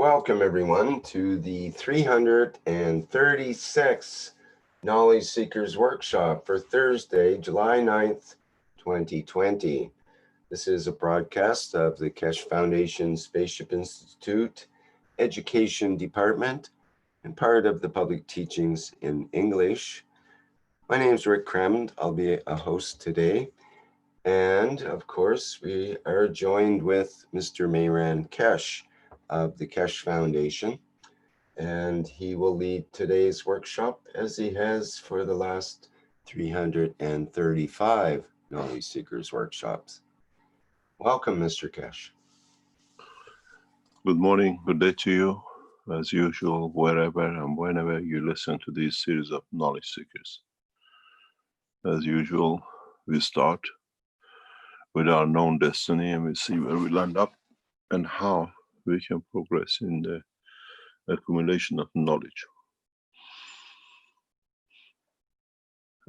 Welcome everyone to the 336th Knowledge Seekers Workshop for Thursday, July 9th, 2020. This is a broadcast of the Keshe Foundation Spaceship Institute Education Department and part of the Public Teachings in English. My name is Rick Cremond. I'll be a host today. And of course, we are joined with Mr. Mehran Keshe of the Keshe Foundation, and he will lead today's workshop as he has for the last 335 Knowledge Seekers workshops. Welcome, Mr. Keshe. Good morning, good day to you, as usual, wherever and whenever you listen to this series of Knowledge Seekers. As usual, we start with our known destiny and we see where we land up and how we can progress in the accumulation of knowledge.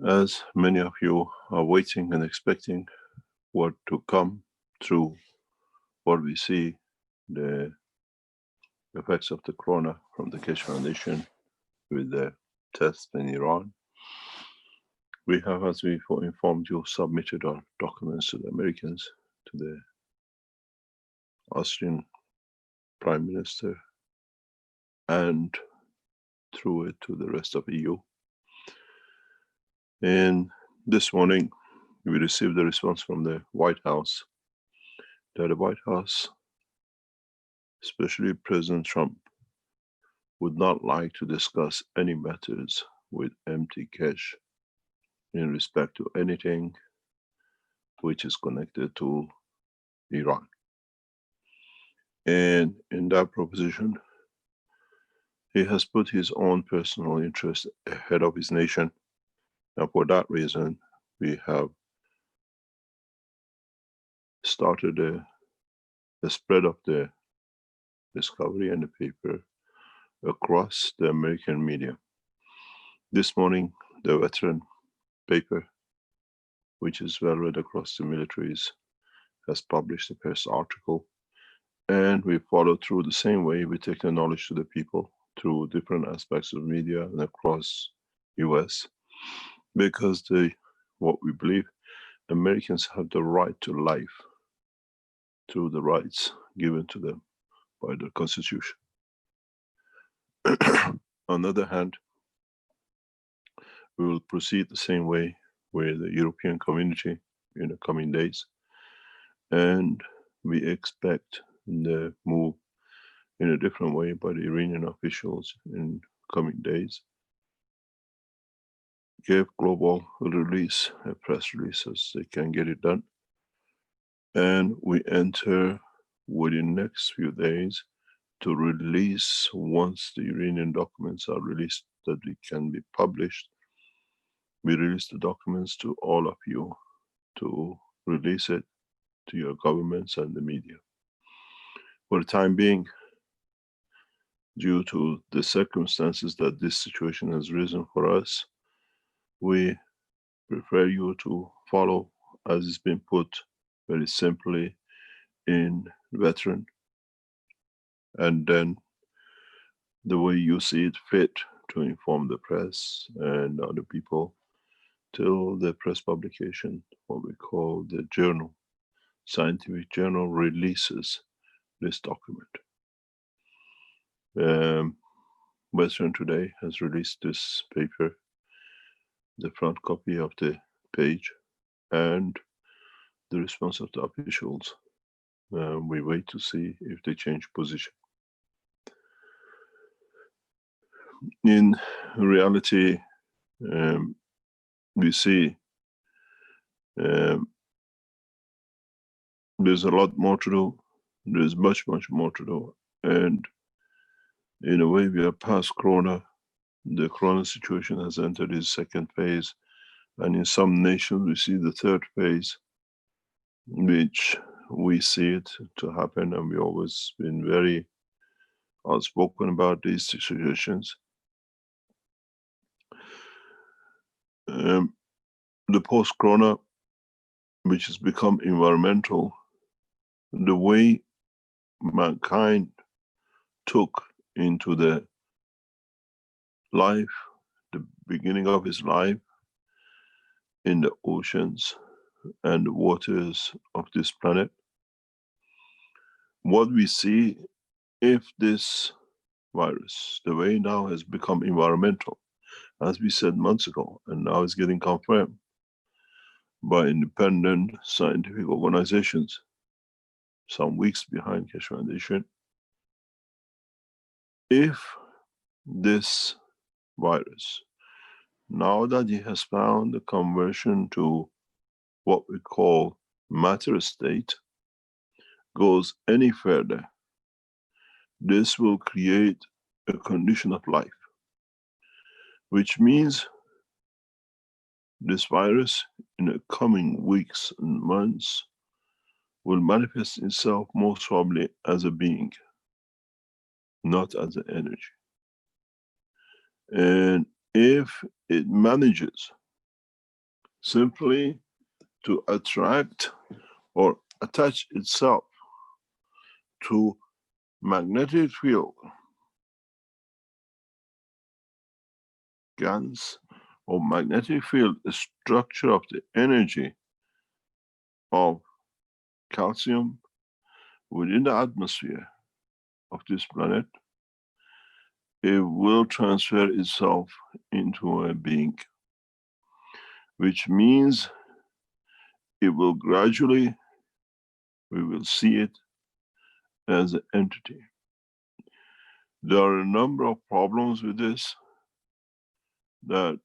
As many of you are waiting and expecting what to come through what we see, the effects of the corona from the Keshe Foundation with the tests in Iran. We have, as we informed you, submitted our documents to the Americans, to the Austrian Prime Minister, and through it to the rest of EU. And this morning, we received a response from the White House that the White House, especially President Trump, would not like to discuss any matters with MT Keshe in respect to anything which is connected to Iran. And in that proposition, he has put his own personal interest ahead of his nation. And for that reason, we have started a spread of the discovery and the paper across the American media. This morning, the Veteran paper, which is well read across the militaries, has published the first article. And we follow through the same way. We take the knowledge to the people through different aspects of media and across US, because what we believe, Americans have the right to life through the rights given to them by the Constitution. On the other hand, we will proceed the same way with the European community in the coming days, and we expect the move in a different way by the Iranian officials in coming days. Kiev Global will release a press release as they can get it done, and we enter within the next few days to release, once the Iranian documents are released that they can be published, we release the documents to all of you to release it to your governments and the media. For the time being, due to the circumstances that this situation has risen for us, we prefer you to follow as it's been put very simply in Veteran, and then the way you see it fit to inform the press and other people till the press publication, what we call the journal, scientific journal, releases this document. Veteran today has released this paper, the front copy of the page, and the response of the officials. We wait to see if they change position. In reality, we see there's a lot more to do. There's much more to do. And in a way, we are past Corona. The Corona situation has entered its second phase. And in some nations, we see the third phase, which we see it to happen. And we've always been very outspoken about these situations. The post-Corona, which has become environmental, the way mankind took into the life, the beginning of his life in the oceans and the waters of this planet. What we see, if this virus, the way now has become environmental, as we said months ago, and now it's getting confirmed by independent scientific organizations, some weeks behind Keshe Foundation. If this virus, now that he has found the conversion to what we call matter state, goes any further, this will create a condition of life, which means this virus in the coming weeks and months will manifest itself most probably as a being, not as an energy. And if it manages simply to attract or attach itself to magnetic field, GANs, or magnetic field structure of the energy of calcium within the atmosphere of this planet, it will transfer itself into a being, which means it will gradually, we will see it as an entity. There are a number of problems with this, that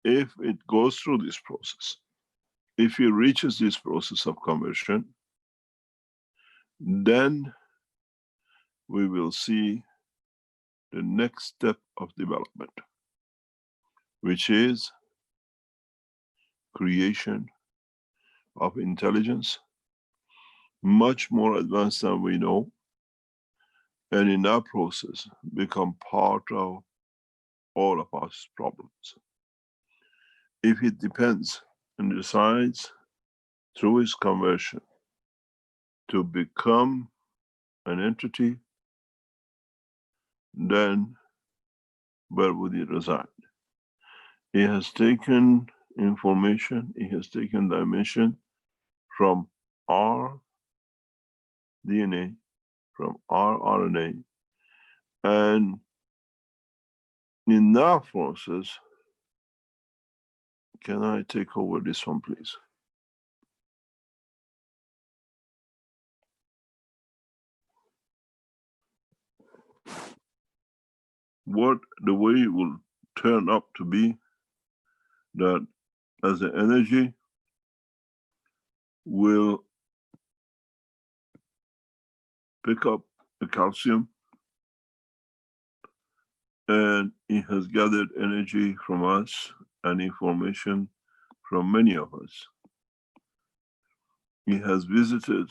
if it goes through this process, if it reaches this process of conversion, then we will see the next step of development, which is creation of intelligence, much more advanced than we know, and in that process become part of all of our problems. If it depends and decides through its conversion to become an entity, then where would it reside? It has taken information, it has taken dimension from our DNA, from our RNA, and in that process, can I take over this one, please? What the way it will turn up to be, that as the energy will pick up the calcium, and it has gathered energy from us and information from many of us. It has visited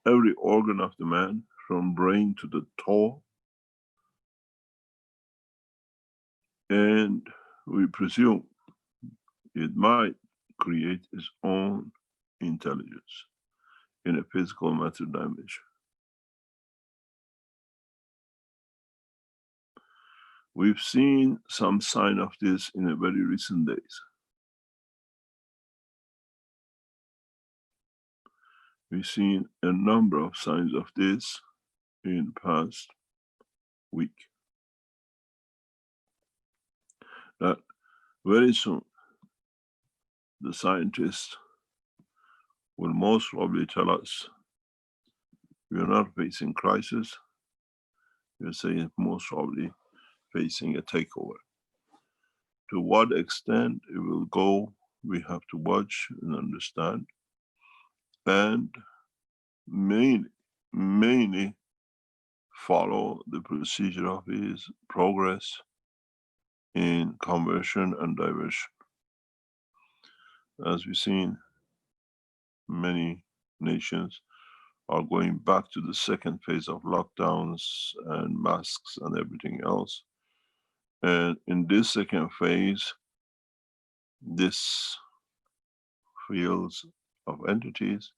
every organ of the man, from brain to the toe, and we presume it might create its own intelligence in a physical matter dimension. We've seen some sign of this in the very recent days. We've seen a number of signs of this in the past week. That very soon, the scientists will most probably tell us we are not facing crisis, we are saying most probably facing a takeover. To what extent it will go, we have to watch and understand, and mainly follow the procedure of his progress in conversion and diversion. As we've seen, many nations are going back to the second phase of lockdowns and masks and everything else. And in this second phase, this fields of entities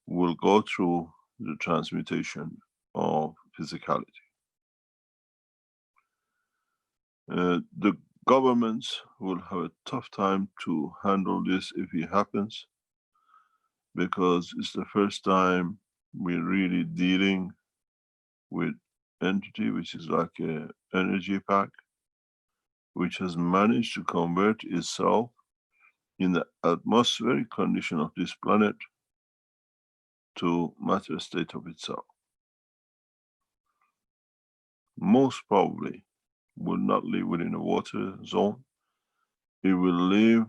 will go through the transmutation of physicality. The governments will have a tough time to handle this if it happens, because it's the first time we're really dealing with entity which is like a energy pack, which has managed to convert itself in the atmospheric condition of this planet to matter state of itself. Most probably will not live within a water zone. It will live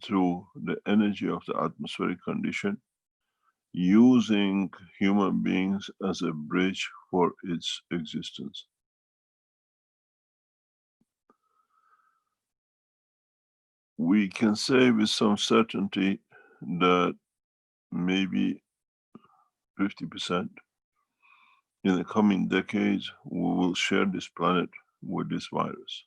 through the energy of the atmospheric condition, using human beings as a bridge for its existence. We can say with some certainty that maybe 50% in the coming decades we will share this planet with this virus.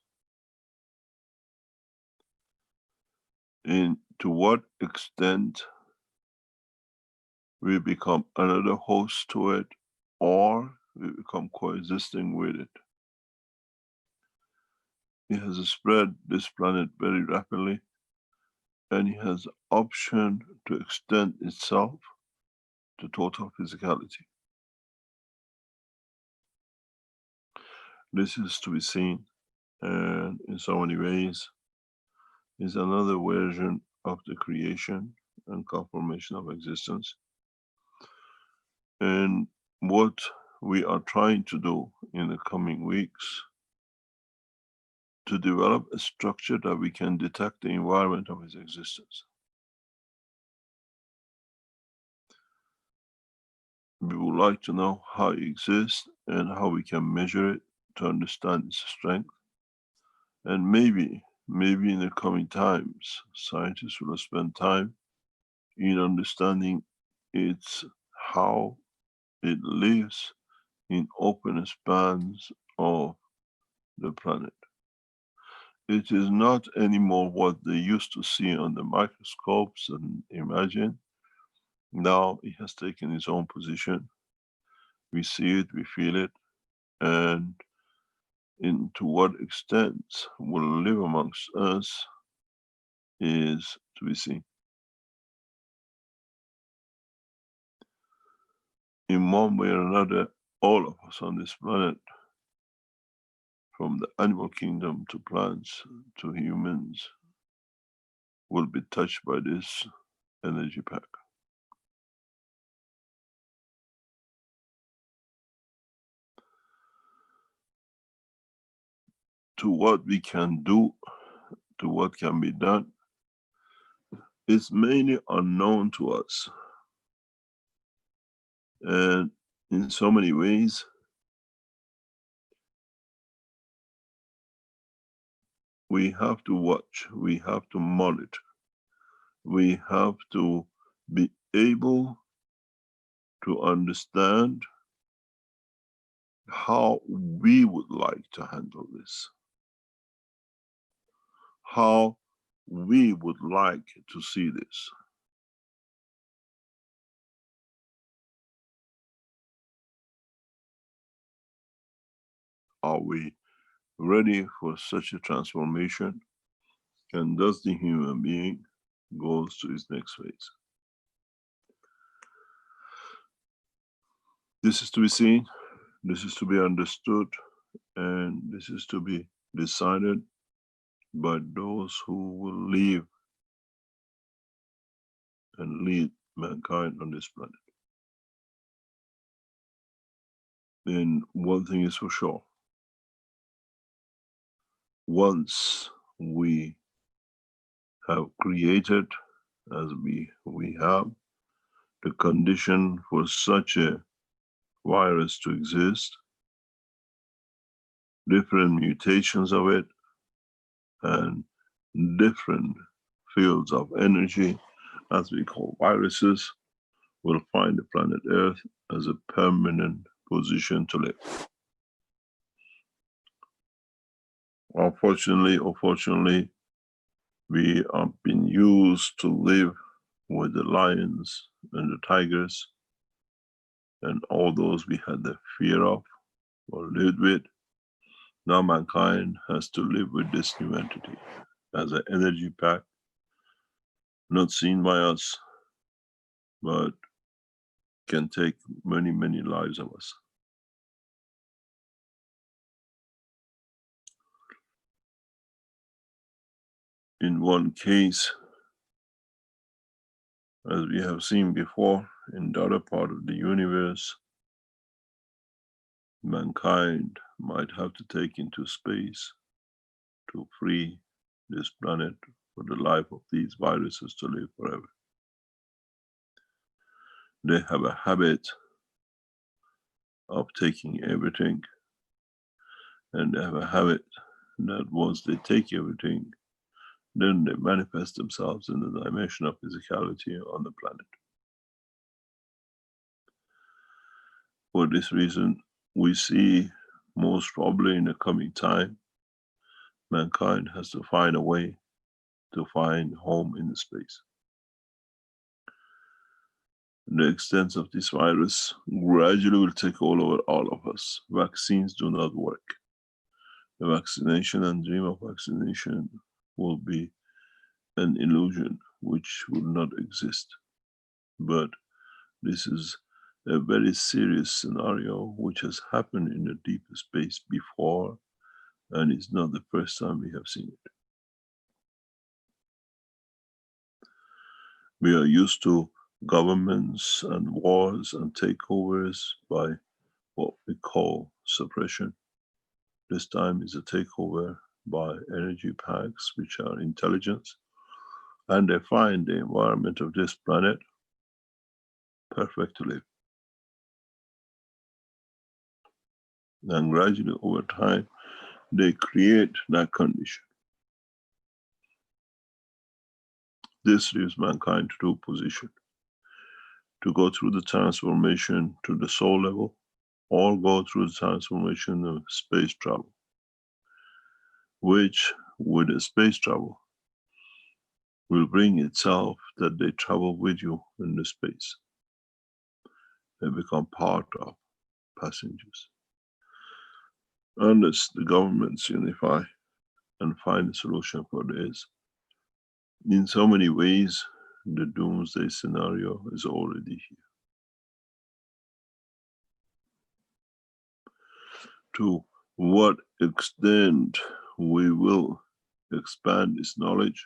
And to what extent we become another host to it, or we become coexisting with it. It has spread this planet very rapidly, and it has option to extend itself to total physicality. This is to be seen, and in so many ways is another version of the creation and confirmation of existence. And what we are trying to do in the coming weeks, to develop a structure that we can detect the environment of its existence. We would like to know how it exists and how we can measure it to understand its strength. And maybe in the coming times, scientists will spend time in understanding its how it lives in open spans of the planet. It is not anymore what they used to see on the microscopes and imagine. Now it has taken its own position. We see it, we feel it, and to what extent will live amongst us is to be seen. In one way or another, all of us on this planet, from the animal kingdom to plants to humans, will be touched by this energy pack. To what we can do, to what can be done, is mainly unknown to us. And in so many ways, we have to watch, we have to monitor, we have to be able to understand how we would like to handle this, how we would like to see this. Are we ready for such a transformation? And does the human being goes to its next phase? This is to be seen, this is to be understood, and this is to be decided by those who will live and lead mankind on this planet. And one thing is for sure, once we have created, as we have, the condition for such a virus to exist, different mutations of it, and different fields of energy, as we call viruses, will find the planet Earth as a permanent position to live. Unfortunately or fortunately, we have been used to live with the lions and the tigers and all those we had the fear of or lived with. Now mankind has to live with this new entity as an energy pack, not seen by us, but can take many, many lives of us. In one case, as we have seen before, in the other part of the universe, mankind might have to take into space to free this planet for the life of these viruses to live forever. They have a habit of taking everything, and they have a habit that once they take everything, then they manifest themselves in the dimension of physicality on the planet. For this reason, we see most probably in the coming time, mankind has to find a way to find home in the space. The extent of this virus gradually will take all over all of us. Vaccines do not work. The vaccination and dream of vaccination will be an illusion which will not exist. But this is a very serious scenario which has happened in the deep space before, and it's not the first time we have seen it. We are used to governments and wars and takeovers by what we call suppression. This time is a takeover by energy packs which are intelligence, and they find the environment of this planet perfect to live. And gradually over time, they create that condition. This leaves mankind to two positions: to go through the transformation to the soul level, or go through the transformation of space travel, which with the space travel will bring itself that they travel with you in the space. They become part of passengers. Unless the governments unify and find a solution for this, in so many ways, the doomsday scenario is already here. To what extent we will expand this knowledge,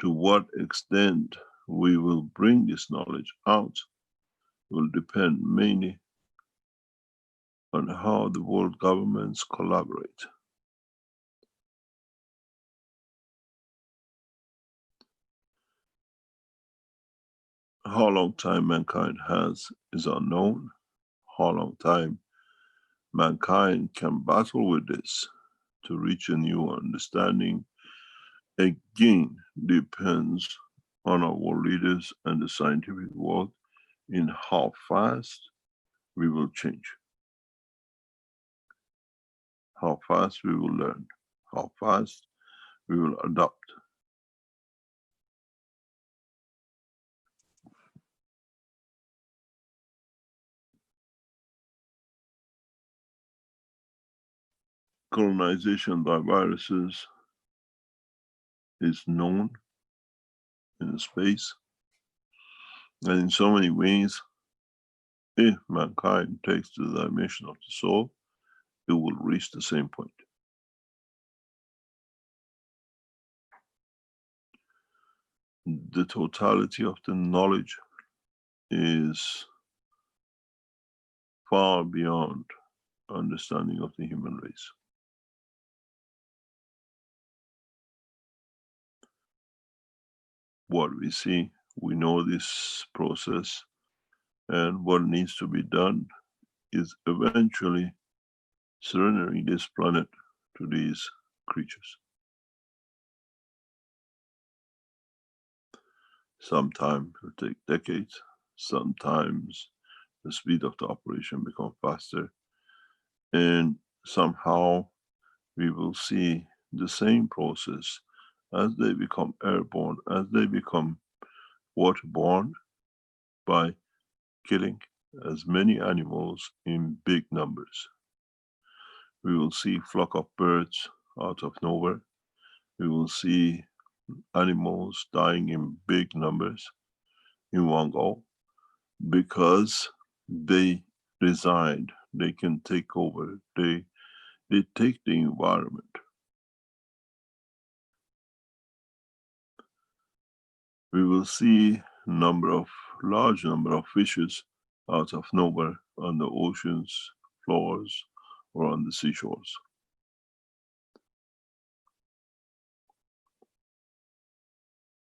to what extent we will bring this knowledge out, will depend mainly on how the world governments collaborate. How long time mankind has is unknown. How long time mankind can battle with this to reach a new understanding, again, depends on our world leaders and the scientific world in how fast we will change, how fast we will learn, how fast we will adopt. Colonization by viruses is known in space, and in so many ways, if mankind takes to the dimension of the soul, it will reach the same point. The totality of the knowledge is far beyond understanding of the human race. What we see, we know this process, and what needs to be done is eventually surrendering this planet to these creatures. Sometimes it will take decades, sometimes the speed of the operation becomes faster, and somehow we will see the same process as they become airborne, as they become waterborne, by killing as many animals in big numbers. We will see flock of birds out of nowhere. We will see animals dying in big numbers in one go, because they reside, they can take over, they take the environment. We will see large number of fishes out of nowhere on the oceans floors or on the seashores.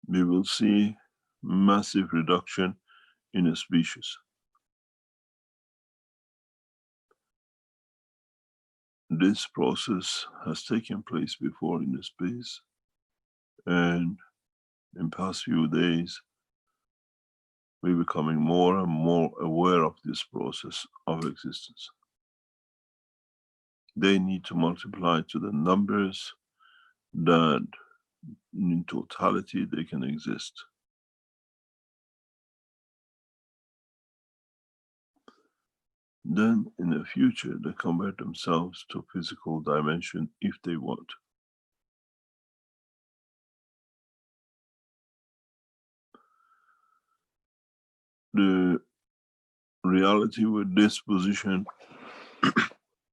We will see massive reduction in a species. This process has taken place before in space, and in past few days we're becoming more and more aware of this process of existence. They need to multiply to the numbers that in totality they can exist. Then in the future they convert themselves to physical dimension if they want. The reality with this position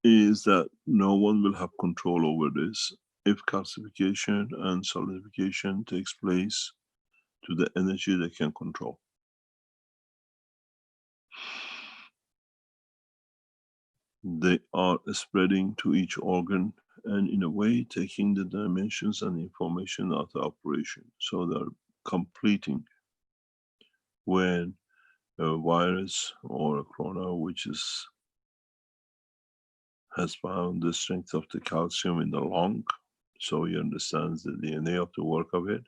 is that no one will have control over this if calcification and solidification takes place to the energy they can control. They are spreading to each organ and in a way taking the dimensions and information out of operation. So they're completing when a virus or a corona which has found the strength of the calcium in the lung, so he understands the DNA of the work of it,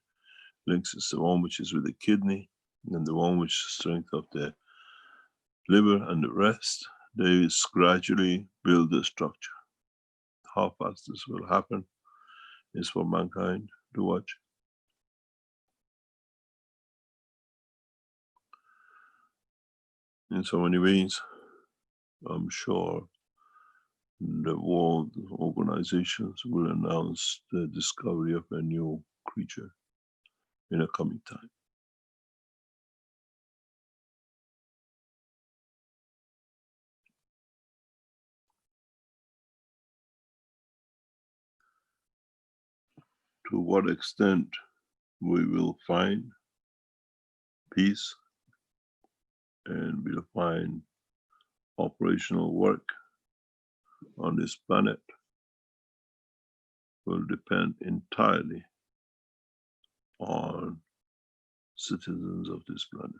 links is the one which is with the kidney, and the one which is the strength of the liver and the rest. They gradually build the structure. How fast this will happen is for mankind to watch. In so many ways, I'm sure the world organizations will announce the discovery of a new creature in a coming time. To what extent we will find peace and we'll find operational work on this planet will depend entirely on citizens of this planet.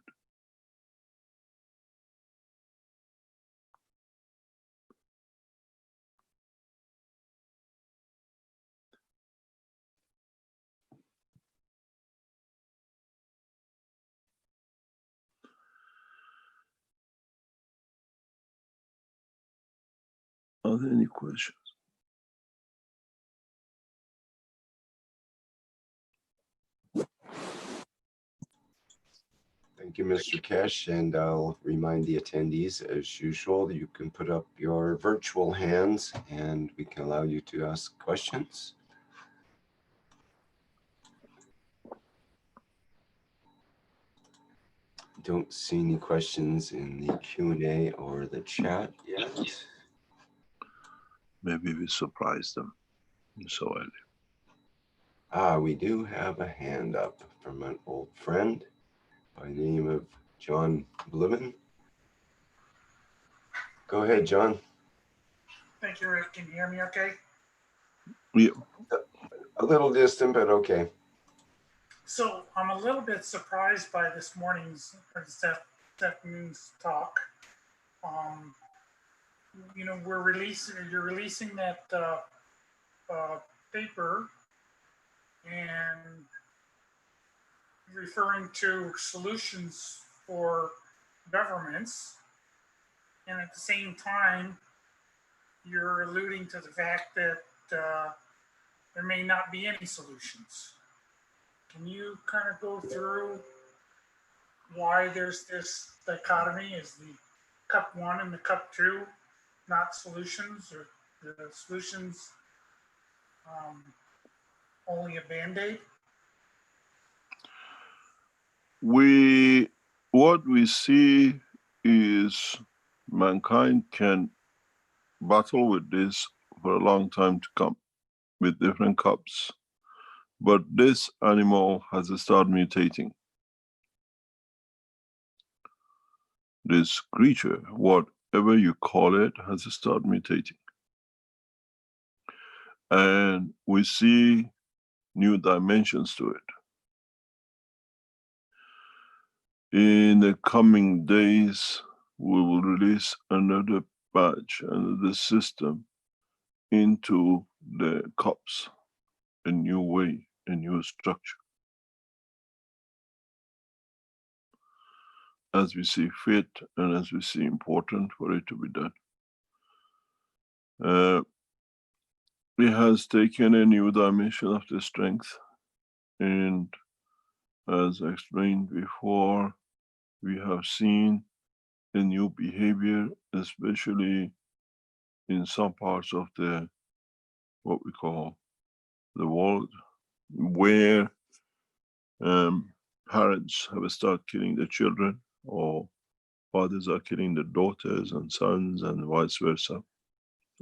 Are there any questions? Thank you, Mr. Keshe, and I'll remind the attendees, as usual, that you can put up your virtual hands and we can allow you to ask questions. Don't see any questions in the Q&A or the chat yet. Maybe we surprised them so early. We do have a hand up from an old friend by name of John Bliven. Go ahead, John. Thank you, Rick. Can you hear me okay? Yeah. A little distant, but okay. So I'm a little bit surprised by this morning's or this afternoon's talk. You know, you're releasing that paper and referring to solutions for governments, and at the same time, you're alluding to the fact that there may not be any solutions. Can you kind of go through why there's this dichotomy? Is the cup one and the cup two not solutions? Or the solutions only a Band-Aid? What we see is mankind can battle with this for a long time to come with different cups. But this animal has started mutating. This creature, whatever you call it, has started mutating. And we see new dimensions to it. In the coming days, we will release another batch, another system into the cups, a new way, a new structure, as we see fit and as we see important for it to be done. It has taken a new dimension of the strength, and as I explained before, we have seen a new behavior, especially in some parts of the what we call the world, where parents have started killing their children, or fathers are killing their daughters and sons, and vice versa,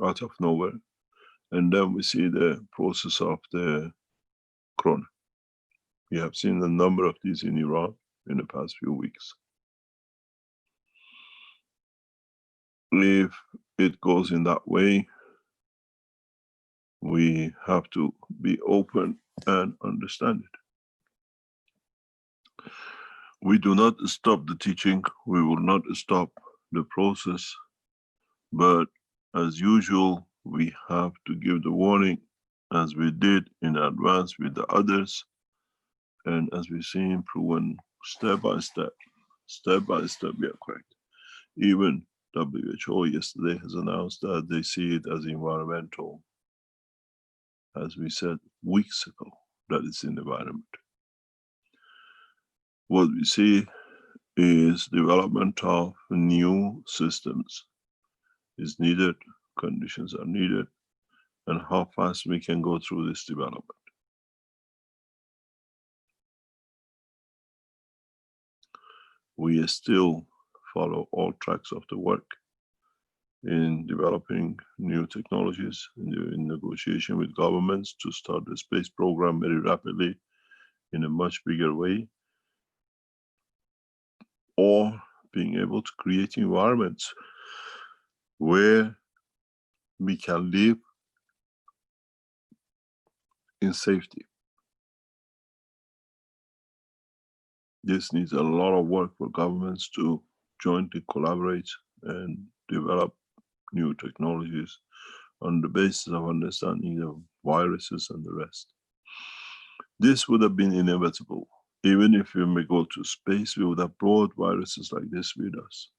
out of nowhere. And then we see the process of the corona. We have seen a number of these in Iran in the past few weeks. If it goes in that way, we have to be open and understand it. We do not stop the teaching, we will not stop the process, but as usual, we have to give the warning, as we did in advance with the others, and as we see proven step by step, we are correct. Even WHO yesterday has announced that they see it as environmental, as we said weeks ago, that it's in the environment. What we see is development of new systems is needed, conditions are needed, and how fast we can go through this development. We still follow all tracks of the work in developing new technologies, in negotiation with governments to start the space program very rapidly in a much bigger way, or being able to create environments where we can live in safety. This needs a lot of work for governments to jointly collaborate and develop new technologies on the basis of understanding the viruses and the rest. This would have been inevitable. Even if we may go to space, we would have brought viruses like this with us.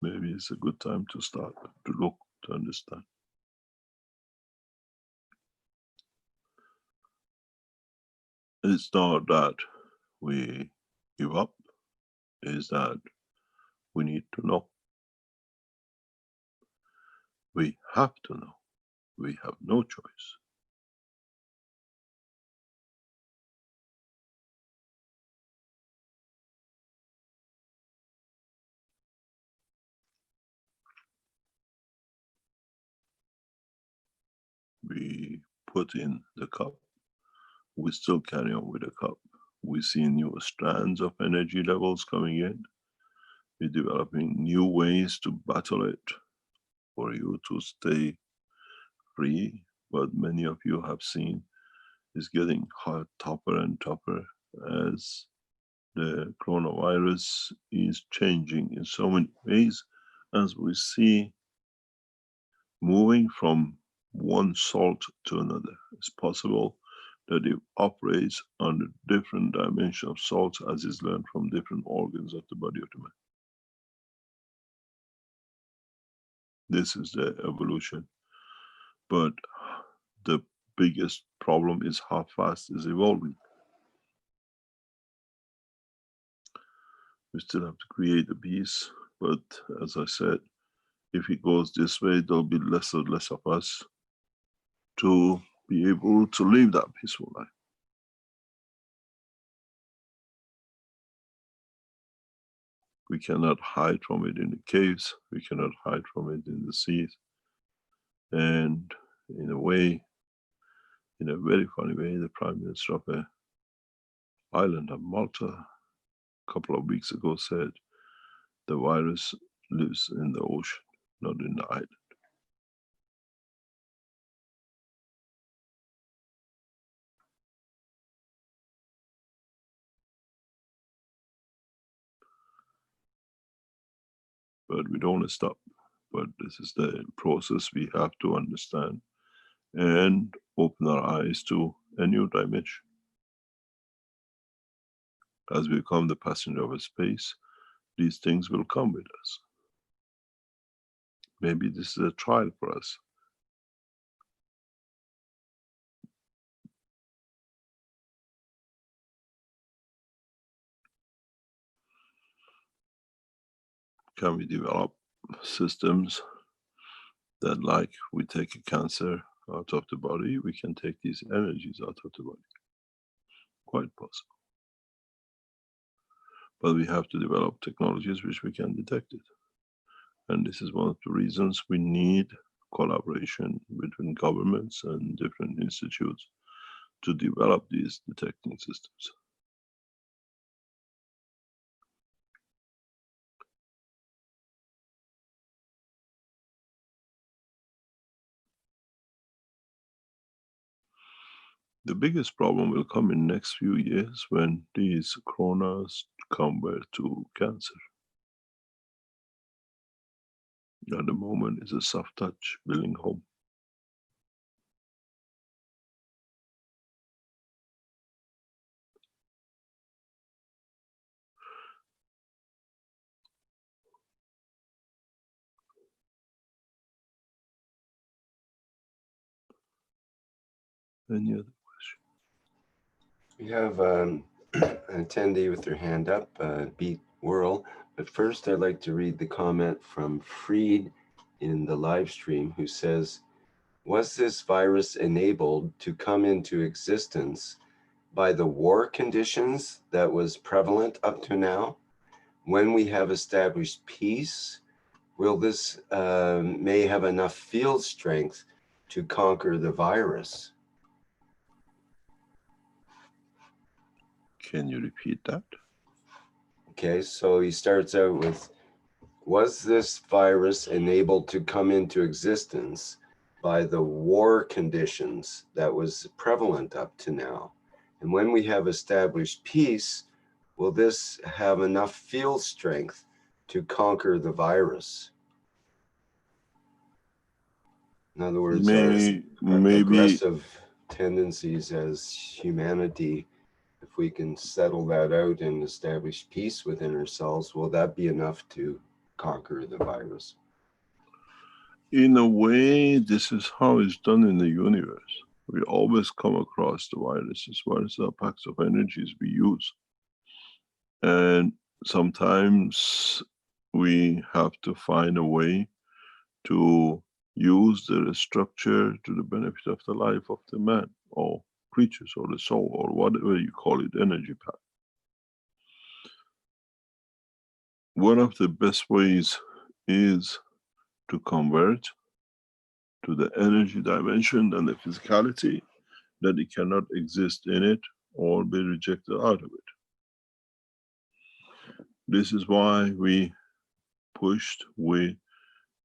Maybe it's a good time to start to look, to understand. It's not that we give up, it's that we need to know. We have to know. We have no choice. We put in the cup, we still carry on with the cup. We see new strands of energy levels coming in. We're developing new ways to battle it for you to stay free. But many of you have seen is getting hot, tougher and tougher as the coronavirus is changing in so many ways, as we see moving from one salt to another. It's possible that it operates on a different dimension of salt as is learned from different organs of the body of the man. This is the evolution. But the biggest problem is how fast it's evolving. We still have to create the peace, but as I said, if it goes this way, there'll be less and less of us to be able to live that peaceful life. We cannot hide from it in the caves, we cannot hide from it in the seas. And in a way, in a very funny way, the Prime Minister of an island of Malta a couple of weeks ago said the virus lives in the ocean, not in the island. But we don't want to stop. But this is the process we have to understand and open our eyes to a new dimension. As we become the passenger of space, these things will come with us. Maybe this is a trial for us. Can we develop systems that, like we take a cancer out of the body, we can take these energies out of the body? Quite possible. But we have to develop technologies which we can detect it. And this is one of the reasons we need collaboration between governments and different institutes to develop these detecting systems. The biggest problem will come in next few years when these coronas convert to cancer. At the moment, it's a soft touch building home. Any other question? We have an attendee with their hand up, Beat Whirl. But first, I'd like to read the comment from Freed in the live stream, who says, was this virus enabled to come into existence by the war conditions that was prevalent up to now? When we have established peace, will this may have enough field strength to conquer the virus? Can you repeat that? Okay, so he starts out with, was this virus enabled to come into existence by the war conditions that was prevalent up to now? And when we have established peace, will this have enough field strength to conquer the virus? In other words, maybe aggressive tendencies as humanity, if we can settle that out and establish peace within ourselves, will that be enough to conquer the virus? in a way, this is how it's done in the universe. We always come across the viruses. Viruses are packs of energies we use. And sometimes we have to find a way to use the structure to the benefit of the life of the man or creatures or the soul or whatever you call it, energy pack. One of the best ways is to convert to the energy dimension and the physicality that it cannot exist in it or be rejected out of it. This is why we pushed with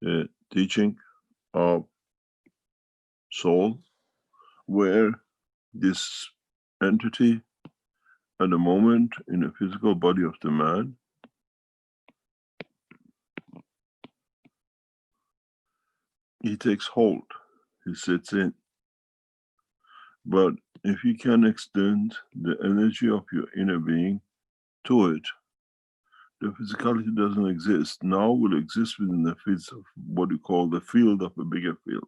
the teaching of soul, where this entity at the moment in the physical body of the man he takes hold, he sits in. But if you can extend the energy of your inner being to it, the physicality doesn't exist. Now will exist within the field of what you call the field of a bigger field.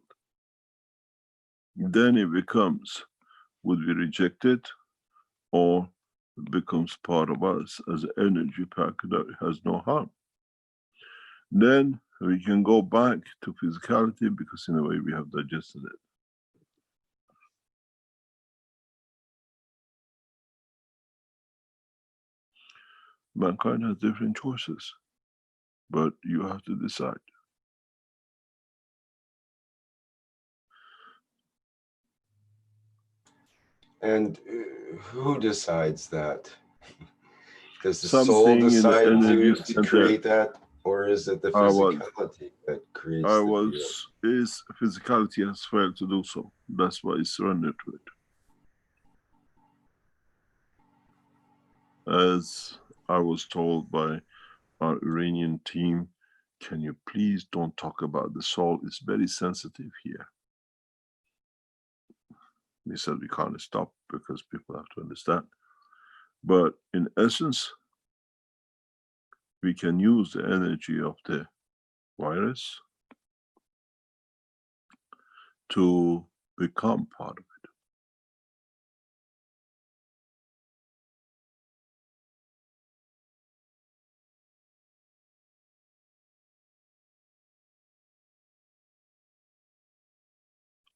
Then it becomes, would be rejected or becomes part of us as an energy pack that has no harm. Then we can go back to physicality because in a way we have digested it. Mankind has different choices, but you have to decide. And who decides that? Does the Something soul in the decide energy to center. create that, or is it the physicality that creates the field? Is physicality has failed to do so. That's why it's surrendered to it. As I was told by our Iranian team, can you please don't talk about the soul? It's very sensitive here. We said we can't stop because people have to understand. But in essence, we can use the energy of the virus to become part of it.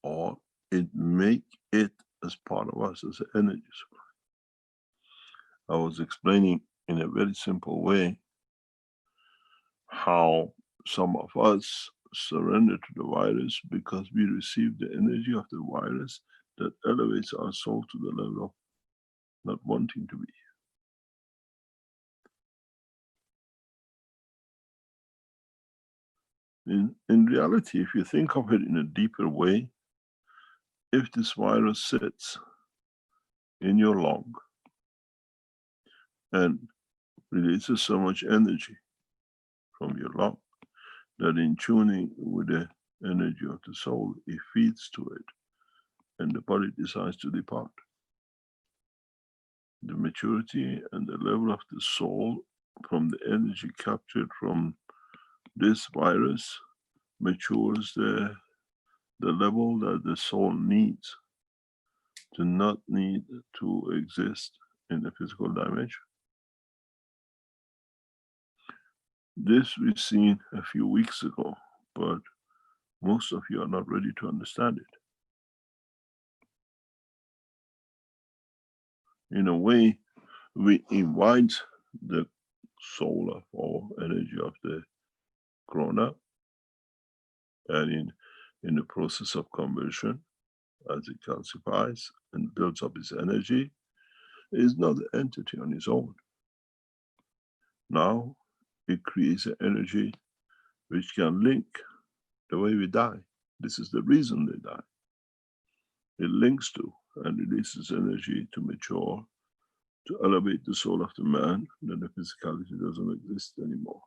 Or it make it as part of us as an energy supply. I was explaining in a very simple way how some of us surrender to the virus because we receive the energy of the virus that elevates our soul to the level of not wanting to be. In reality, if you think of it in a deeper way, if this virus sits in your lung and releases so much energy from your lung that in tuning with the energy of the soul, it feeds to it and the body decides to depart. The maturity and the level of the soul from the energy captured from this virus matures the level that the soul needs to not need to exist in the physical dimension. This we've seen a few weeks ago, but most of you are not ready to understand it. In a way, we invite the soul of or energy of the Corona, and in the process of conversion, as it calcifies and builds up its energy, it is not an entity on its own. Now it creates an energy which can link the way we die. This is the reason they die. It links to and releases energy to mature, to elevate the soul of the man, then the physicality doesn't exist anymore.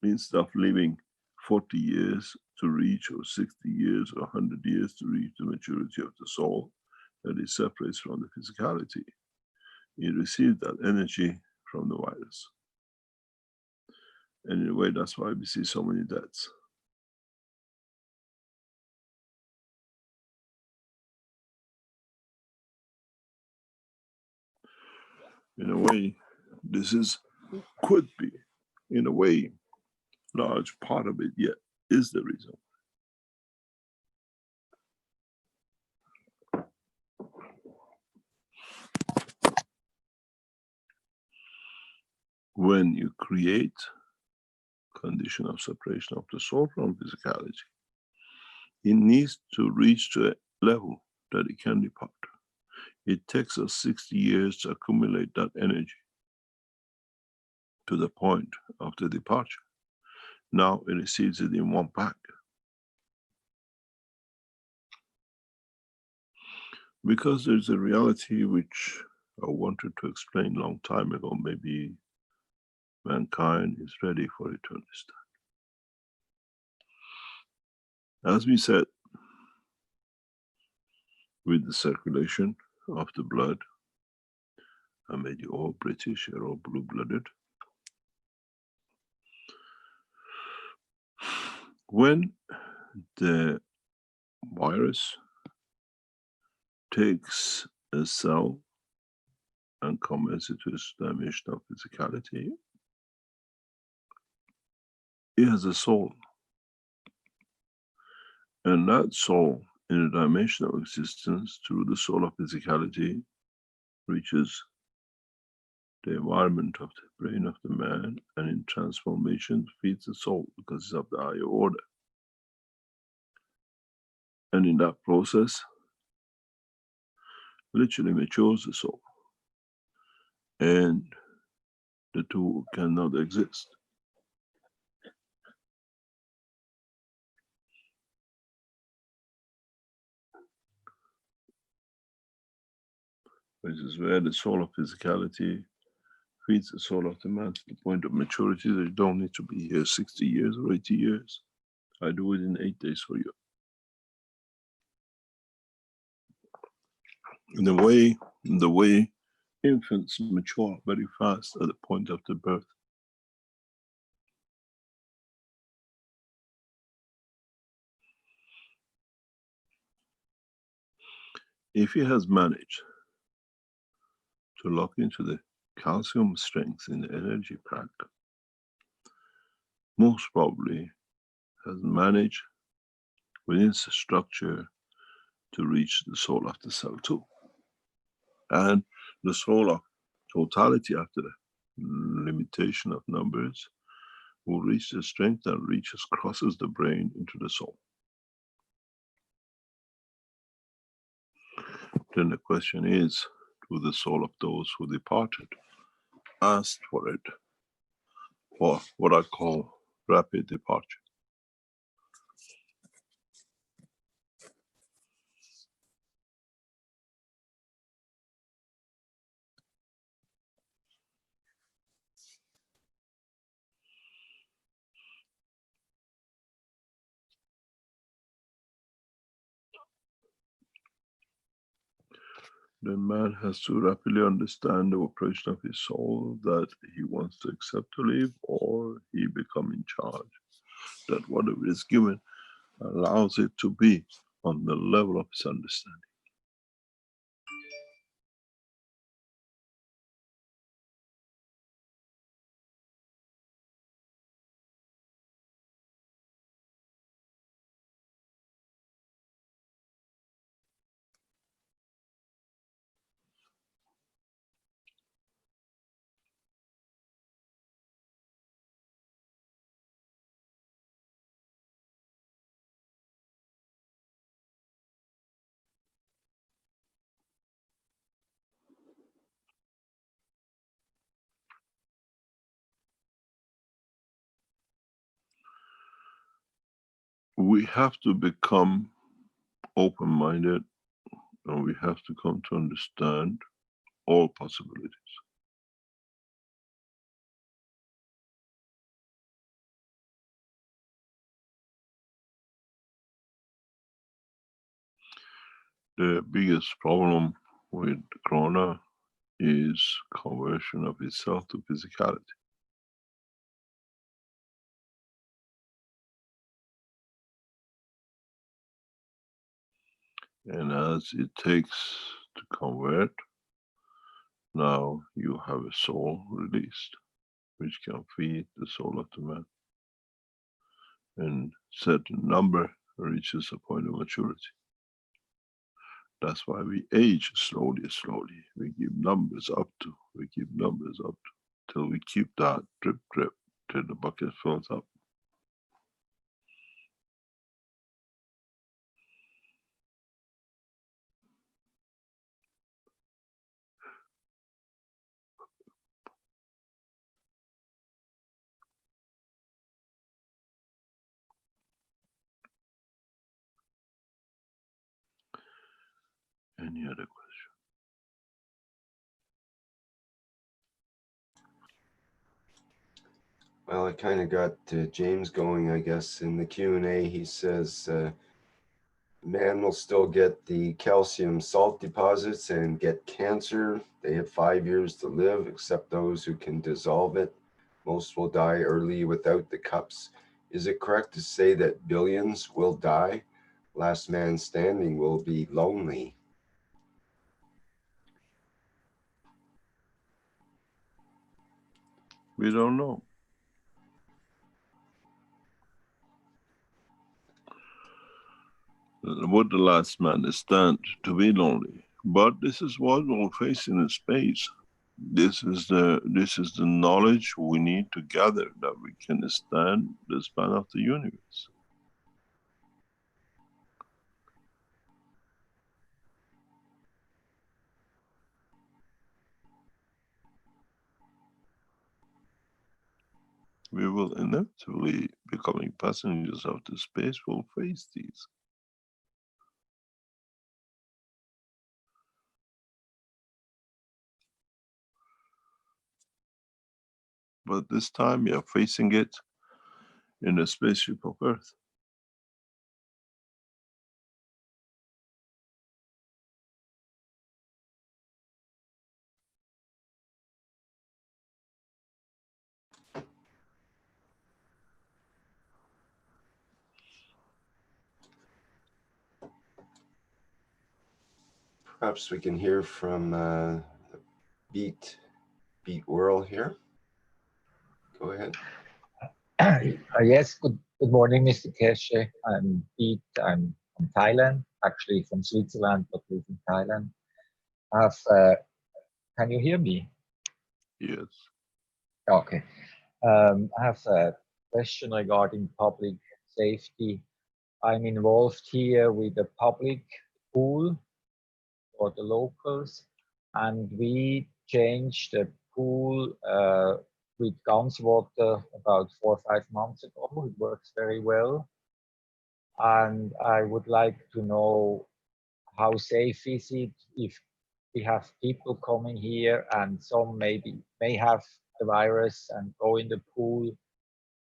Instead of living 40 years to reach, or 60 years, or 100 years to reach the maturity of the soul that it separates from the physicality, it receives that energy from the virus. And in a way, that's why we see so many deaths. In a way, this could be, in a way, large part of it, yet is the reason. When you create condition of separation of the soul from physicality, it needs to reach to a level that it can depart. It takes us 60 years to accumulate that energy to the point of the departure. Now it receives it in one pack. Because there's a reality which I wanted to explain a long time ago, maybe mankind is ready for it to understand. As we said, with the circulation of the blood, and maybe all British are all blue-blooded. When the virus takes a cell and commence it to its dimension of physicality, it has a soul. And that soul, in a dimension of existence, through the soul of physicality, reaches the environment of the brain of the man, and in transformation feeds the soul because it's of the higher order. And in that process, literally matures the soul. And the two cannot exist. Which is where the soul of physicality feeds the soul of the man to the point of maturity that you don't need to be here 60 years or 80 years. I do it in 8 days for you. In the way infants mature very fast at the point of the birth. If he has managed to lock into the calcium strength in the energy pack, most probably has managed within the structure to reach the soul of the cell too. And the soul of totality, after the limitation of numbers, will reach the strength and reaches, crosses the brain into the soul. Then the question is, to the soul of those who departed, asked for it, or what I call rapid departure. The man has to rapidly understand the operation of his soul, that he wants to accept to live, or he become in charge. That whatever is given allows it to be on the level of his understanding. We have to become open-minded, and we have to come to understand all possibilities. The biggest problem with Corona is conversion of itself to physicality. And as it takes to convert, now you have a soul released, which can feed the soul of the man. And certain number reaches a point of maturity. That's why we age slowly. We give numbers up to, till we keep that drip, till the bucket fills up. Any other question? Well, I kind of got James going, I guess. In the Q&A, he says, man will still get the calcium salt deposits and get cancer. They have 5 years to live, except those who can dissolve it. Most will die early without the cups. Is it correct to say that billions will die? Last man standing will be lonely. We don't know. Would the last man stand to be lonely? But this is what we'll face in space. This is the knowledge we need to gather that we can stand the span of the universe. We will inevitably, becoming passengers of the space, will face these. But this time we are facing it in the spaceship of Earth. Perhaps we can hear from Beat Whirl here. Go ahead. Yes, good morning, Mr. Keshe. I'm Pete. I'm from Thailand, actually from Switzerland, but live in Thailand. Can you hear me? Yes. Okay. I have a question regarding public safety. I'm involved here with the public pool for the locals, and we changed the pool with Ganswater about 4 or 5 months ago. It works very well. And I would like to know how safe is it if we have people coming here and some may have the virus and go in the pool.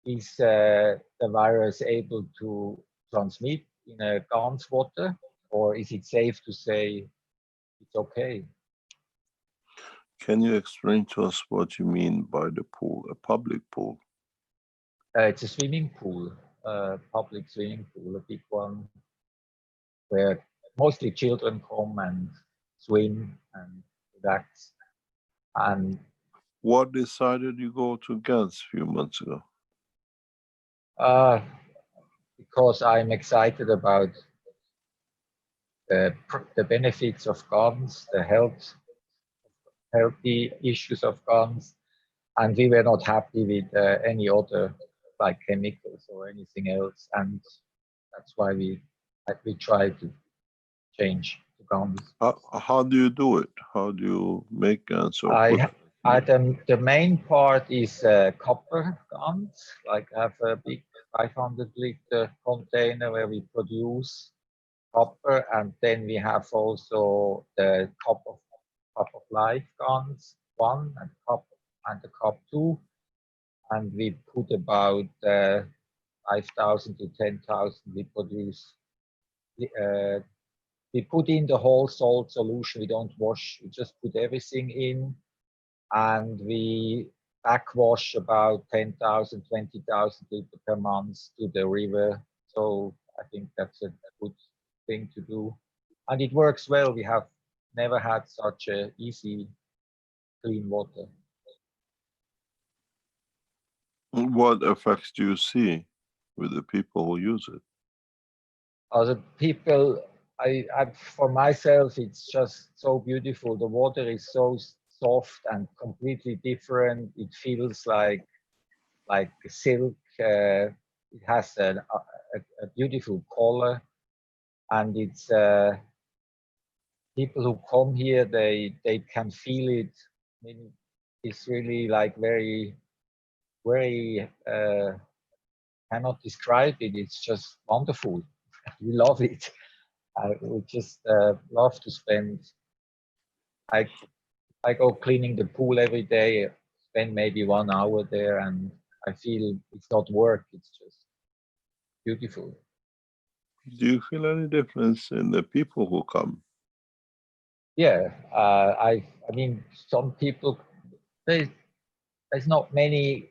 Is the virus able to transmit in a Ganswater, or is it safe to say it's okay? Can you explain to us what you mean by the pool, a public pool? It's a swimming pool, public swimming pool, a big one, where mostly children come and swim and relax. And what decided you go to Gans a few months ago? Because I'm excited about the benefits of guns, the healthy issues of guns, and we were not happy with any other like chemicals or anything else, and that's why we tried to change to guns. How do you do it? How do you make guns? The main part is copper guns. Like I have a big 500-liter container where we produce copper, and then we have also the cup of life guns, one and the cup two, and we put about 5,000 to 10,000. We produce. We put in the whole salt solution. We don't wash. We just put everything in, and we backwash about 10,000, 20,000 liters per month to the river. So I think that's a good thing to do, and it works well. We have never had such a easy, clean water. What effects do you see with the people who use it? Other people, for myself, it's just so beautiful. The water is so soft and completely different. It feels like silk. It has a beautiful color, and it's people who come here, they can feel it. I mean, it's really like very, very cannot describe it. It's just wonderful. We love it. We just love to spend. I go cleaning the pool every day, spend maybe 1 hour there, and I feel it's not work. It's just beautiful. Do you feel any difference in the people who come? Yeah, I mean, some people. There's not many.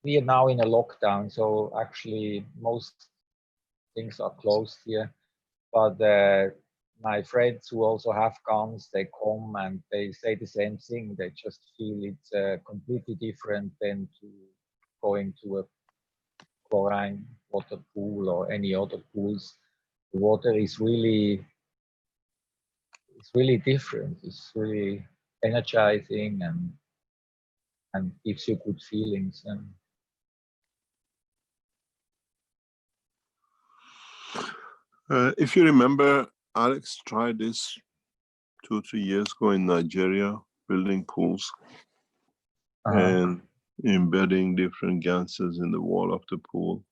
We are now in a lockdown, so actually most things are closed here. But my friends who also have guns, they come and they say the same thing. They just feel it's completely different than to going to a chlorine water pool or any other pools. The water is really, it's really different. It's really energizing and gives you good feelings. And if you remember, Alex tried this 2 or 3 years ago in Nigeria, building pools and embedding different gases in the wall of the pool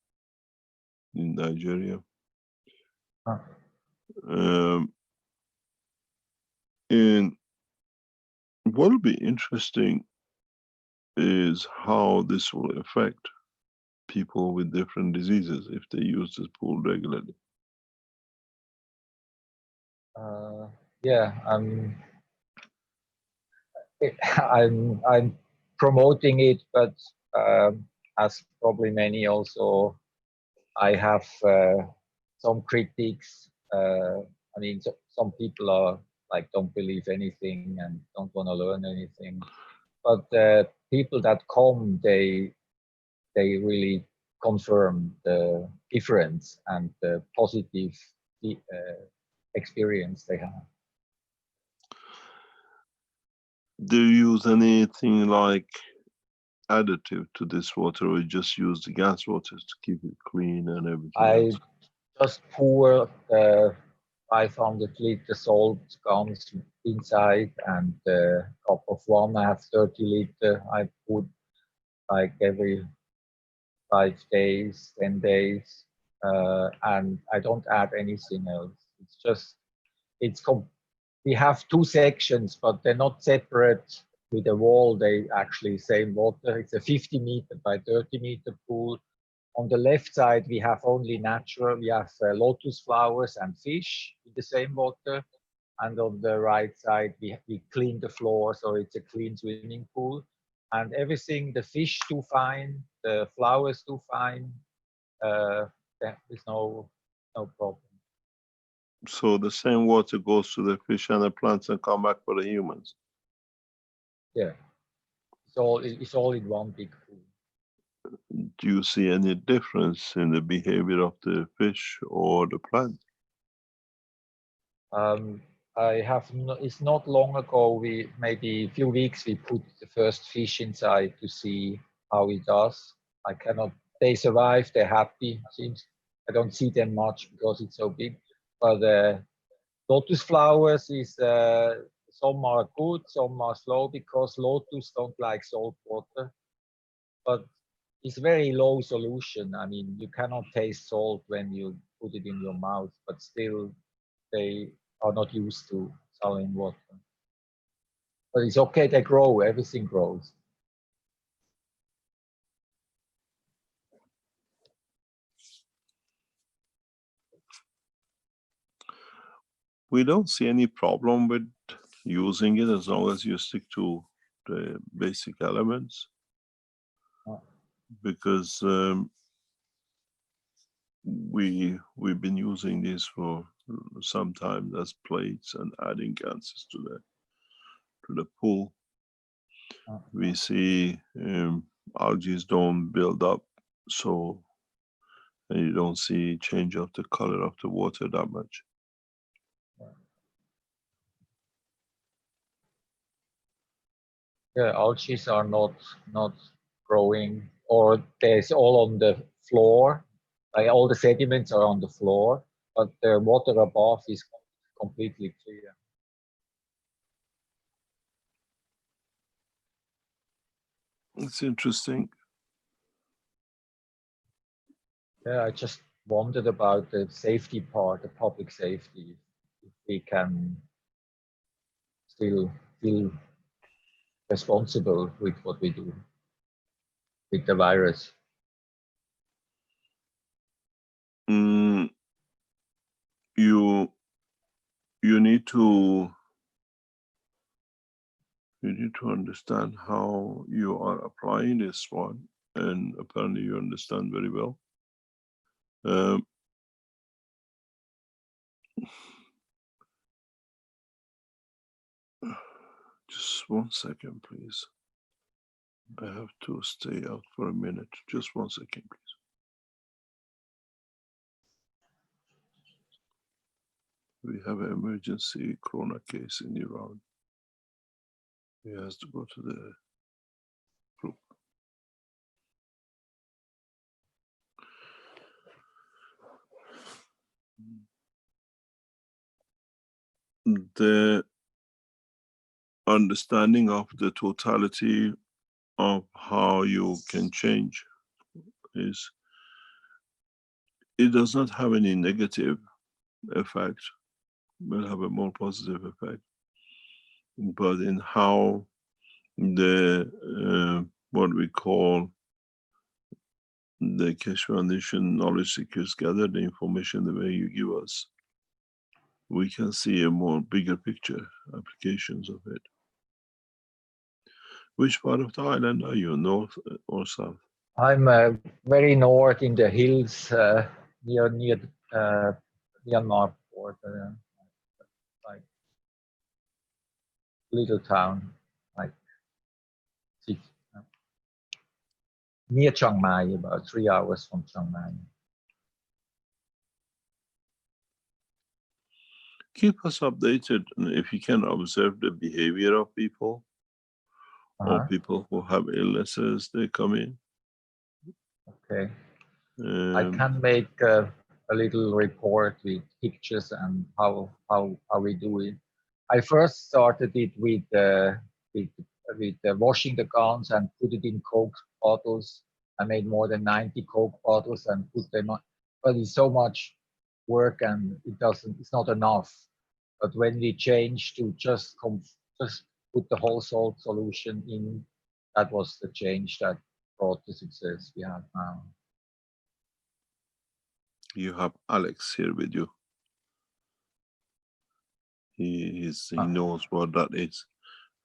in Nigeria. And what will be interesting is how this will affect people with different diseases if they use this pool regularly. Yeah, I'm promoting it, but as probably many also, I have some critics. I mean, some people are like don't believe anything and don't want to learn anything. But people that come, they really confirm the difference and the positive experience they have. Do you use anything like additive to this water, or you just use the gas waters to keep it clean and everything else? Just pour 500 liter salt guns inside and a cup of one. I have 30 liter. I put like every 5 days, 10 days, and I don't add anything else. It's just, we have 2 sections, but they're not separate with a wall. They actually same water. It's a 50 meter by 30 meter pool. On the left side, we have only natural, we have lotus flowers and fish in the same water. And on the right side, we clean the floor, so it's a clean swimming pool. And everything, the fish do fine, the flowers do fine. There is no problem. So the same water goes to the fish and the plants and come back for the humans? Yeah, it's all in one big pool. Do you see any difference in the behavior of the fish or the plant? It's not long ago, maybe a few weeks, we put the first fish inside to see how it does. They survive, they're happy. I don't see them much because it's so big. But lotus flowers is, some are good, some are slow because lotus don't like salt water. But it's very low solution. I mean, you cannot taste salt when you put it in your mouth, but still they are not used to saline water. But it's okay, they grow, everything grows. We don't see any problem with using it as long as you stick to the basic elements. Because we've been using this for some time as plates and adding gases to the pool. We see algae don't build up, so and you don't see change of the color of the water that much. Yeah, algae are not growing, or there's all on the floor. Like all the sediments are on the floor, but the water above is completely clear. It's interesting. Yeah, I just wondered about the safety part, the public safety. If we can still feel responsible with what we do with the virus. You need to understand how you are applying this one, and apparently you understand very well. Just 1 second, please. I have to stay out for a minute. Just 1 second, please. We have an emergency corona case in Iran. He has to go to the group. The understanding of the totality of how you can change is, it does not have any negative effect, will have a more positive effect. But in how the what we call the Keshe Foundation knowledge seekers gather the information the way you give us, we can see a more bigger picture applications of it. Which part of the island are you, north or south? I'm very north in the hills near Myanmar border, like little town, like near Chiang Mai, about 3 hours from Chiang Mai. Keep us updated if you can observe the behavior of people or people who have illnesses, they come in. Okay. I can make a little report with pictures and how we do it. I first started it with washing the guns and put it in Coke bottles. I made more than 90 Coke bottles and put them on, but it's so much work and it's not enough. But when we changed to just put the whole salt solution in, that was the change that brought the success we have now. You have Alex here with you. He knows what that is.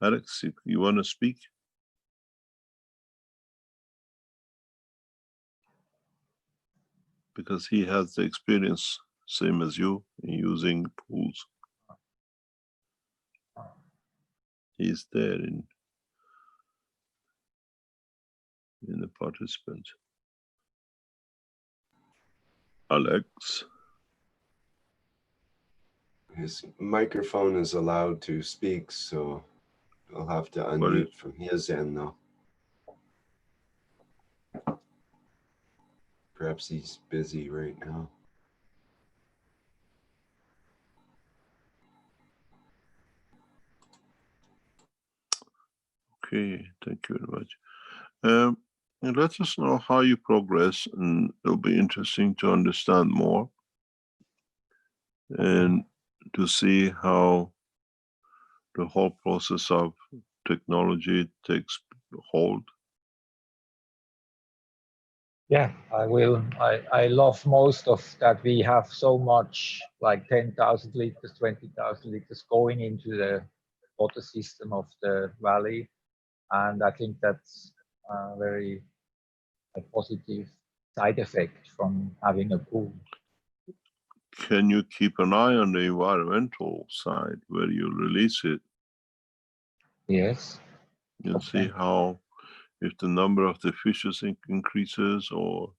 Alex, you want to speak? Because he has the experience, same as you, in using pools. He's there in the participant. Alex. His microphone is allowed to speak, so I'll have to unmute from his end though. Perhaps he's busy right now. Okay, thank you very much. And let us know how you progress, and it'll be interesting to understand more and to see how the whole process of technology takes hold. Yeah, I will. I love most of that. We have so much, like 10,000 liters, 20,000 liters going into the water system of the valley. And I think that's a very positive side effect from having a pool. Can you keep an eye on the environmental side where you release it? Yes. You'll see how, if the number of the fishes increases or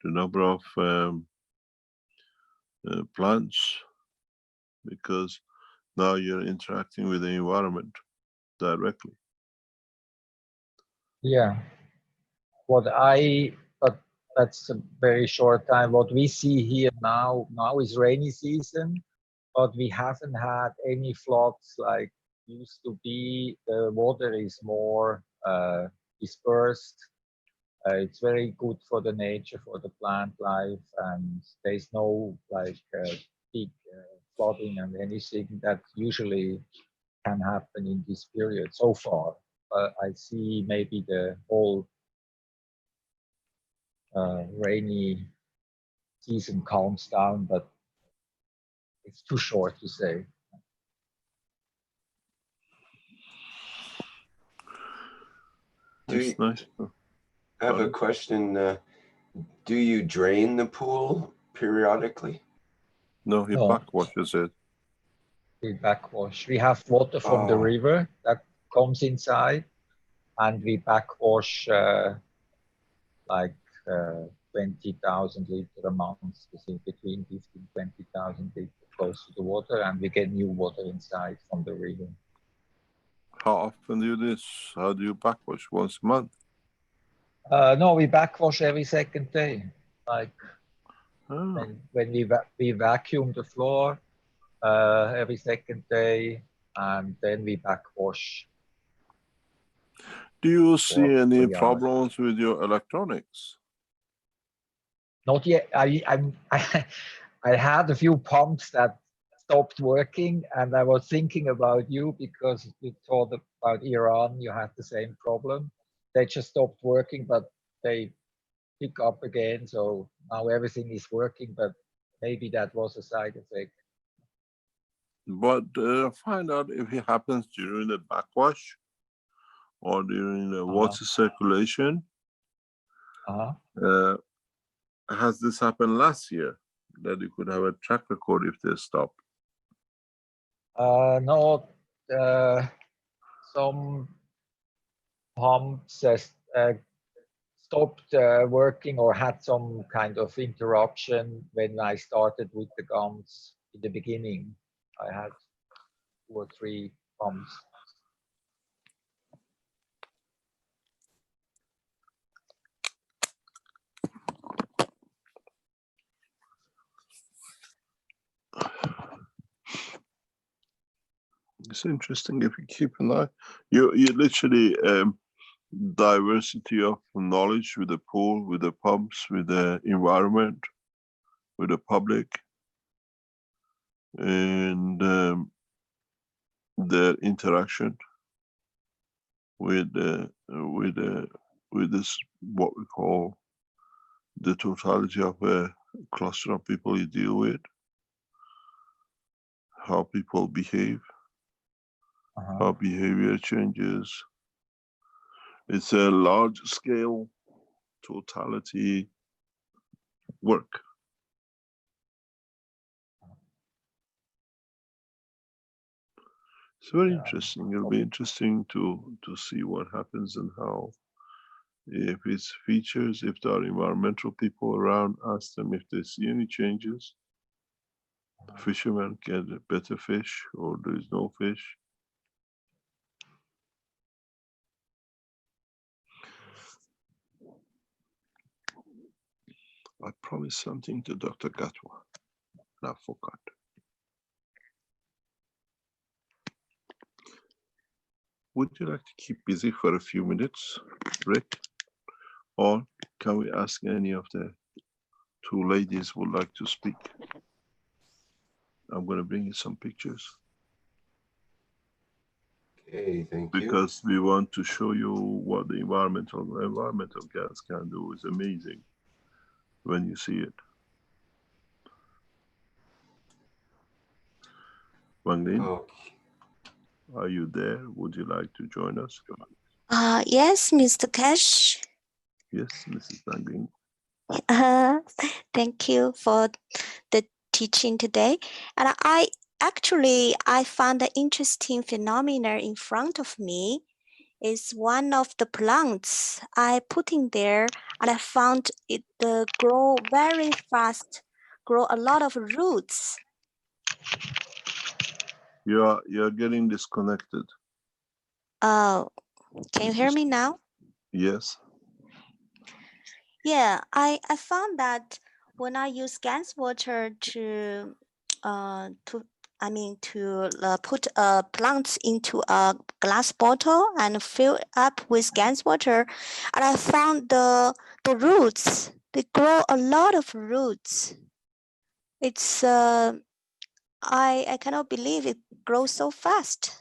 the number of plants, because now you're interacting with the environment directly. Yeah. But that's a very short time. What we see here now is rainy season, but we haven't had any floods like used to be. The water is more dispersed. It's very good for the nature, for the plant life, and there's no like big flooding and anything that usually can happen in this period so far. I see maybe the whole rainy season calms down, but it's too short to say. It's nice. I have a question. Do you drain the pool periodically? No, he backwashes it. We backwash. We have water from the river that comes inside, and we backwash like 20,000 liter a month, between 15, 20,000 liter goes to the water, and we get new water inside from the river. How often do you do this? How do you backwash? Once a month? No, we backwash every second day. Like Oh. when we vacuum the floor every second day, and then we backwash. Do you see For any 3 hours. problems with your electronics? Not yet. I had a few pumps that stopped working, and I was thinking about you because you told about Iran. You had the same problem. They just stopped working, but they pick up again. So now everything is working, but maybe that was a side effect. But find out if it happens during the backwash or during the water circulation. Has this happened last year that you could have a track record if they stop? No, some pumps stopped working or had some kind of interruption when I started with the gums in the beginning. I had 2 or 3 pumps. It's interesting if you keep an eye. You literally diversity of knowledge with the pool, with the pumps, with the environment, with the public, and their interaction with this what we call the totality of a cluster of people you deal with, how people behave, how behavior changes. It's a large scale totality work. It's very interesting. It'll be interesting to see what happens and how, if it's features, if there are environmental people around, ask them if they see any changes. Fishermen get better fish or there is no fish. I promised something to Dr. Gatwa, and I forgot. Would you like to keep busy for a few minutes, Rick? Or can we ask any of the 2 ladies who would like to speak? I'm going to bring you some pictures. Okay, thank you. Because we want to show you what the environmental gas can do. Is amazing when you see it. Wang Lin, are you there? Would you like to join us? Yes, Mr. Cash. Yes, Mrs. Wang Lin. Thank you for the teaching today. And I found an interesting phenomena in front of me. Is one of the plants I put in there, and I found it grow very fast, grow a lot of roots. You're getting disconnected. Oh, can you hear me now? Yes. Yeah, I found that when I use GANS water to put plants into a glass bottle and fill up with GANS water, and I found the roots, they grow a lot of roots. It's I cannot believe it grows so fast.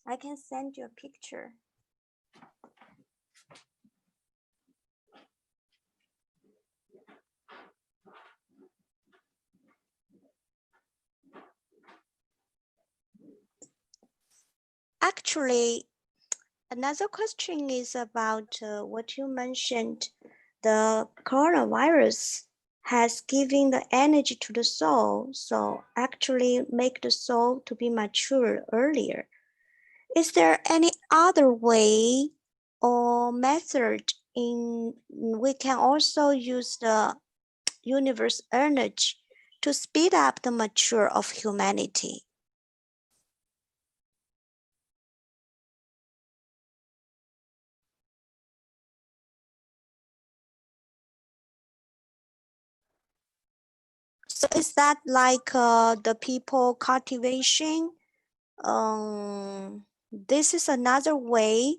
I can send you a picture. Actually, another question is about what you mentioned, the coronavirus. has given the energy to the soul, so actually make the soul to be mature earlier. Is there any other way or method in we can also use the universe energy to speed up the mature of humanity? So is that like the people cultivation? This is another way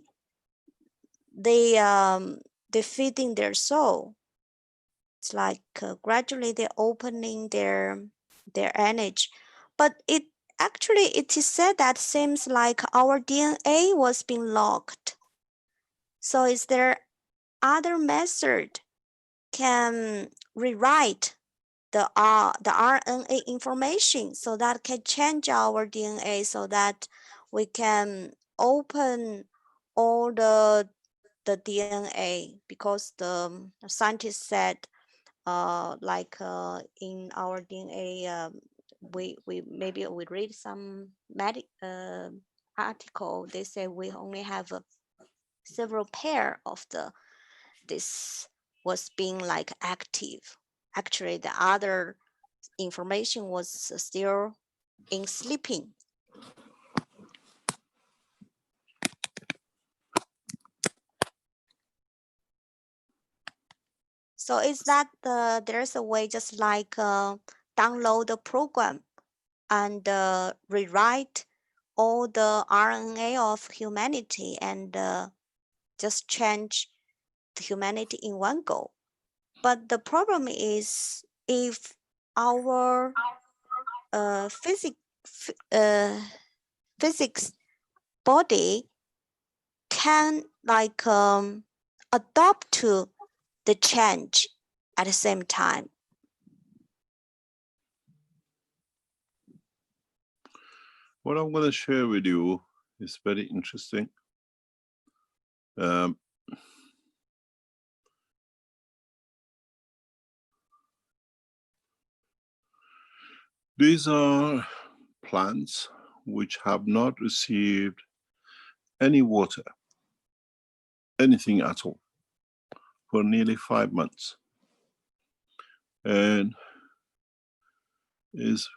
they feeding their soul. It's like gradually they're opening their energy, but it actually it is said that seems like our DNA was being locked. So is there other method can rewrite the RNA information so that can change our DNA so that we can open all the DNA, because the scientists said like in our DNA we maybe we read some article, they say we only have several pair of this was being like active. Actually, the other information was still in sleeping. So is that there's a way just like download the program and rewrite all the RNA of humanity and just change the humanity in one go. But the problem is if our physics body can like adopt to the change at the same time. What I'm going to share with you is very interesting. These are plants which have not received any water, anything at all, for nearly 5 months. And is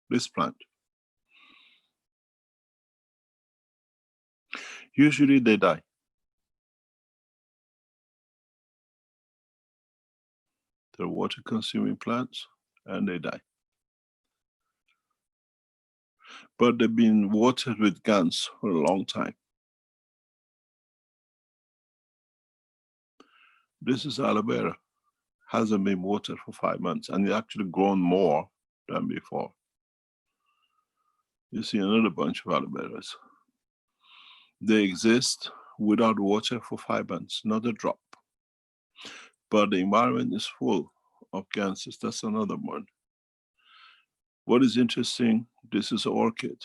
this plant. Usually they die. They're water-consuming plants and they die. But they've been watered with GANs for a long time. This is aloe vera. Hasn't been watered for 5 months and it actually grown more than before. You see another bunch of aloe veras. They exist without water for 5 months, not a drop. But the environment is full of cancers. That's another one. What is interesting, this is an orchid.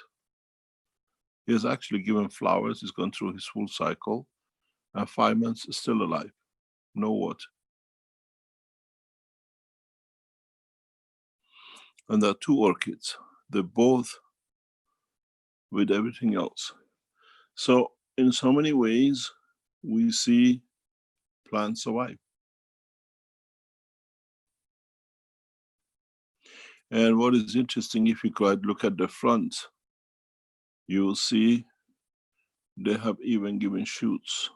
He has actually given flowers, he's gone through his full cycle, and 5 months is still alive, no water. And there are two orchids, they're both with everything else. So in so many ways, we see plants survive. And what is interesting, if you could look at the front, you will see they have even given shoots.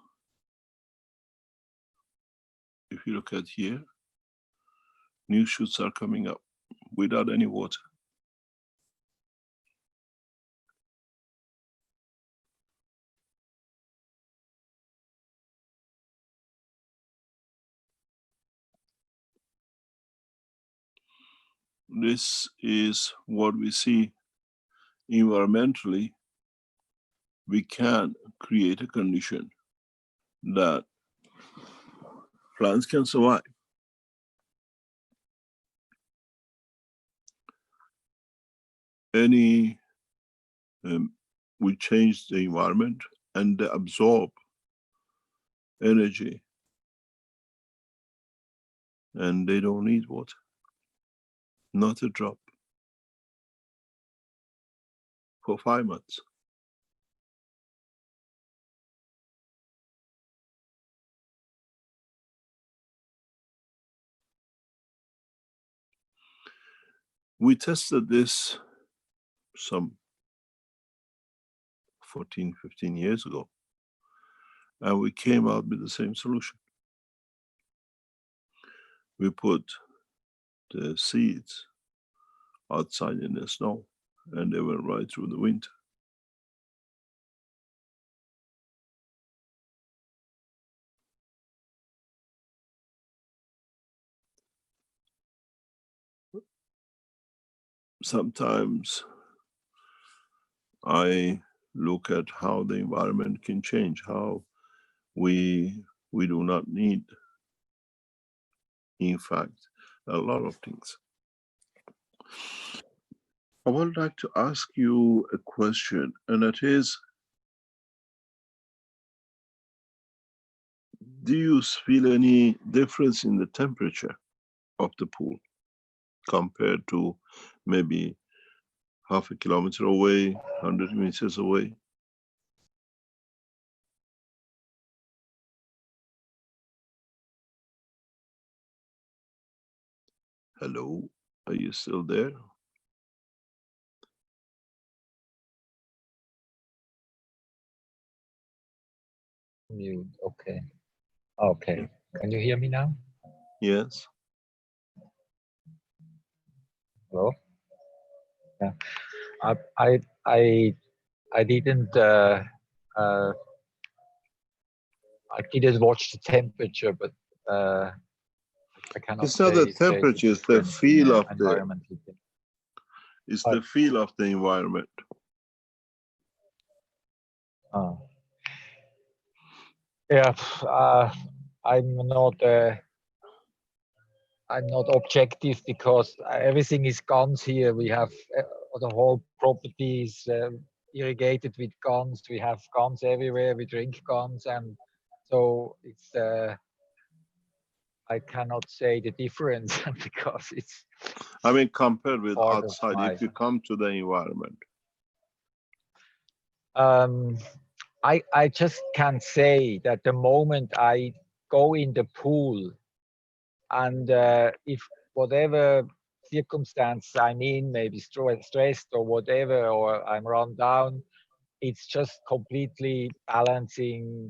If you look at here, new shoots are coming up without any water. This is what we see environmentally. We can create a condition that plants can survive. We change the environment and they absorb energy and they don't need water. Not a drop. For 5 months. We tested this some 14, 15 years ago, and we came out with the same solution. We put the seeds outside in the snow, and they went right through the winter. Sometimes I look at how the environment can change, how we do not need, in fact, a lot of things. I would like to ask you a question, and that is, do you feel any difference in the temperature of the pool compared to maybe half a kilometer away, 100 meters away? Hello, are you still there? Mute. Okay. Okay. Can you hear me now? Yes. Hello? Yeah. I didn't I didn't watch the temperature, but I cannot It's not the say temperature, it's the feel of the environmental thing. it's the feel of the environment. Yeah, I'm not objective because everything is guns here. We have the whole properties irrigated with guns. We have guns everywhere. We drink guns, and so it's. I cannot say the difference because it's. I mean, compared with part of outside, my- if you come to the environment. I just can say that the moment I go in the pool, and if whatever circumstance I'm in, maybe stressed or whatever, or I'm run down, it's just completely balancing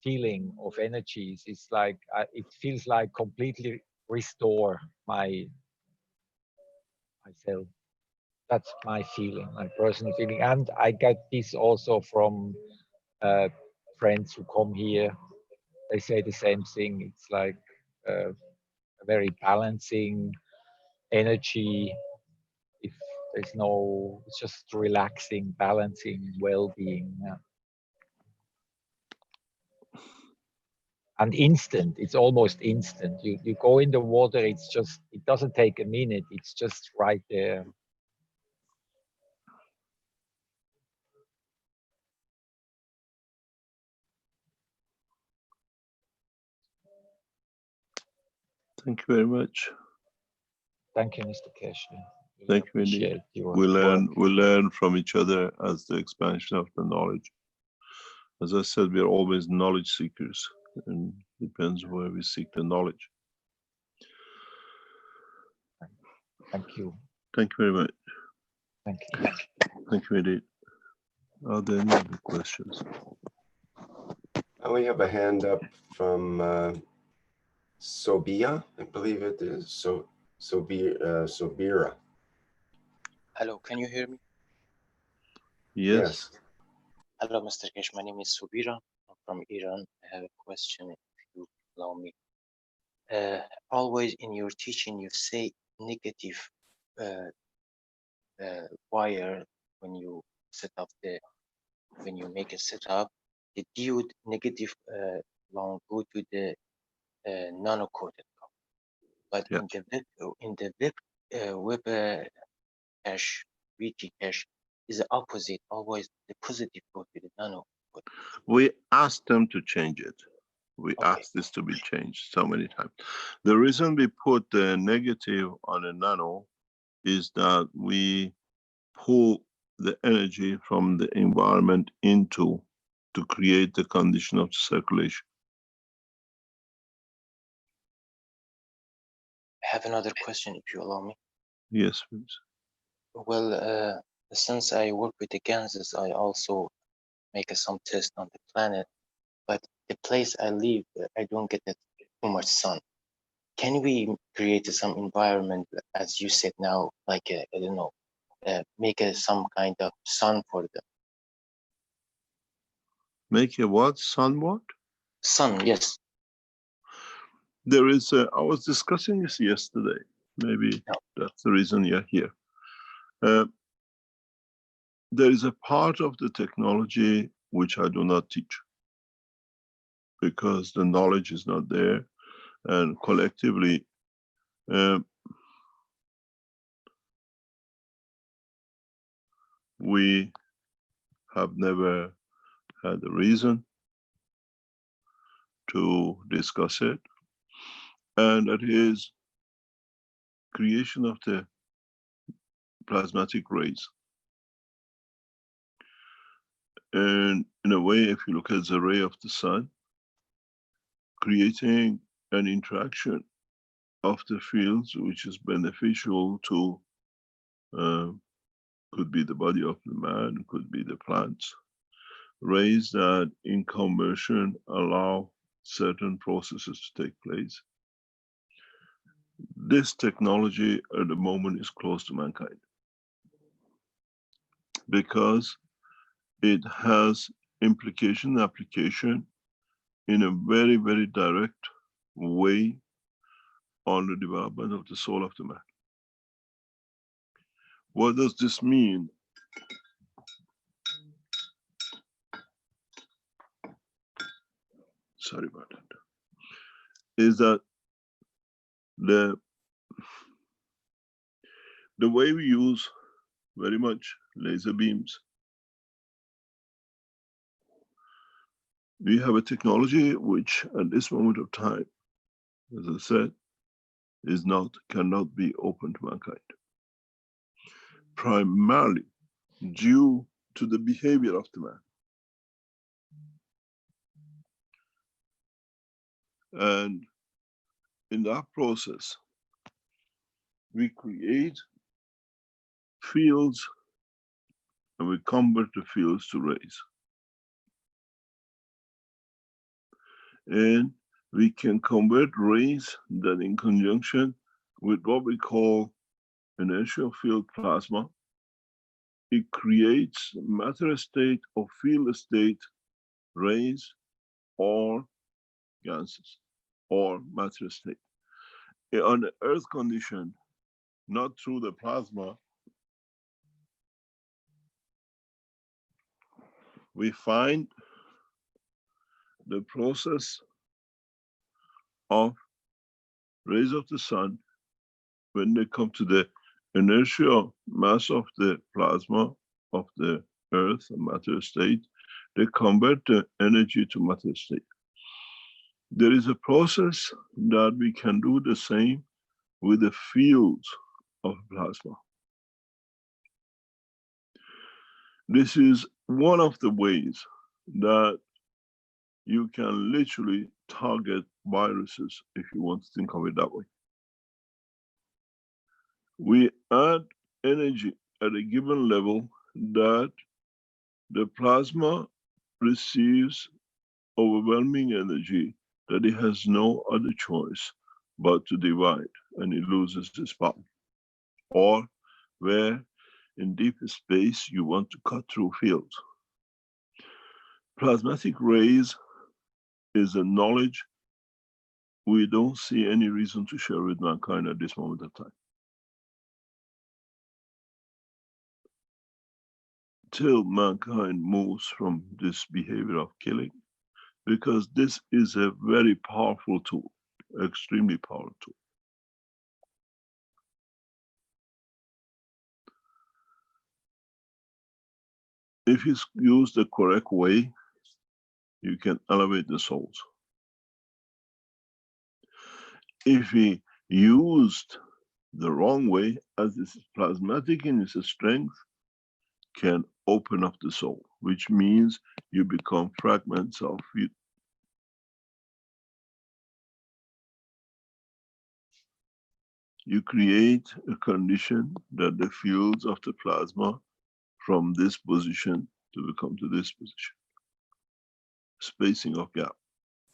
feeling of energies. It's like it feels like completely restore myself. That's my feeling, my personal feeling, and I get this also from friends who come here. They say the same thing. It's like a very balancing energy. If there's no, it's just relaxing, balancing, well-being. Yeah. And instant, it's almost instant. You go in the water, it's just, it doesn't take a minute, it's just right there. Thank you very much. Thank you, Mr. Keshe. Thank you indeed. Appreciate your We work. learn from each other as the expansion of the knowledge. As I said, we are always knowledge seekers, and depends where we seek the knowledge. Thank you. Thank you very much. Thank you. Thank you indeed. Are there any other questions? We have a hand up from Sobia, I believe it is. Sobira. Hello, can you hear me? Yes. Hello, Mr. Keshe. My name is Subira. I'm from Iran. I have a question, if you allow me. Always in your teaching, you say negative wire when you set up when you make a setup. The diode negative long go to the nano-coated copper. But Yeah. in the web cache, VT cache, is the opposite. Always the positive go to the nano. We asked them to change it. We Okay. asked this to be changed so many times. The reason we put the negative on a nano is that we pull the energy from the environment into to create the condition of circulation. I have another question, if you allow me. Yes, please. Well, since I work with the Ganses, I also make some tests on the planet. But the place I live, I don't get too much sun. Can we create some environment, as you said now, like I don't know, make some kind of sun for them? Make a what? Sun what? Sun, yes. There is a, I was discussing this yesterday. Maybe No. that's the reason you're here. There is a part of the technology which I do not teach because the knowledge is not there, and collectively we have never had a reason to discuss it, and that is creation of the plasmatic rays. And in a way, if you look at the ray of the sun, creating an interaction of the fields which is beneficial to, could be the body of the man, could be the plants, rays that in conversion allow certain processes to take place. This technology at the moment is close to mankind because it has implication, application in a very, very direct way on the development of the soul of the man. What does this mean? Sorry about that. Is that the way we use very much laser beams. We have a technology which at this moment of time, as I said, is not, cannot be open to mankind. Primarily due to the behavior of the man. And in that process, we create fields and we convert the fields to rays. And we can convert rays that in conjunction with what we call inertial field plasma, it creates matter state or field state rays or gases or matter state. On the earth condition, not through the plasma, we find the process of rays of the sun when they come to the inertial mass of the plasma of the earth and matter state, they convert the energy to matter state. There is a process that we can do the same with the fields of plasma. This is one of the ways that you can literally target viruses, if you want to think of it that way. We add energy at a given level that the plasma receives overwhelming energy that it has no other choice but to divide, and it loses its power. Or where in deep space you want to cut through fields. Plasmatic rays is a knowledge we don't see any reason to share with mankind at this moment of time. Till mankind moves from this behavior of killing, because this is a very powerful tool, extremely powerful tool. If it's used the correct way, you can elevate the souls. if we used the wrong way, as this is plasmatic in its strength, can open up the soul, which means you become fragments of you. You create a condition that the fields of the plasma from this position to become to this position. Spacing of gap,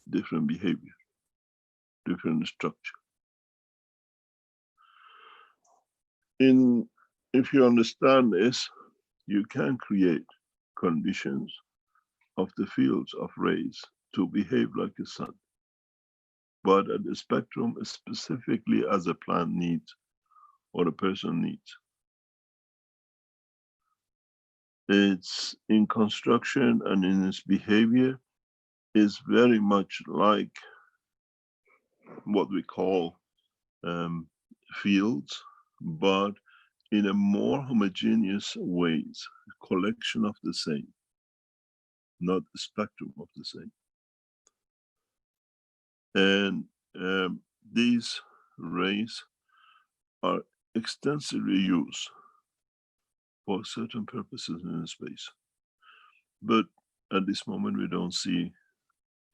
different behavior, different structure. If you understand this, you can create conditions of the fields of rays to behave like a sun, but at the spectrum specifically as a plant needs or a person needs. It's in construction and in its behavior is very much like what we call fields, but in a more homogeneous ways, a collection of the same, not the spectrum of the same. And these rays are extensively used for certain purposes in space. But at this moment, we don't see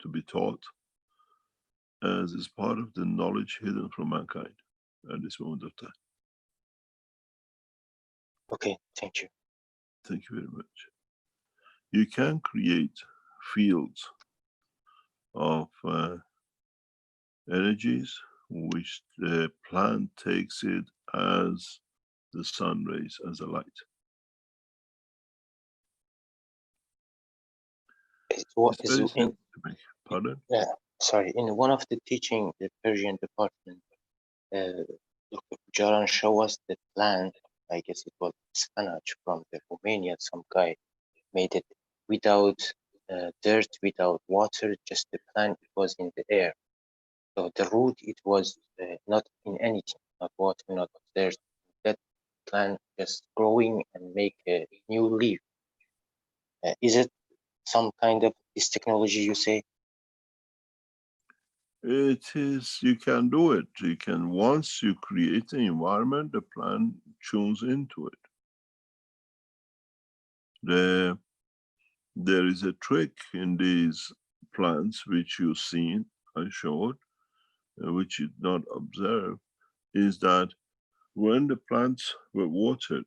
to be taught as is part of the knowledge hidden from mankind at this moment of time. Okay, thank you. Thank you very much. You can create fields of energies which the plant takes it as the sun rays, as a light. It's very simple to make. Pardon? Yeah, sorry. In one of the teaching, the Persian department, Dr. Pujaran showed us the plant. I guess it was spinach from the Romania. Some guy made it without dirt, without water, just the plant was in the air. So the root, it was not in anything, not water, not dirt. That plant just growing and make a new leaf. Is it some kind of this technology you say? It is, you can do it. You can, once you create an environment, the plant tunes into it. There is a trick in these plants which you've seen, I showed, which you not observe, is that when the plants were watered,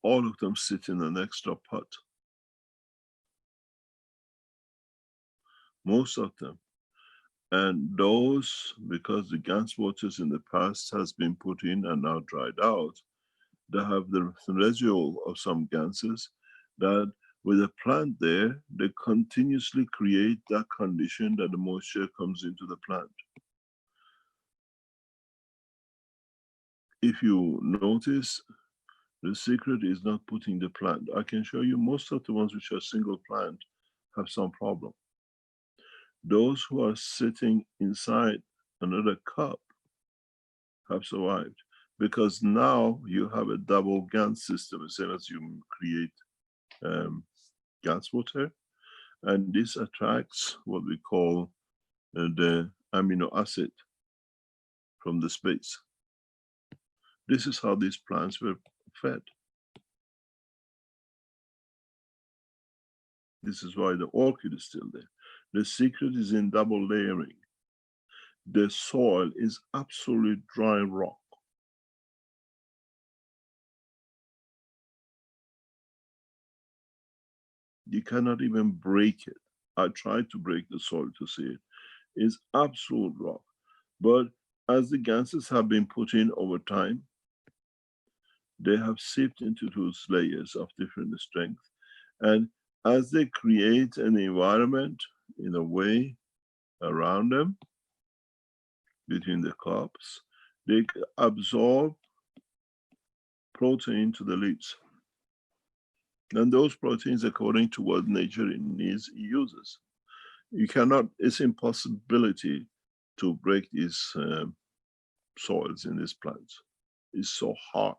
all of them sit in an extra pot. Most of them. And those, because the GANS waters in the past has been put in and now dried out, they have the residual of some ganses that with a plant there, they continuously create that condition that the moisture comes into the plant. If you notice, the secret is not putting the plant. I can show you most of the ones which are single plant have some problem. Those who are sitting inside another cup have survived, because now you have a double GANS system, as soon as you create GANS water, and this attracts what we call the amino acid from the space. This is how these plants were fed. This is why the orchid is still there. The secret is in double layering. The soil is absolute dry rock. You cannot even break it. I tried to break the soil to see it. It's absolute rock. But as the ganses have been put in over time, they have seeped into those layers of different strength. And as they create an environment in a way around them, between the cups, they absorb protein to the leaves. And those proteins, according to what nature needs, uses. You cannot, it's impossibility to break these soils in these plants. It's so hard.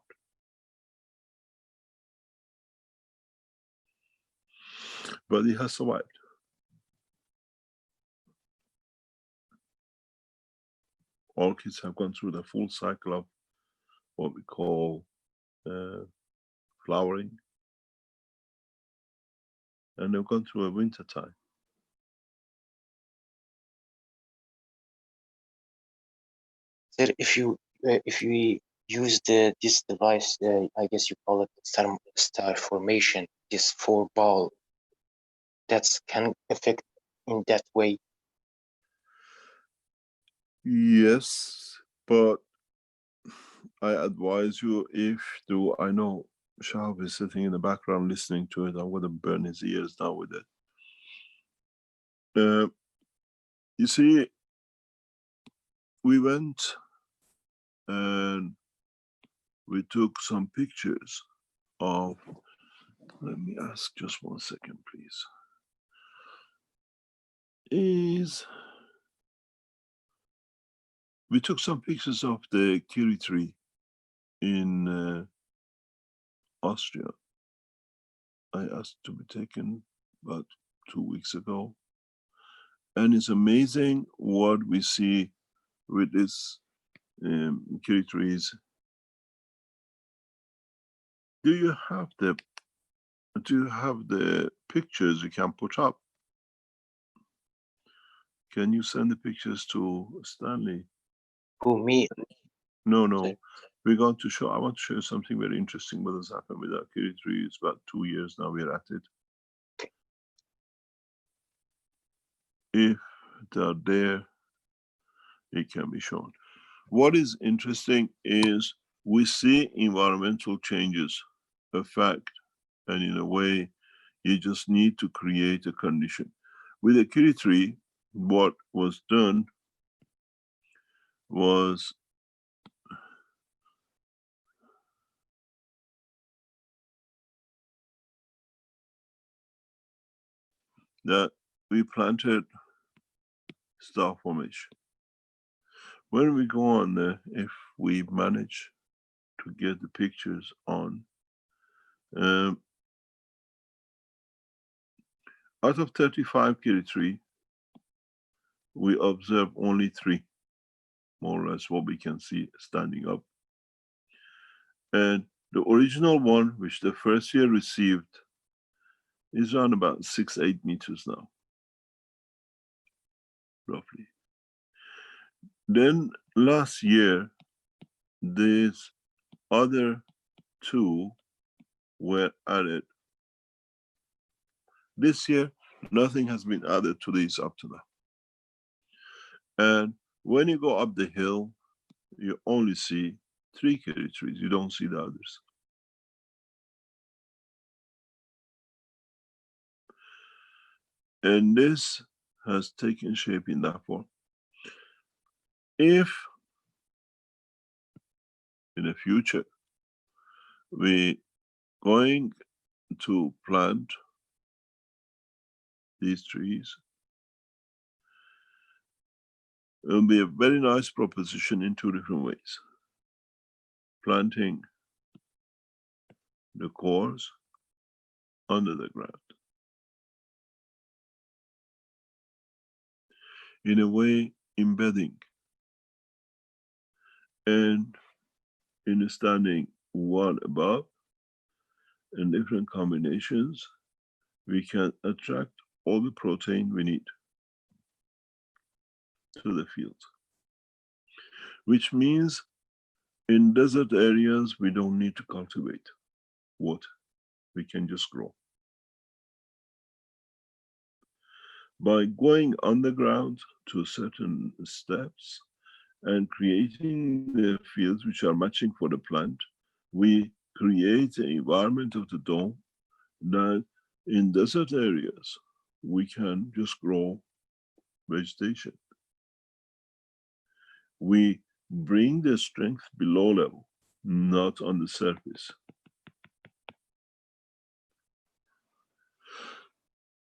But it has survived. orchids have gone through the full cycle of what we call flowering, and they've gone through a winter time. Sir, if we use this device, I guess you call it star formation, this 4 ball, that can affect in that way. Yes, but I advise you, if I know Shahab is sitting in the background listening to it, I'm going to burn his ears now with it. You see, we went and we took some pictures of, let me ask just 1 second, please. We took some pictures of the kiri tree in Austria. I asked to be taken about 2 weeks ago. And it's amazing what we see with this kiri trees. Do you have the pictures you can put up? Can you send the pictures to Stanley? Who, me? No. Sorry. We're going to show, I want to show you something very interesting what has happened with our kiri tree. It's about 2 years now we're at it. If they're there, it can be shown. What is interesting is we see environmental changes affect, and in a way, you just need to create a condition. With the kiri tree, what was done was that we planted star formation. When we go on there, if we manage to get the pictures on, out of 35 kiri tree, we observe only 3, more or less what we can see standing up. And the original one, which the first year received, is around about 6-8 meters now, roughly. Then last year, these other 2 were added. This year, nothing has been added to these up to now. And when you go up the hill, you only see 3 kiri trees, you don't see the others. And this has taken shape in that form. If in the future we're going to plant these trees, it will be a very nice proposition in 2 different ways. Planting the cores under the ground. In a way, embedding, and in standing one above, in different combinations, we can attract all the protein we need to the field. Which means in desert areas, we don't need to cultivate water. We can just grow. By going underground to certain steps and creating the fields which are matching for the plant, we create the environment of the dome that in desert areas, we can just grow vegetation. We bring the strength below level, not on the surface.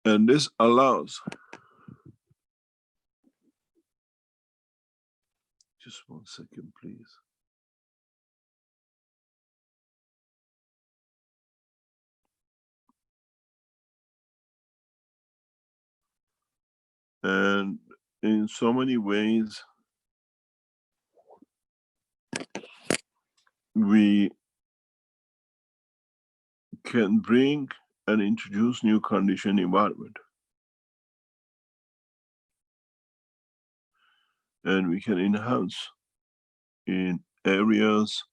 And this allows, just 1 second, please. And in so many ways, we can bring and introduce new condition environment. And we can enhance in areas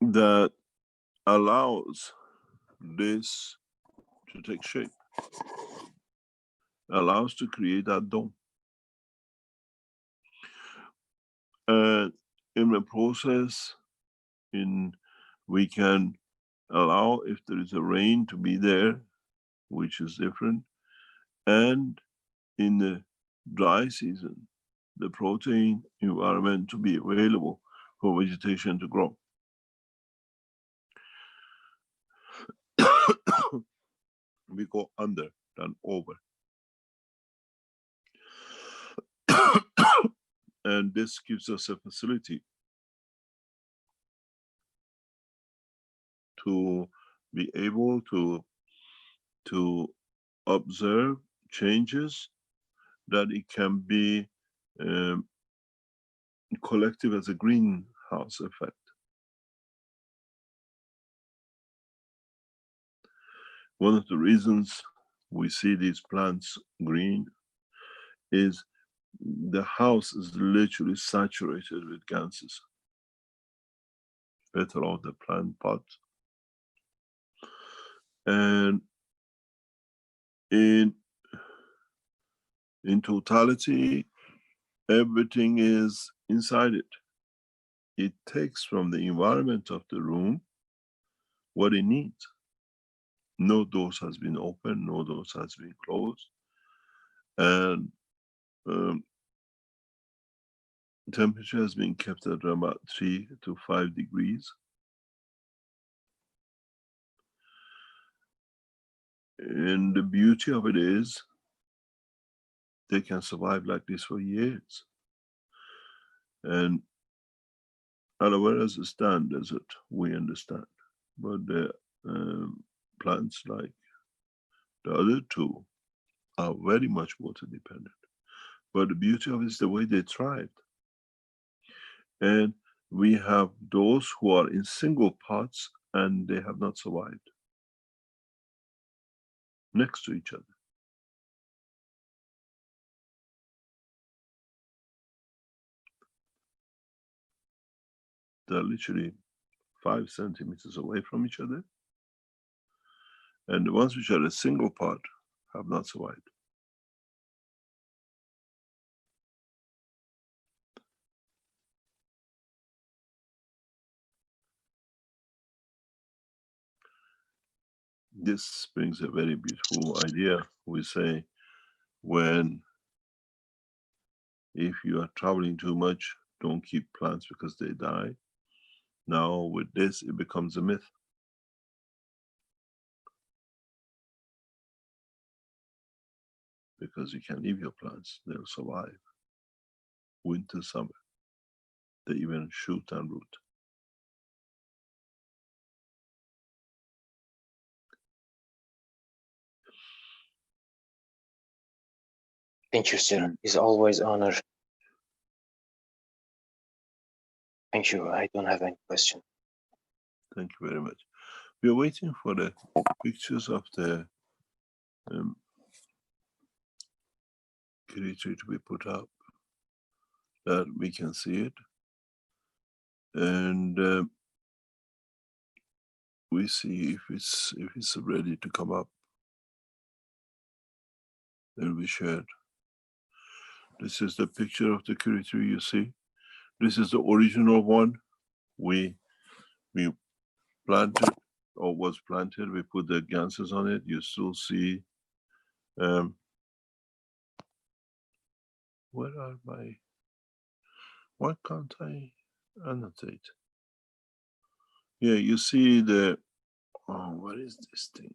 that allows this to take shape, allows to create that dome. And in the process, we can allow, if there is a rain, to be there, which is different. And in the dry season, the protein environment to be available for vegetation to grow. We go under than over. And this gives us a facility to be able to observe changes, that it can be collective as a greenhouse effect. One of the reasons we see these plants green is the house is literally saturated with ganses. Better off the plant pot. And in totality, everything is inside it. It takes from the environment of the room what it needs. No doors has been opened, no doors has been closed. And temperature has been kept at about 3 to 5 degrees. And the beauty of it is, they can survive like this for years. And Aloe as a stand desert, we understand. But the plants like the other two are very much water dependent. But the beauty of it is the way they thrived. And we have those who are in single pots and they have not survived next to each other. They're literally 5 centimeters away from each other. And the ones which are a single pot have not survived. This brings a very beautiful idea. We say, if you are traveling too much, don't keep plants because they die. Now with this, it becomes a myth. Because you can leave your plants, they'll survive. Winter, summer. They even shoot and root. Thank you, sir. It's always honor. Thank you. I don't have any question. Thank you very much. We are waiting for the pictures of the creature to be put up, that we can see it. And we see if it's ready to come up. Then we shared. This is the picture of the creature you see. This is the original one. We planted, or was planted. We put the ganses on it. You still see. Where are my? Why can't I annotate? Yeah, you see the. Oh, what is this thing?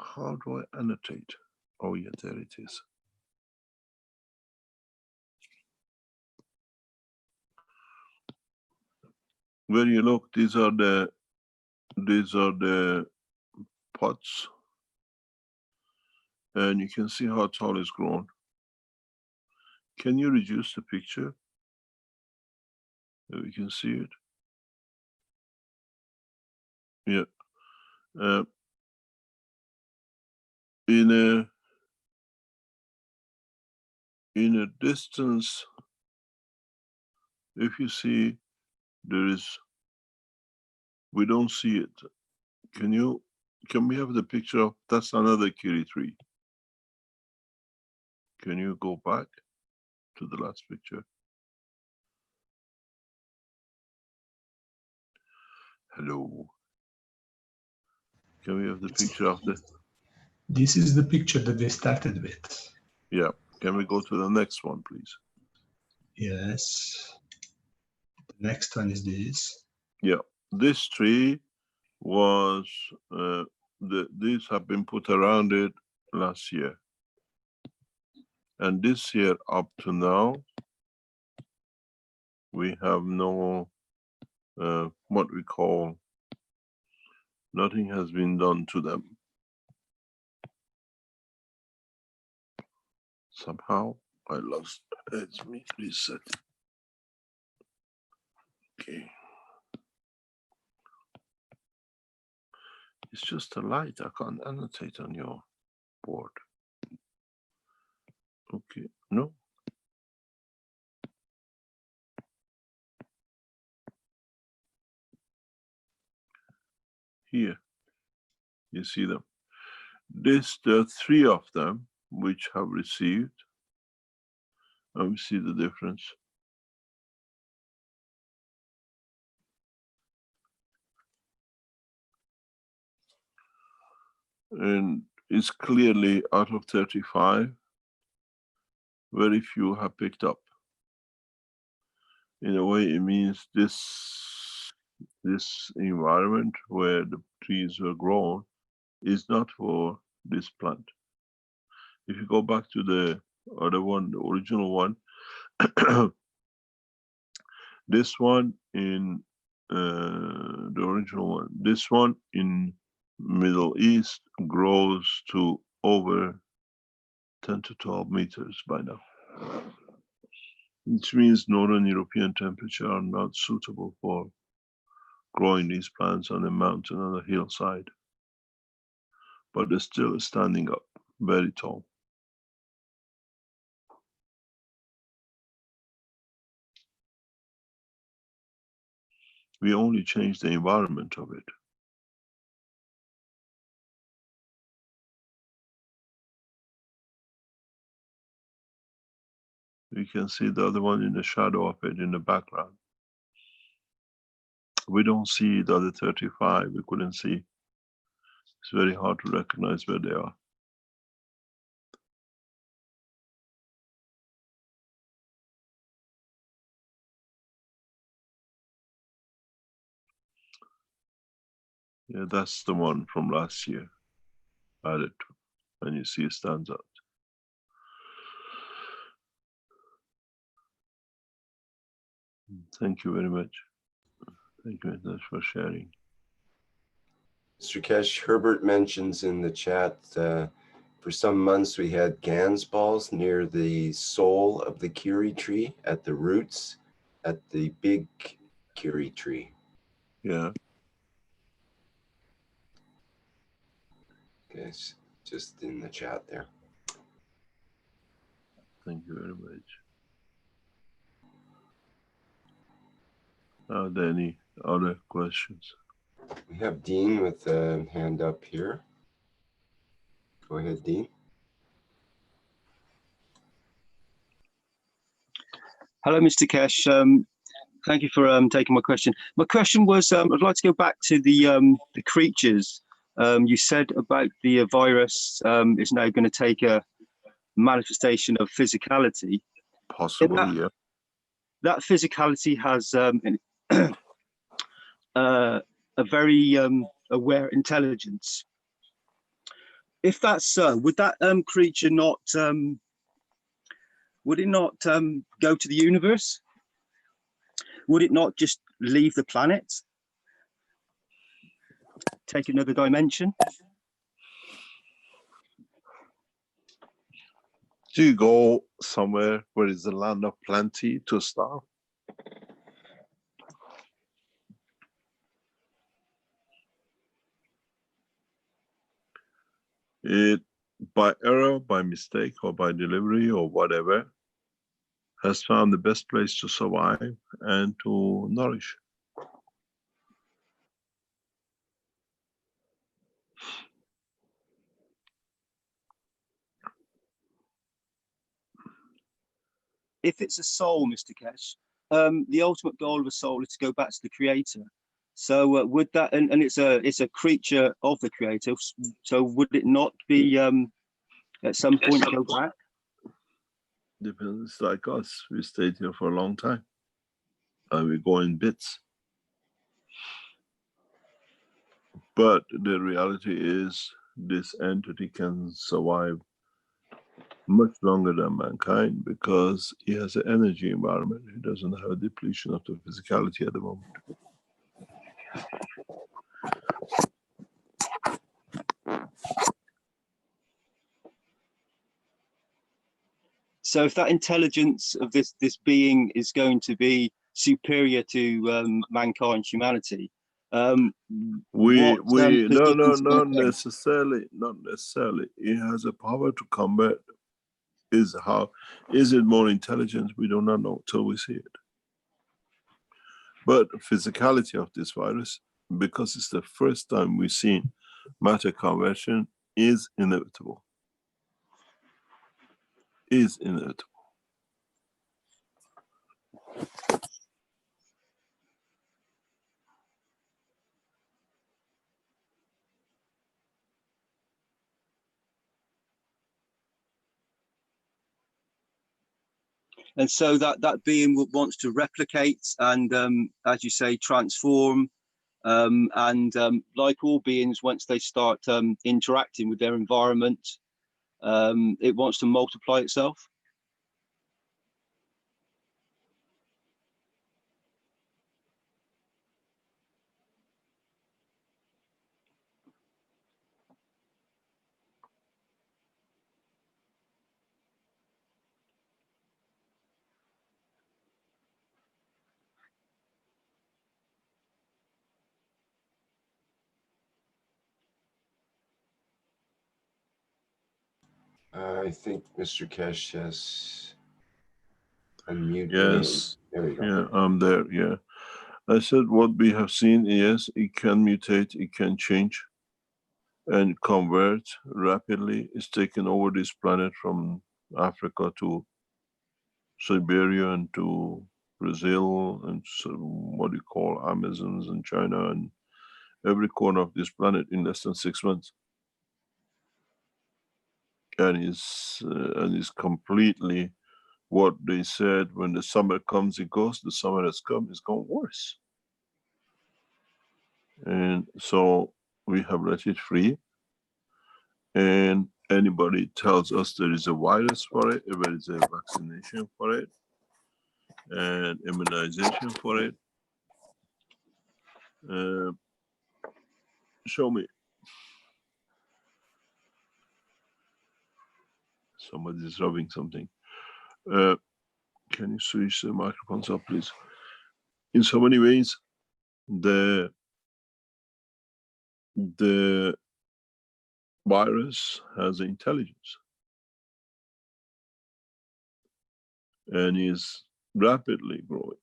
How do I annotate? Oh yeah, there it is. Where you look, these are the pots, and you can see how tall it's grown. Can you reduce the picture? So we can see it. Yeah. In a distance, if you see, we don't see it. Can we have the picture of, that's another kiri tree. Can you go back to the last picture? Hello. Can we have the picture of the? This is the picture that they started with. Yeah. Can we go to the next one, please? Yes. The next one is this. Yeah. This tree was, these have been put around it last year. And this year up to now, we have no, what we call, nothing has been done to them. Somehow I lost, let me reset. Okay. It's just a light, I can't annotate on your board. Okay, no. Here, you see them. There are 3 of them which have received. Let me see the difference. And it's clearly out of 35, very few have picked up. In a way, it means this environment where the trees were grown is not for this plant. If you go back to the other one, the original one, this one in the original one, this one in Middle East grows to over 10 to 12 meters by now. Which means Northern European temperatures are not suitable for growing these plants on a mountain, on a hillside. But they're still standing up, very tall. We only change the environment of it. You can see the other one in the shadow of it in the background. We don't see the other 35, we couldn't see. It's very hard to recognize where they are. Yeah, that's the one from last year, added to, and you see it stands out. Thank you very much. Thank you very much for sharing. Mr. Kesh, Herbert mentions in the chat, for some months we had GANS balls near the sole of the kiri tree at the roots at the big kiri tree. Yeah. Okay, just in the chat there. Thank you very much. Are there any other questions? We have Dean with a hand up here. Go ahead, Dean. Hello, Mr. Kesh. Thank you for taking my question. My question was, I'd like to go back to the creatures. You said about the virus is now going to take a manifestation of physicality. Possible, yeah. That physicality has a very aware intelligence. If that's so, would that creature not, would it not go to the universe? Would it not just leave the planet? Take another dimension? Do you go somewhere where is the land of plenty to starve? It, by error, by mistake, or by delivery, or whatever, has found the best place to survive and to nourish. If it's a soul, Mr. Kesh, the ultimate goal of a soul is to go back to the creator. So would that, and it's a creature of the creator, so would it not be at some point go back? Depends, like us, we stayed here for a long time and we go in bits. But the reality is this entity can survive much longer than mankind because he has an energy environment. He doesn't have a depletion of the physicality at the moment. So if that intelligence of this being is going to be superior to mankind, humanity, not necessarily. It has a power to combat. Is it more intelligent? We do not know till we see it. But physicality of this virus, because it's the first time we've seen matter conversion, is inevitable. Is inevitable. and so that being wants to replicate and, as you say, transform. And like all beings, once they start interacting with their environment, it wants to multiply itself. I think Mr. Kesh has unmuted. Yes. There we go. Yeah, I'm there. Yeah. I said what we have seen, yes, it can mutate, it can change and convert rapidly. It's taken over this planet from Africa to Siberia and to Brazil and what you call Amazons and China and every corner of this planet in less than 6 months. And is completely what they said when the summer comes, it goes. The summer has come, it's gone worse. And so we have let it free. And anybody tells us there is a virus for it, there is a vaccination for it, and immunization for it, show me. Somebody is rubbing something. Can you switch the microphones up, please? In so many ways, the virus has intelligence and is rapidly growing.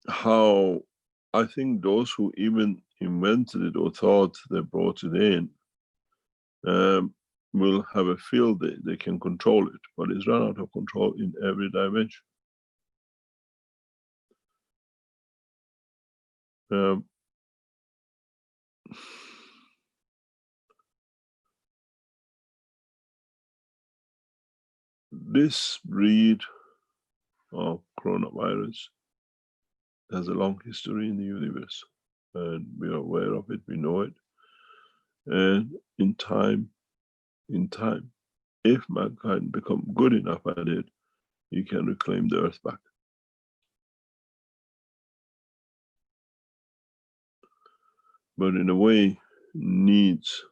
How I think those who even invented it or thought they brought it in will have a field day. They can control it, but it's run out of control in every dimension. This breed of coronavirus has a long history in the universe, and we are aware of it, we know it. And in time, if mankind become good enough at it, you can reclaim the earth back. But in a way, needs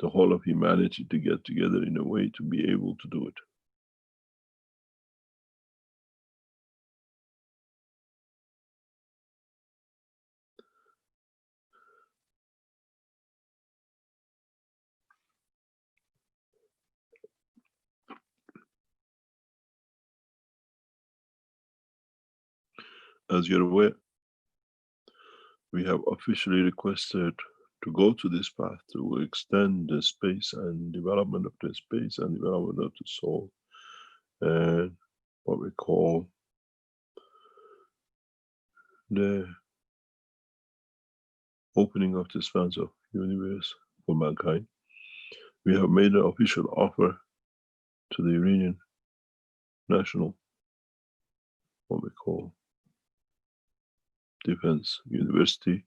the whole of humanity to get together in a way to be able to do it. As you're aware, we have officially requested to go to this path to extend the space and development of the space and development of the soul, and what we call the opening of the spans of universe for mankind. We have made an official offer to the Iranian National, what we call Defense University,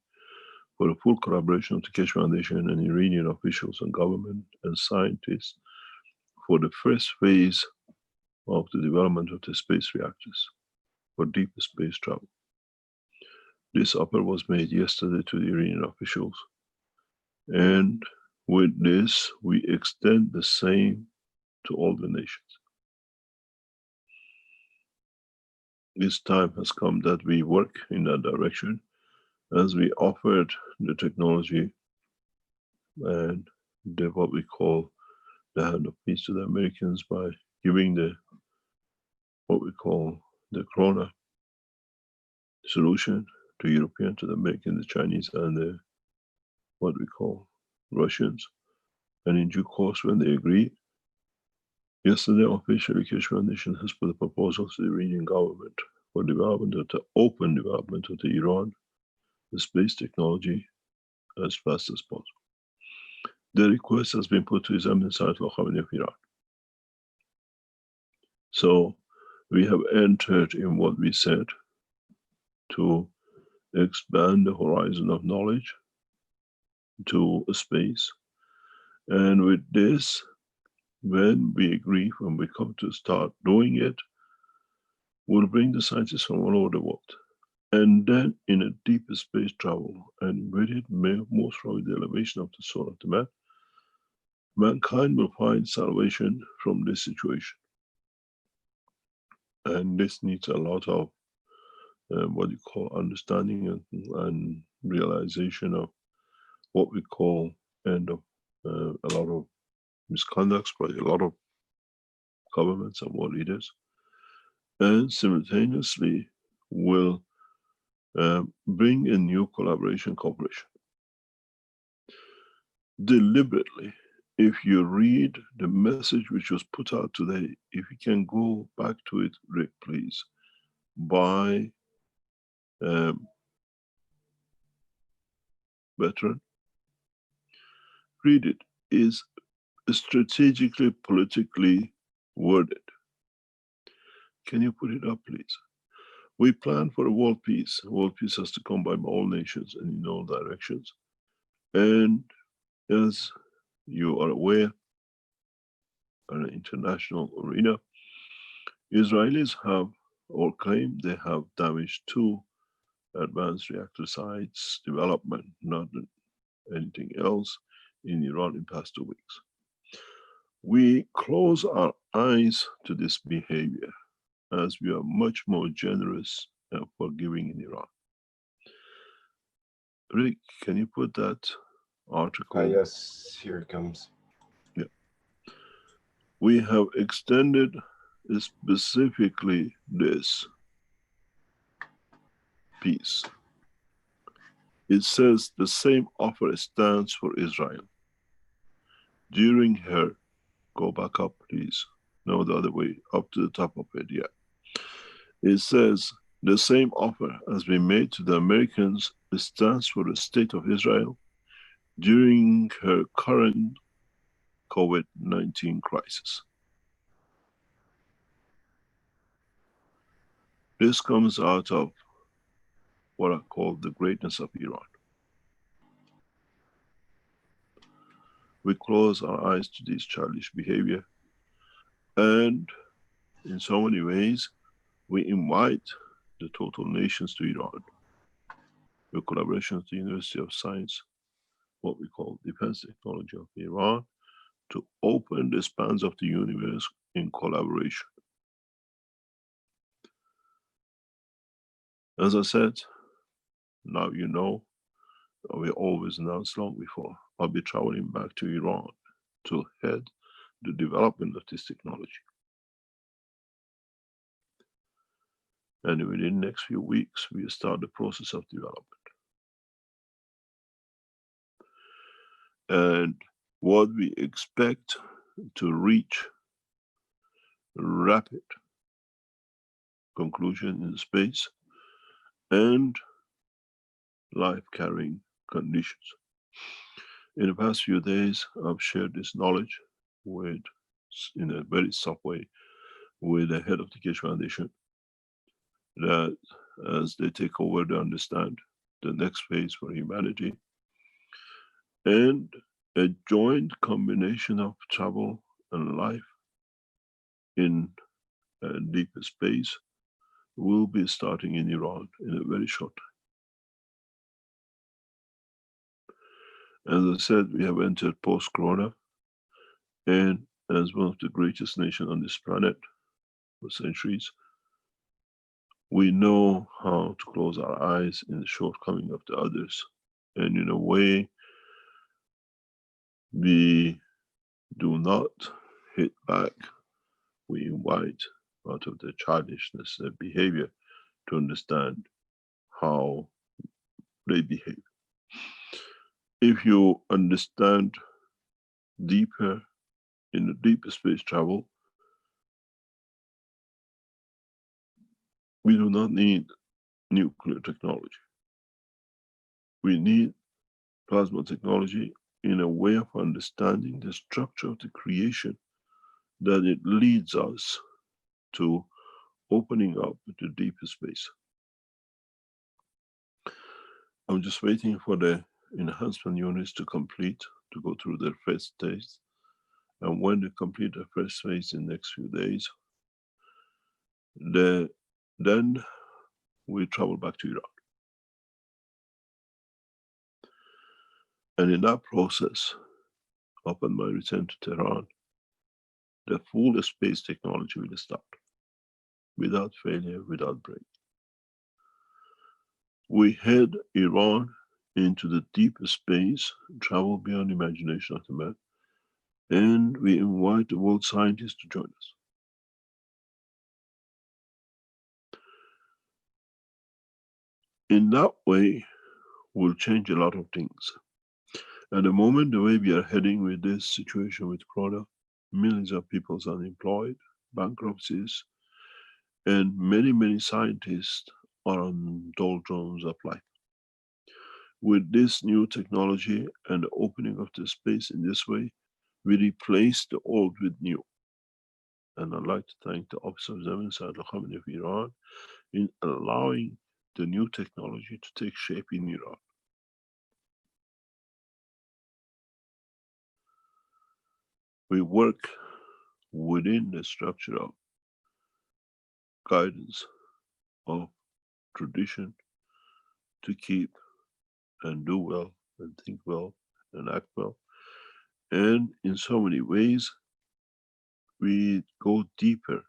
for the full collaboration of the Keshe Foundation and Iranian officials and government and scientists for the first phase of the development of the space reactors for deep space travel. This offer was made yesterday to the Iranian officials, and with this we extend the same to all the nations. This time has come that we work in that direction, as we offered the technology and the what we call the hand of peace to the Americans by giving the what we call the Corona solution to European, to the American, the Chinese, and the what we call Russians. And in due course, when they agreed, yesterday officially Keshe Foundation has put a proposal to the Iranian government for development of the open development of the Iran, the space technology, as fast as possible. The request has been put to His Eminence Ayatollah Khamenei of Iran. So we have entered in what we said to expand the horizon of knowledge to space. And with this, when we agree, when we come to start doing it, we'll bring the scientists from all over the world. And then in a deeper space travel, and with it, most probably the elevation of the soul of the man, mankind will find salvation from this situation. And this needs a lot of what you call understanding and realization of what we call end of a lot of misconducts by a lot of governments and world leaders, and simultaneously will bring a new collaboration, cooperation. Deliberately, if you read the message which was put out today, if you can go back to it, Rick, please, by veteran, read it. Is strategically, politically worded. Can you put it up, please? We plan for a world peace. World peace has to come by all nations and in all directions. And as you are aware, in an international arena, Israelis have or claim they have damaged 2 advanced reactor sites development, not anything else, in Iran in past 2 weeks. We close our eyes to this behavior as we are much more generous and forgiving in Iran. Rick, can you put that article? Yes, here it comes. Yeah. We have extended specifically this piece. It says the same offer stands for Israel. During her, go back up please, no the other way, up to the top of it, yeah. It says the same offer has been made to the Americans. It stands for the state of Israel during her current COVID-19 crisis. This comes out of what I call the greatness of Iran. We close our eyes to this childish behavior, and in so many ways, we invite the total nations to Iran, with collaboration with the University of Science, what we call defense technology of Iran, to open the spans of the universe in collaboration. As I said, now you know, we always announced long before, I'll be traveling back to Iran to head the development of this technology. And within the next few weeks, we start the process of development. And what we expect to reach rapid conclusion in space and life-carrying conditions. In the past few days, I've shared this knowledge with, in a very soft way, with the head of the Keshe Foundation, that as they take over, they understand the next phase for humanity, and a joint combination of travel and life in deep space will be starting in Iran in a very short time. As I said, we have entered post-corona, and as one of the greatest nations on this planet for centuries, we know how to close our eyes in the shortcoming of the others. And in a way, we do not hit back. We invite out of the childishness, the behavior, to understand how they behave. If you understand deeper in the deep space travel, we do not need nuclear technology. We need plasma technology in a way of understanding the structure of the creation, that it leads us to opening up the deeper space. I'm just waiting for the enhancement units to complete, to go through their first phase. And when they complete the first phase in the next few days, then we travel back to Iran. And in that process, upon my return to Tehran, the full space technology will start, without failure, without break. We head Iran into the deeper space, travel beyond imagination of the man, and we invite the world scientists to join us. In that way, we'll change a lot of things. At the moment, the way we are heading with this situation with Corona, millions of people are unemployed, bankruptcies, and many, many scientists are on doldrums of life. With this new technology and the opening of the space in this way, we replace the old with new. And I'd like to thank the Office of Zemin Saad Khamenei of Iran in allowing the new technology to take shape in Iran. We work within the structure of guidance of tradition to keep and do well and think well and act well. And in so many ways, we go deeper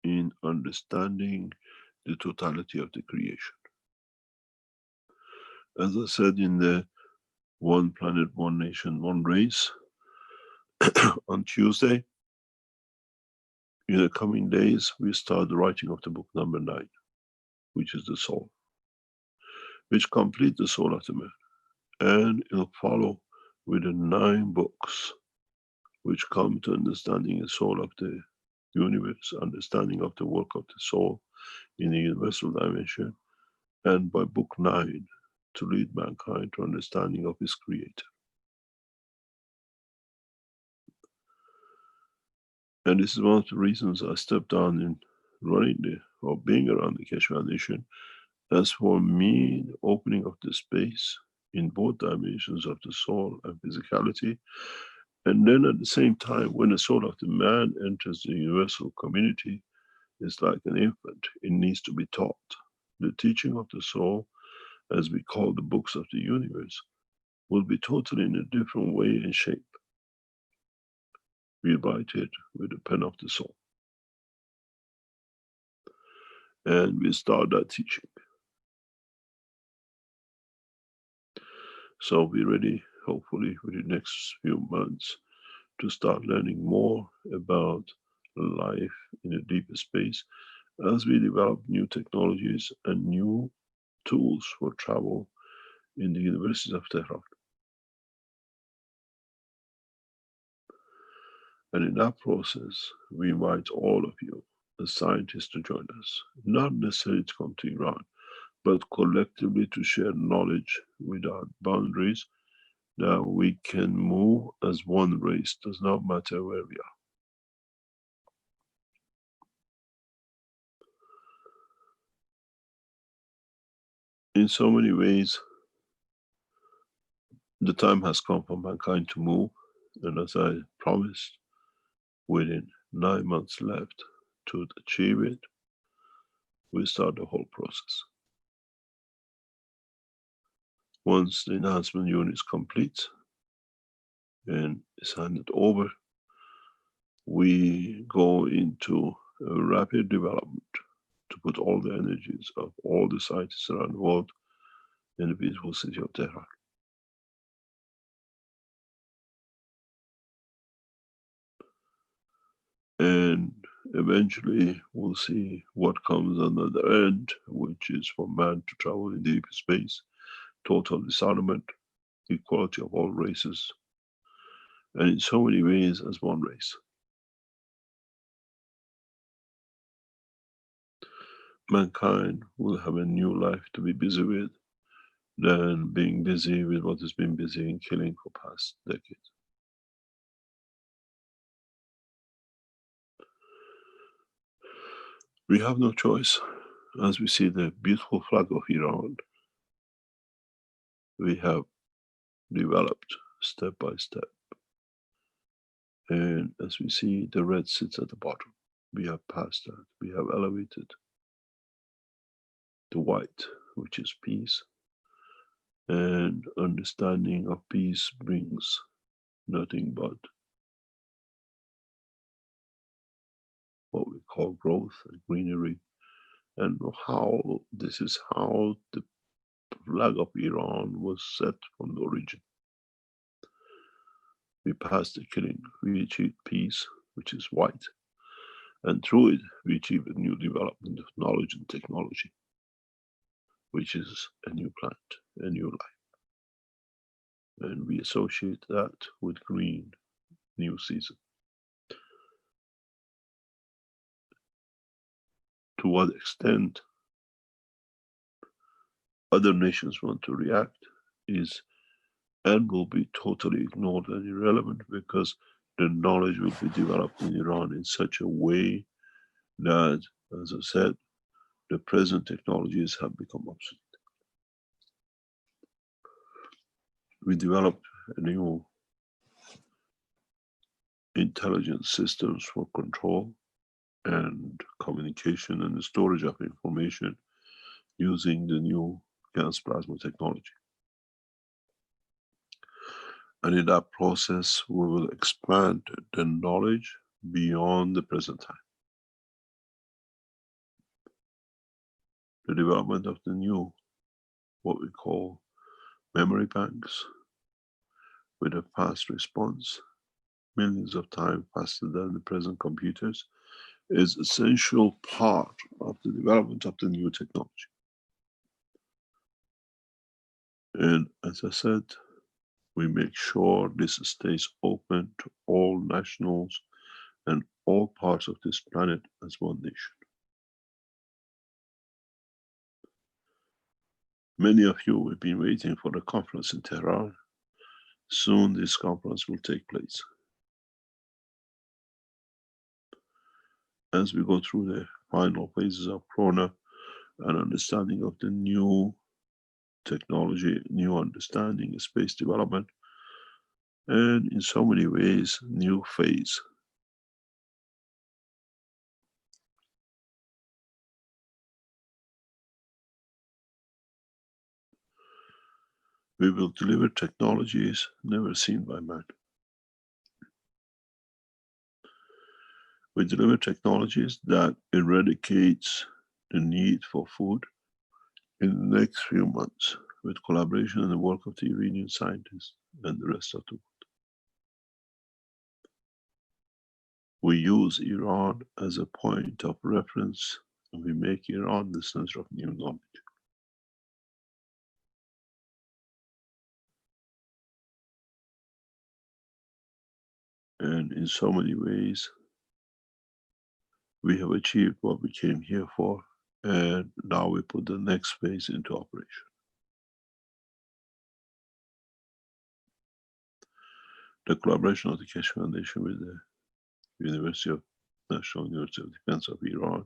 in understanding the totality of the creation. As I said in the One Planet, One Nation, One Race on Tuesday, in the coming days, we start the writing of the book number 9, which is the soul, which completes the soul of the man. And it'll follow with the 9 books, which come to understanding the soul of the universe, understanding of the work of the soul in the universal dimension, and by book 9, to lead mankind to understanding of his creator. And this is one of the reasons I stepped down in running or being around the Keshe Foundation. As for me, the opening of the space in both dimensions of the soul and physicality, and then at the same time, when the soul of the man enters the universal community, it's like an infant, it needs to be taught. The teaching of the soul, as we call the books of the universe, will be totally in a different way and shape. We write it with the pen of the soul. And we start that teaching. So we're ready, hopefully, within the next few months to start learning more about life in a deeper space as we develop new technologies and new tools for travel in the universities of Tehran. And in that process, we invite all of you, the scientists, to join us, not necessarily to come to Iran, but collectively to share knowledge without boundaries, that we can move as one race, does not matter where we are. In so many ways, the time has come for mankind to move, and as I promised, within 9 months left to achieve it, we start the whole process. Once the enhancement unit is complete and is handed over, we go into a rapid development to put all the energies of all the scientists around the world in the beautiful city of Tehran. And eventually we'll see what comes on the other end, which is for man to travel in deep space, total disarmament, equality of all races, and in so many ways as one race. Mankind will have a new life to be busy with than being busy with what has been busy in killing for past decades. We have no choice. As we see the beautiful flag of Iran, we have developed step by step. And as we see, the red sits at the bottom. We have passed that. We have elevated the white, which is peace. And understanding of peace brings nothing but what we call growth and greenery. And how this is how the flag of Iran was set from the origin. We passed the killing, we achieved peace, which is white, and through it we achieve a new development of knowledge and technology, which is a new planet, a new life. And we associate that with green, new season. To what extent other nations want to react is and will be totally ignored and irrelevant, because the knowledge will be developed in Iran in such a way that, as I said, the present technologies have become obsolete. We developed a new intelligence systems for control and communication and the storage of information using the new gas plasma technology. And in that process, we will expand the knowledge beyond the present time. The development of the new, what we call memory banks, with a fast response, millions of times faster than the present computers, is essential part of the development of the new technology. And as I said, we make sure this stays open to all nationals and all parts of this planet as one nation. Many of you have been waiting for the conference in Tehran. Soon this conference will take place. As we go through the final phases of Corona and understanding of the new technology, new understanding, space development, and in so many ways, new phase. We will deliver technologies never seen by man. We deliver technologies that eradicates the need for food in the next few months with collaboration and the work of the Iranian scientists and the rest of the world. We use Iran as a point of reference and we make Iran the center of new knowledge. And in so many ways, we have achieved what we came here for, and now we put the next phase into operation. The collaboration of the Keshe Foundation with the National University of Defense of Iran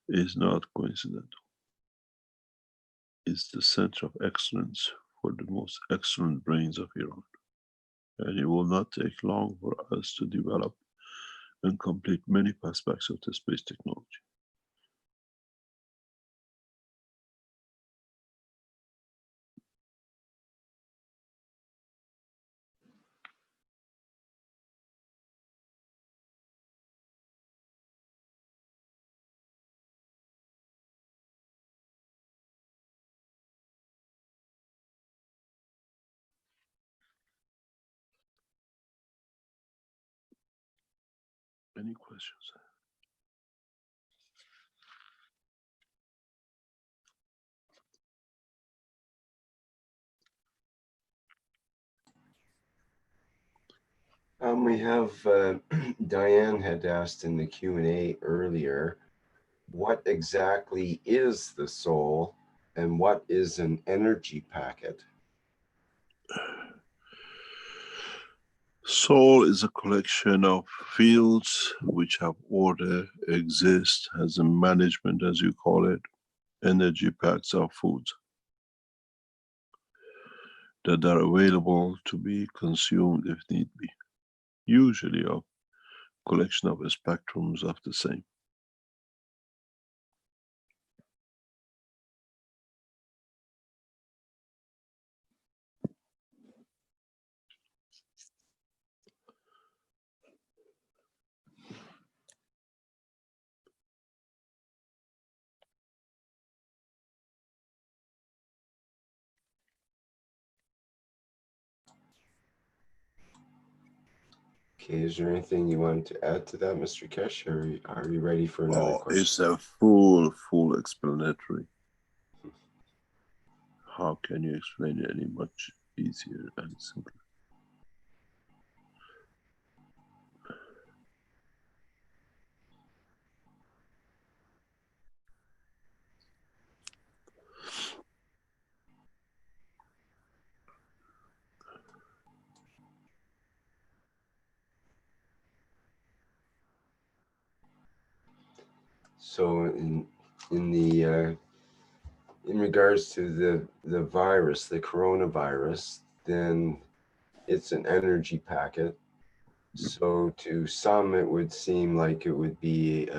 is not coincidental. It's the center of excellence for the most excellent brains of Iran. And it will not take long for us to develop and complete many aspects of the space technology. Any questions? We have Diane had asked in the Q&A earlier, what exactly is the soul and what is an energy packet? Soul is a collection of fields which have order, exist, has a management as you call it. Energy packs are foods that are available to be consumed if need be. Usually a collection of spectrums of the same. Okay, is there anything you want to add to that, Mr. Keshe, or are you ready for another question? It's a full explanatory. How can you explain it any much easier and simpler? So in regards to the virus, the coronavirus, then it's an energy packet. So to some, it would seem like it would be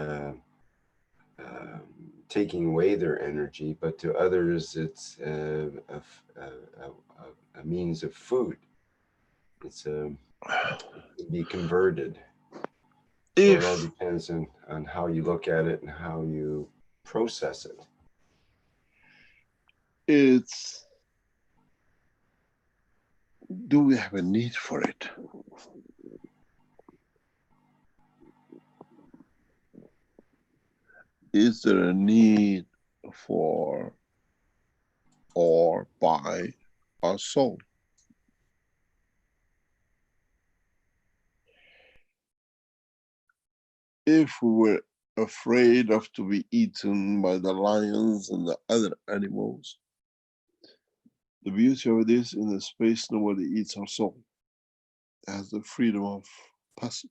taking away their energy, but to others, it's a means of food. It can be converted. So it all depends on how you look at it and how you process it. It's, do we have a need for it? Is there a need for or by our soul? If we were afraid of to be eaten by the lions and the other animals, the beauty of it is in the space nobody eats our soul. It has the freedom of passage.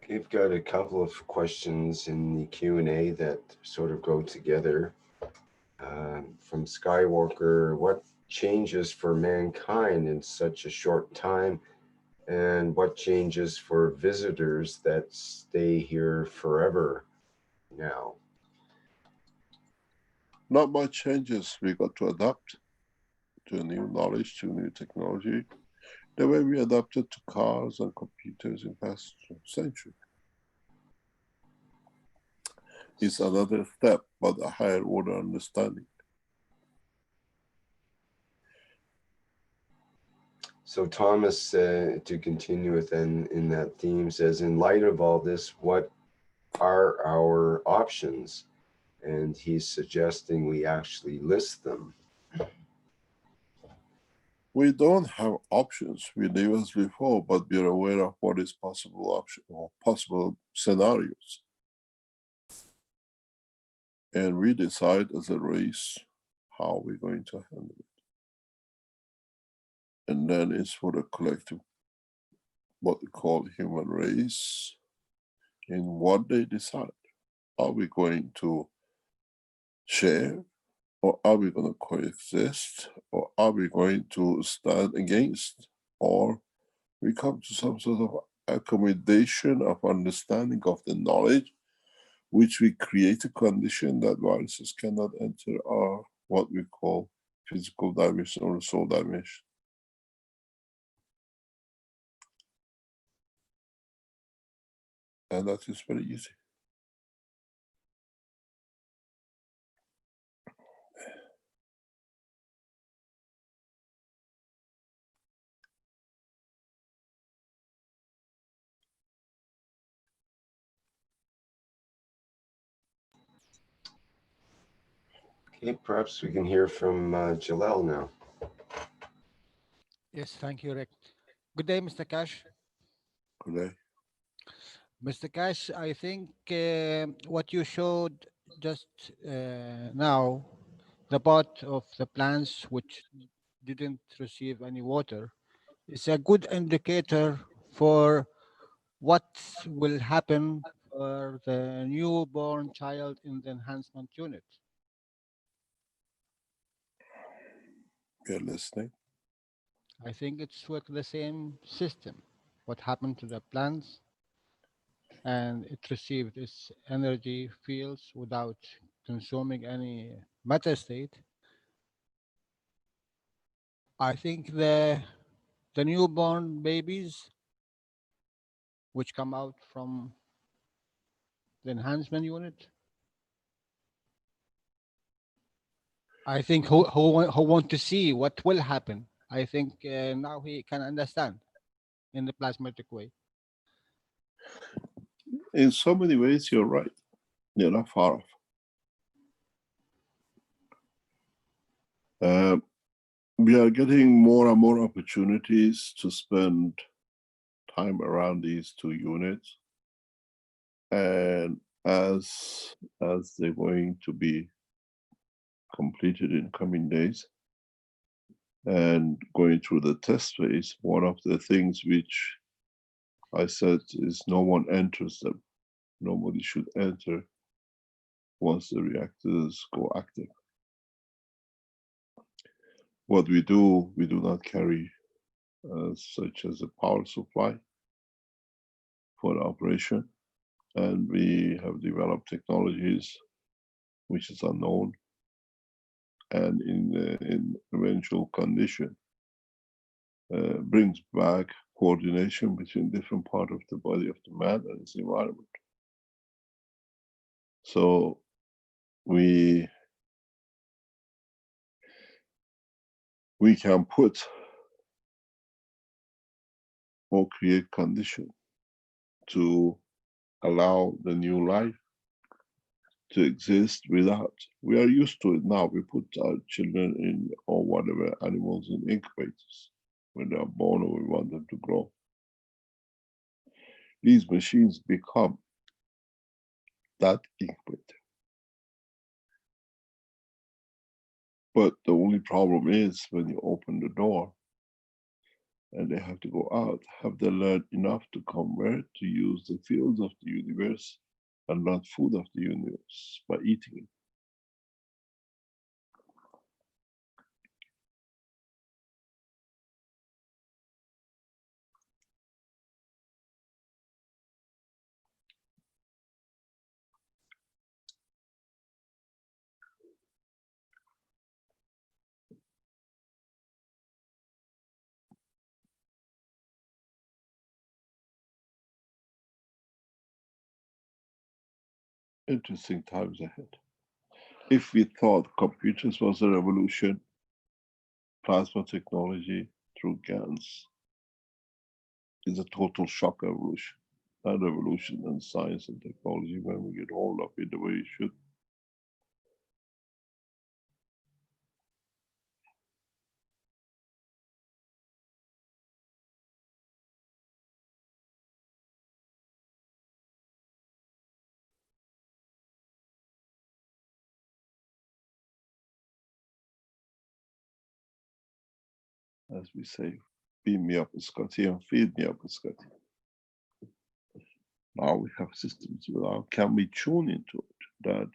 We've got a couple of questions in the Q&A that sort of go together. From Skywalker, what changes for mankind in such a short time, and what changes for visitors that stay here forever now? Not much changes. We got to adapt to new knowledge, to new technology, the way we adapted to cars and computers in past century. It's another step, but a higher order understanding. So Thomas, to continue with in that theme, says, in light of all this, what are our options? And he's suggesting we actually list them. We don't have options. We live as before, but we're aware of what is possible option or possible scenarios. And we decide as a race how we're going to handle it. And then it's for the collective, what we call human race, in what they decide. Are we going to share, or are we going to coexist, or are we going to stand against, or we come to some sort of accommodation of understanding of the knowledge, which we create a condition that viruses cannot enter our what we call physical dimension or soul dimension. And that is very easy. Okay, perhaps we can hear from Jalal now. Yes, thank you, Rick. Good day, Mr. Cash. Good day. Mr. Cash, I think what you showed just now, the part of the plants which didn't receive any water, is a good indicator for what will happen for the newborn child in the enhancement unit. You're listening. I think it's with the same system. What happened to the plants, and it received its energy fields without consuming any matter state. I think the newborn babies which come out from the enhancement unit, I think who want to see what will happen. I think now he can understand in the plasmatic way. In so many ways, you're right. You're not far off. We are getting more and more opportunities to spend time around these two units. And as they're going to be completed in coming days and going through the test phase, one of the things which I said is no one enters them. Nobody should enter once the reactors go active. What we do not carry such as a power supply for the operation. And we have developed technologies which is unknown, and in eventual condition brings back coordination between different parts of the body of the man and his environment. So we can put or create condition to allow the new life to exist without. We are used to it now. We put our children in, or whatever animals, in incubators when they are born, or we want them to grow. These machines become that incubator. But the only problem is when you open the door, and they have to go out. Have they learned enough to convert, to use the fields of the universe and not food of the universe by eating it? Interesting times ahead. If we thought computers was a revolution, plasma technology through GANs is a total shock evolution. Not revolution in science and technology when we get hold of it the way it should. As we say, feed me up, Scotty, and feed me up, Scotty. Now we have systems without, can we tune into it that,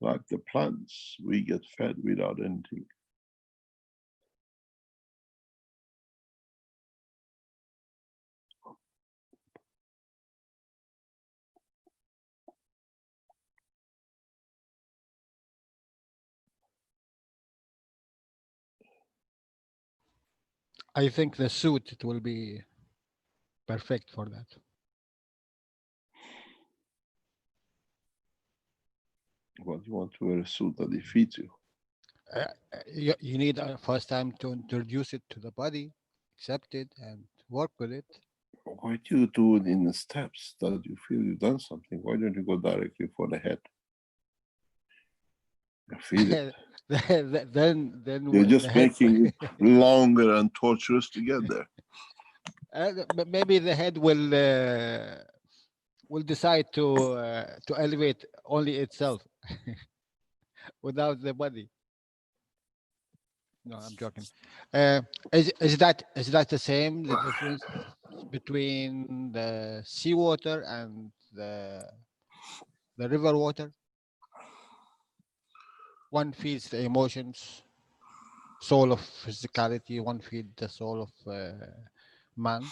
like the plants, we get fed without anything. I think the suit, it will be perfect for that. But you want to wear a suit that defeats you. You need a first time to introduce it to the body, accept it, and work with it. Why do you do it in the steps that you feel you've done something? Why don't you go directly for the head? You feel it. then You're the just head- making it longer and torturous to get there. Maybe the head will decide to elevate only itself without the body. No, I'm joking. Is that the same? The difference between the seawater and the river water? One feeds the emotions, soul of physicality. One feeds the soul of man.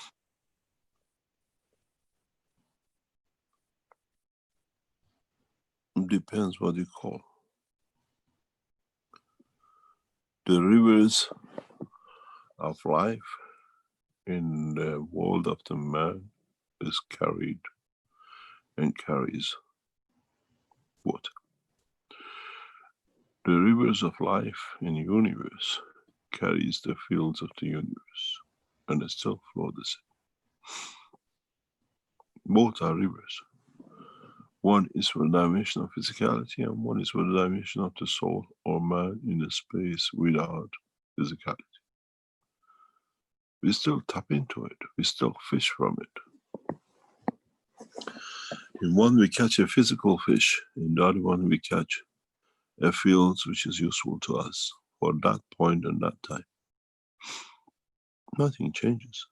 Depends what you call. The rivers of life in the world of the man is carried and carries water. The rivers of life in the universe carries the fields of the universe and they still flow the same. Both are rivers. One is for the dimension of physicality and one is for the dimension of the soul or man in the space without physicality. We still tap into it, we still fish from it. In one we catch a physical fish, in the other one we catch a field which is useful to us for that point and that time. Nothing changes.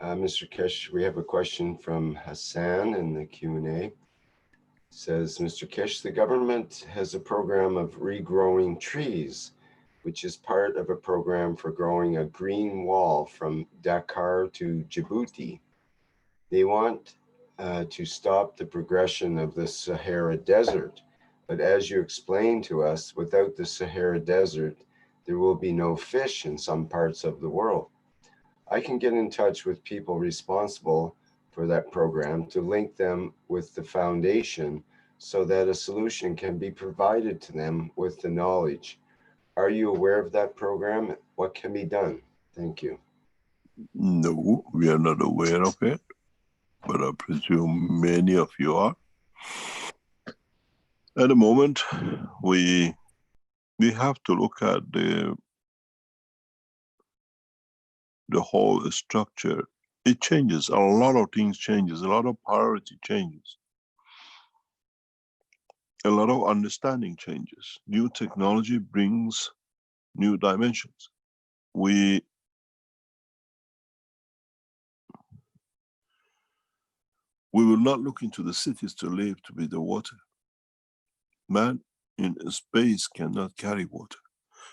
Mr. Kesh, we have a question from Hassan in the Q&A. Says, Mr. Kesh, the government has a program of regrowing trees, which is part of a program for growing a green wall from Dakar to Djibouti. They want to stop the progression of the Sahara Desert. But as you explained to us, without the Sahara Desert, there will be no fish in some parts of the world. I can get in touch with people responsible for that program to link them with the foundation so that a solution can be provided to them with the knowledge. Are you aware of that program? What can be done? Thank you. No, we are not aware of it, but I presume many of you are. At the moment, we have to look at the whole structure. It changes, a lot of things changes, a lot of priority changes. A lot of understanding changes. New technology brings new dimensions. We will not look into the cities to live to be the water. Man in space cannot carry water.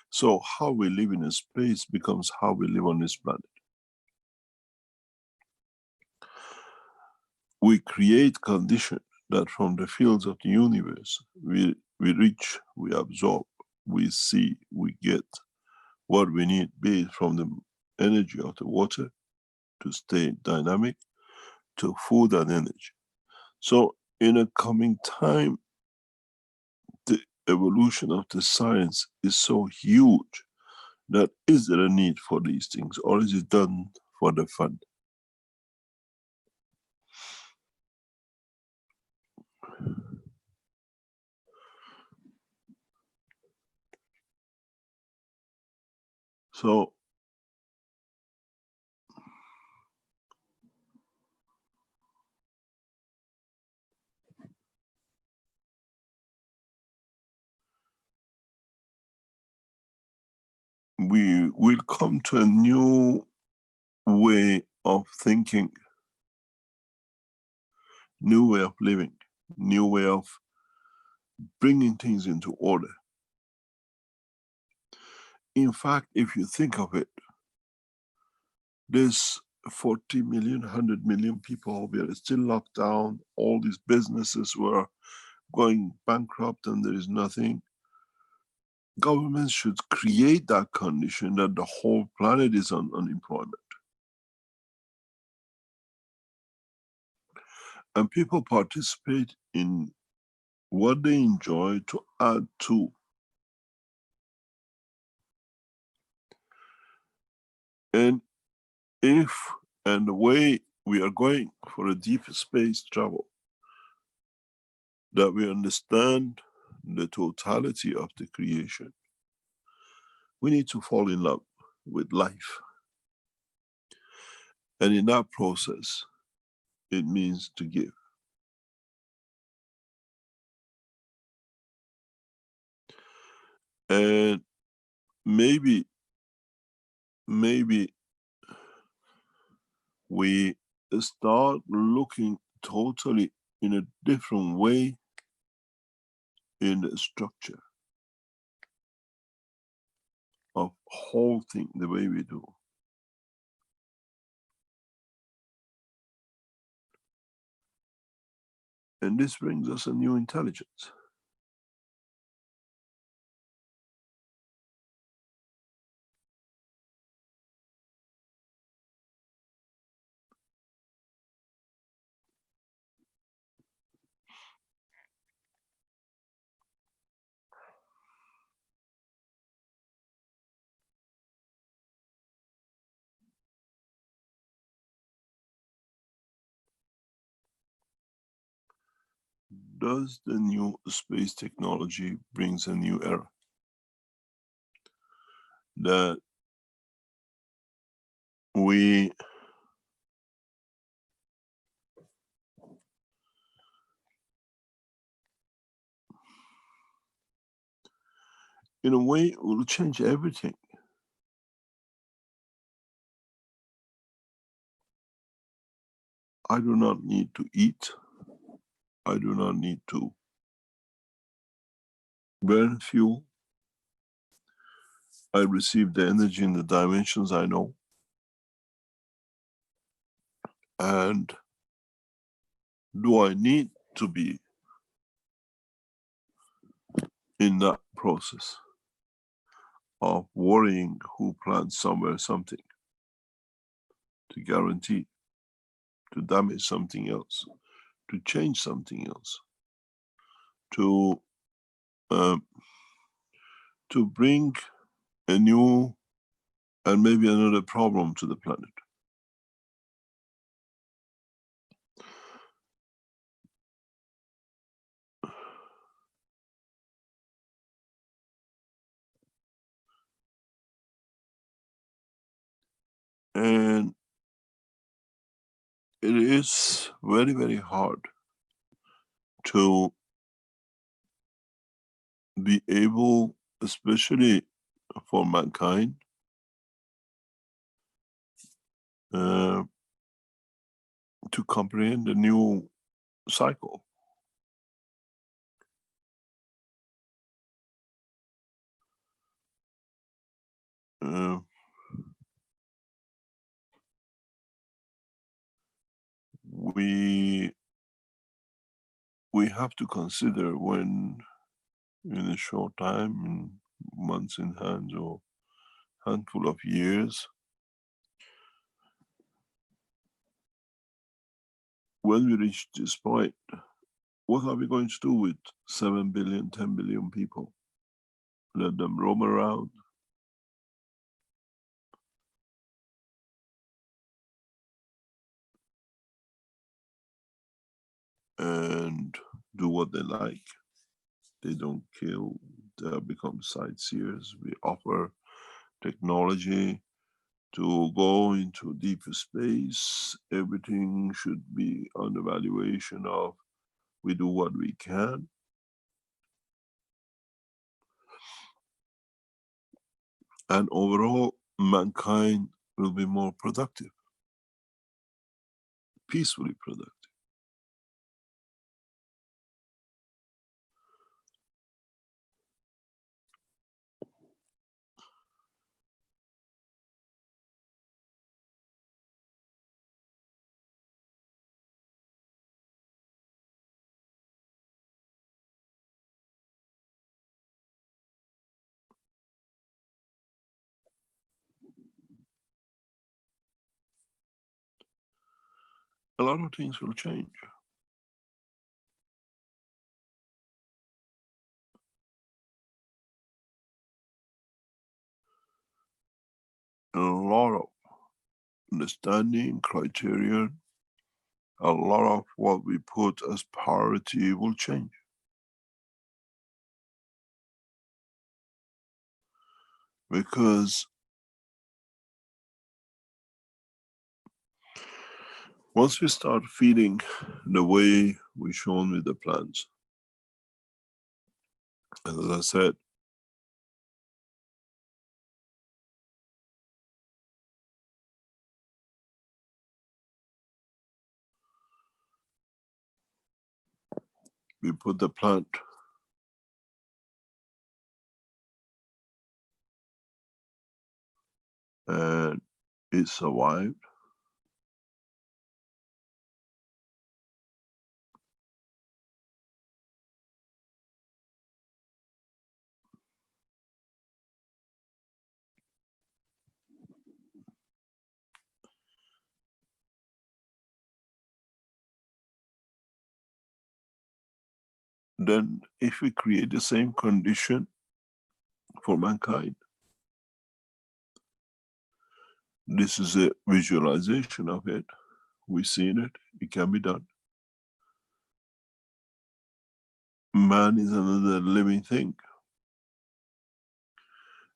So how we live in space becomes how we live on this planet. We create conditions that from the fields of the universe, we reach, we absorb, we see, we get what we need, be it from the energy of the water to stay dynamic, to food and energy. So in a coming time, the evolution of the science is so huge that is there a need for these things, or is it done for the fun? So we will come to a new way of thinking, new way of living, new way of bringing things into order. In fact, if you think of it, there's 40 million, 100 million people, we are still locked down, all these businesses were going bankrupt and there is nothing. Governments should create that condition that the whole planet is on unemployment. And people participate in what they enjoy to add to. And if, and the way we are going for a deep space travel, that we understand the totality of the creation, we need to fall in love with life. And in that process, it means to give. And maybe we start looking totally in a different way in the structure of whole thing, the way we do. And this brings us a new intelligence. Does the new space technology brings a new era? That we in a way will change everything. I do not need to eat. I do not need to burn fuel. I receive the energy in the dimensions I know. And do I need to be in that process of worrying who plants somewhere something to guarantee to damage something else, to change something else, to bring a new and maybe another problem to the planet. And it is very, very hard to be able, especially for mankind, to comprehend the new cycle. We have to consider when, in a short time, in months in hand or handful of years, when we reach this point, what are we going to do with 7 billion, 10 billion people? Let them roam around? And do what they like. They don't kill, they become sightseers. We offer technology to go into deeper space. Everything should be on the valuation of we do what we can. And overall, mankind will be more productive, peacefully productive. A lot of things will change. A lot of understanding, criteria, a lot of what we put as priority will change. Because once we start feeding the way we're shown with the plants, as I said, we put the plant and it survived. Then if we create the same condition for mankind, this is a visualization of it. We've seen it, it can be done. Man is another living thing.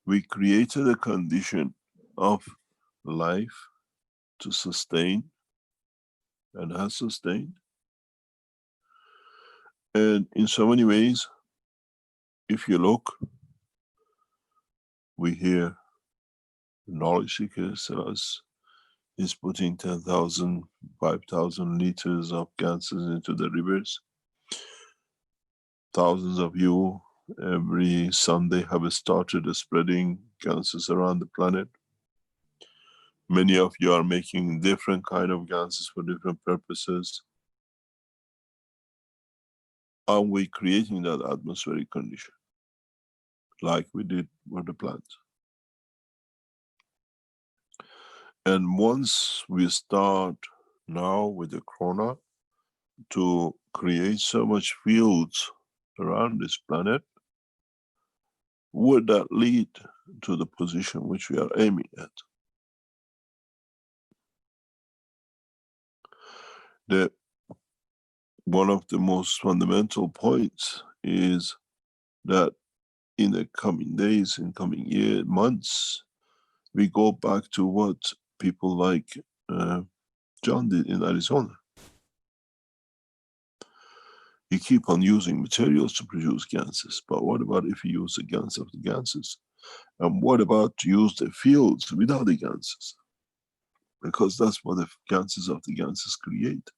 We created a condition of life to sustain and has sustained. And in so many ways, if you look, we hear knowledge seekers is putting 10,000, 5,000 liters of gases into the rivers. Thousands of you every Sunday have started spreading gases around the planet. Many of you are making different kind of gases for different purposes. Are we creating that atmospheric condition like we did with the plants? And once we start now with the corona to create so much fields around this planet, would that lead to the position which we are aiming at? One of the most fundamental points is that in the coming days, in coming year, months, we go back to what people like John did in Arizona. You keep on using materials to produce ganses, but what about if you use the gans of the ganses? And what about to use the fields without the ganses? Because that's what the ganses of the ganses create.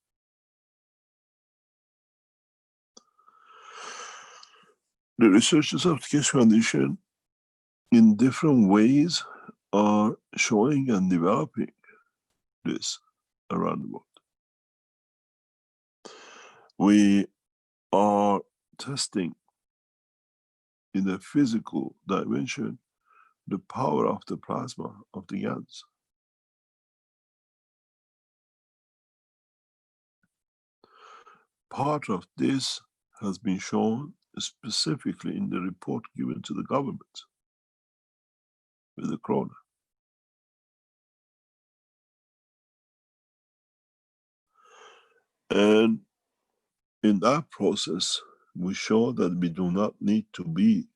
The researchers of the Keshe Foundation in different ways are showing and developing this around the world. We are testing in the physical dimension the power of the plasma of the gans. Part of this has been shown specifically in the report given to the government with the corona. And in that process, we show that we do not need to be,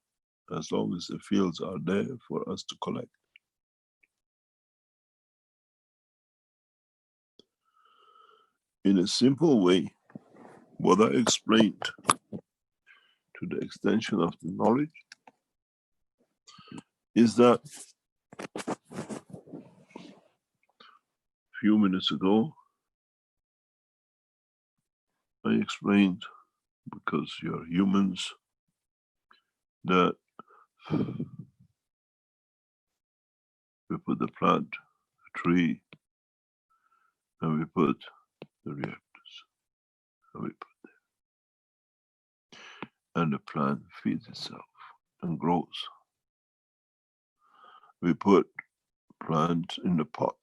as long as the fields are there for us to collect. In a simple way, what I explained to the extension of the knowledge is that a few minutes ago, I explained, because you're humans, that we put the plant, a tree, and we put the reactors, and we put them. And the plant feeds itself and grows. We put plant in the pot,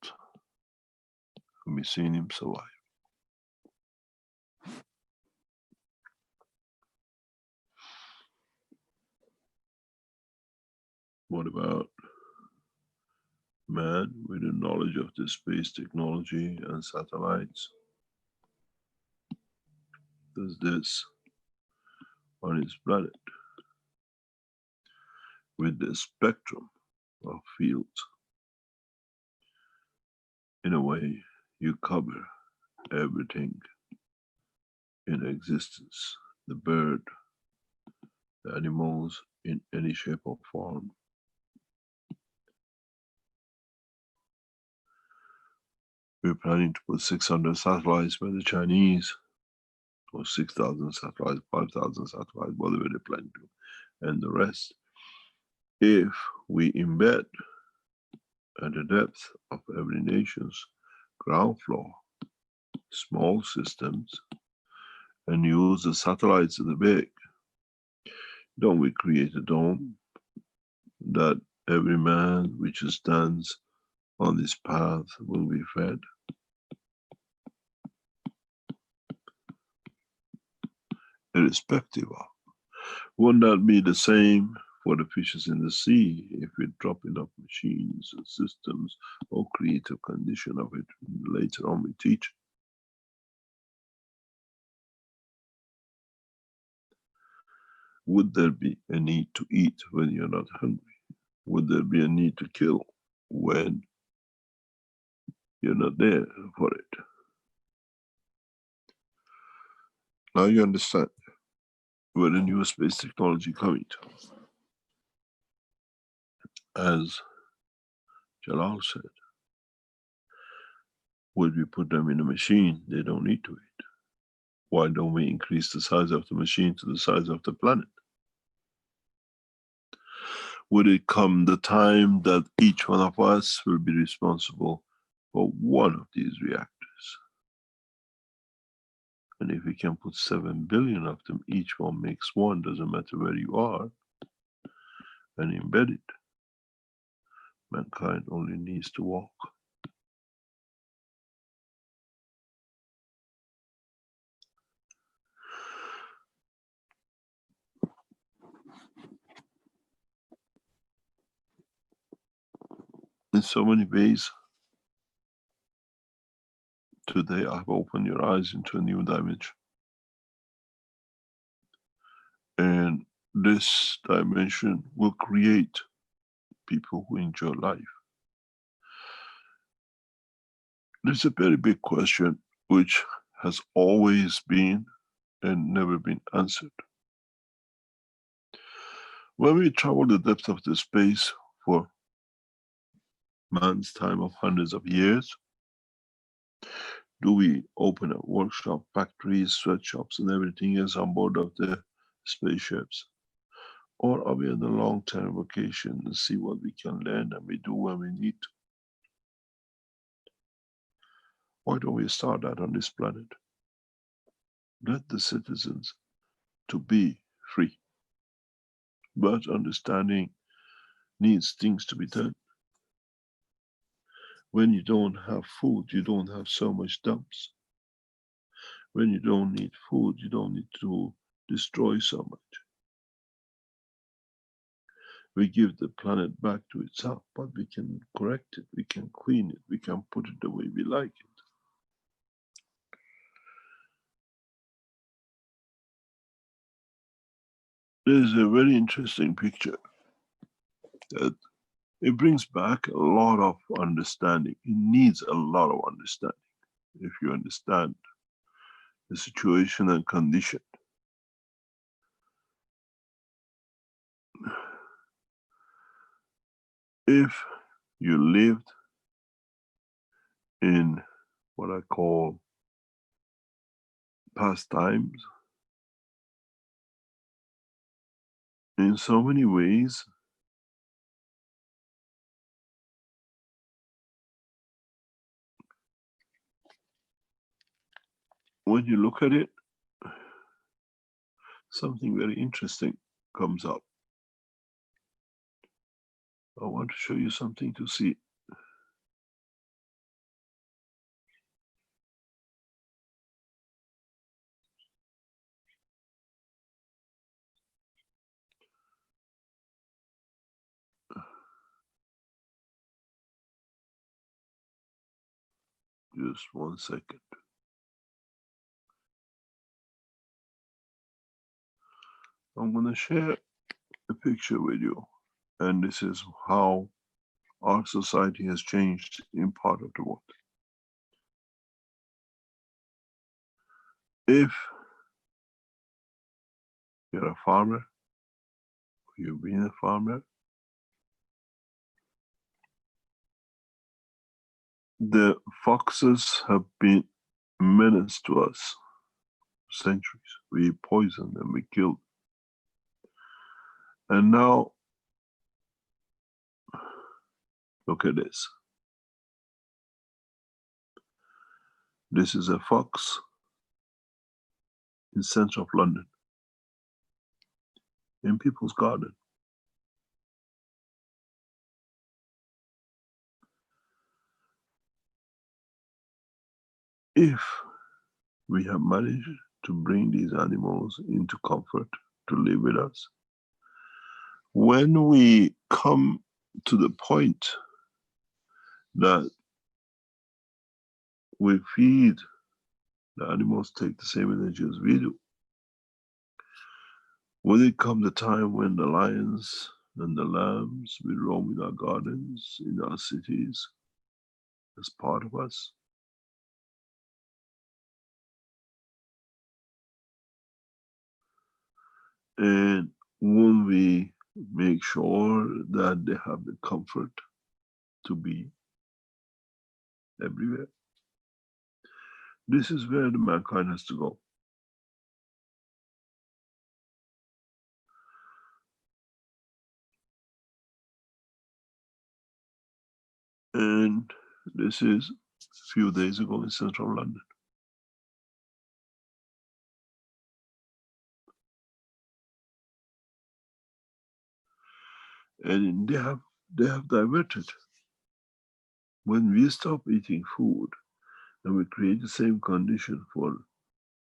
and we've seen him survive. What about man with the knowledge of the space technology and satellites? Does this on his planet with the spectrum of fields. In a way, you cover everything in existence, the bird, the animals in any shape or form. We're planning to put 600 satellites by the Chinese, or 6,000 satellites, 5,000 satellites, whatever they plan to, and the rest. If we embed at the depth of every nation's ground floor, small systems, and use the satellites at the big, don't we create a dome that every man which stands on this path will be fed? Irrespective of. Wouldn't that be the same for the fishes in the sea if we drop enough machines and systems or create a condition of it later on we teach? Would there be a need to eat when you're not hungry? Would there be a need to kill when you're not there for it? Now you understand where the new space technology coming to. As Jalal said, would we put them in a machine? They don't need to eat. Why don't we increase the size of the machine to the size of the planet? Would it come the time that each one of us will be responsible for one of these reactors? And if we can put 7 billion of them, each one makes one, doesn't matter where you are, and embed it, mankind only needs to walk. in so many ways, today I've opened your eyes into a new dimension. And this dimension will create people who enjoy life. There's a very big question which has always been and never been answered. When we travel the depth of the space for man's time of hundreds of years, do we open a workshop, factories, sweatshops and everything else on board of the spaceships? Or are we on a long-term vacation and see what we can learn and we do when we need to? Why don't we start that on this planet? Let the citizens to be free. But understanding needs things to be done. When you don't have food, you don't have so much dumps. When you don't need food, you don't need to destroy so much. We give the planet back to itself, but we can correct it, we can clean it, we can put it the way we like it. There's a very interesting picture that it brings back a lot of understanding. It needs a lot of understanding. If you understand the situation and condition. If you lived in what I call past times, in so many ways, when you look at it, something very interesting comes up. I want to show you something to see. Just 1 second. I'm going to share a picture with you. And this is how our society has changed in part of the world. If you're a farmer, you've been a farmer, the foxes have been menace to us for centuries. We poisoned them, we killed. And now, look at this. This is a fox in center of London, in people's garden. If we have managed to bring these animals into comfort to live with us, when we come to the point that we feed the animals, take the same energy as we do, will it come the time when the lions and the lambs will roam in our gardens, in our cities, as part of us? And when we make sure that they have the comfort to be everywhere? This is where the mankind has to go. And this is a few days ago in central London. And they have diverted. When we stop eating food and we create the same condition for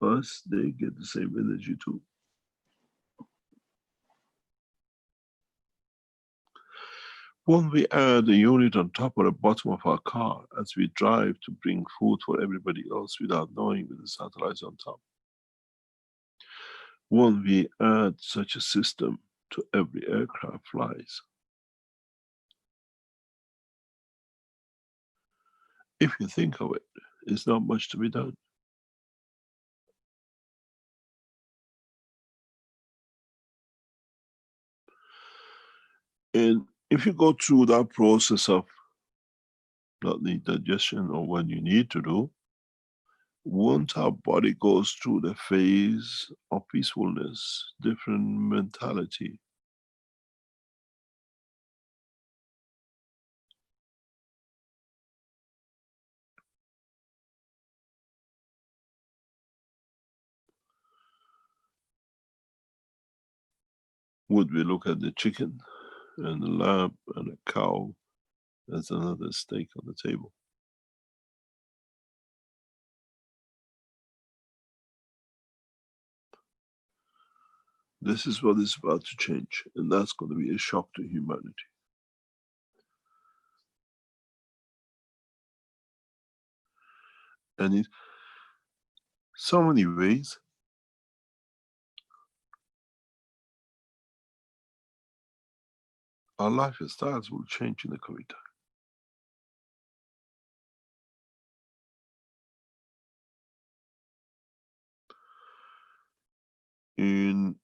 us, they get the same energy too. When we add a unit on top or the bottom of our car as we drive to bring food for everybody else without knowing with the satellites on top. When we add such a system to every aircraft flies. If you think of it, it's not much to be done. And if you go through that process of not need digestion or what you need to do, once our body goes through the phase of peacefulness, different mentality, would we look at the chicken and the lamb and the cow as another steak on the table? This is what is about to change, and that's going to be a shock to humanity. And in so many ways, our lifestyles will change in the coming time. And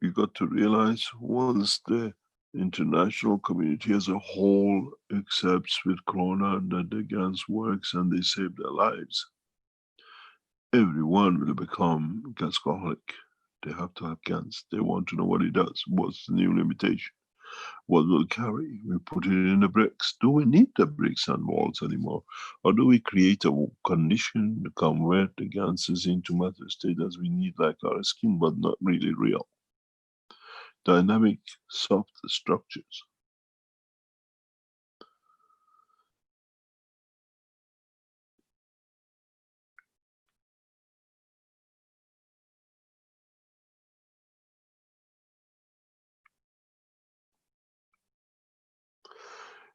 you got to realize once the international community as a whole accepts with Corona that the GANs works and they save their lives, everyone will become gasaholic. They have to have GANs. They want to know what it does. What's the new limitation? What will carry? We put it in the bricks. Do we need the bricks and walls anymore? Or do we create a condition to convert the ganses into matter state as we need, like our skin, but not really real? Dynamic, soft structures.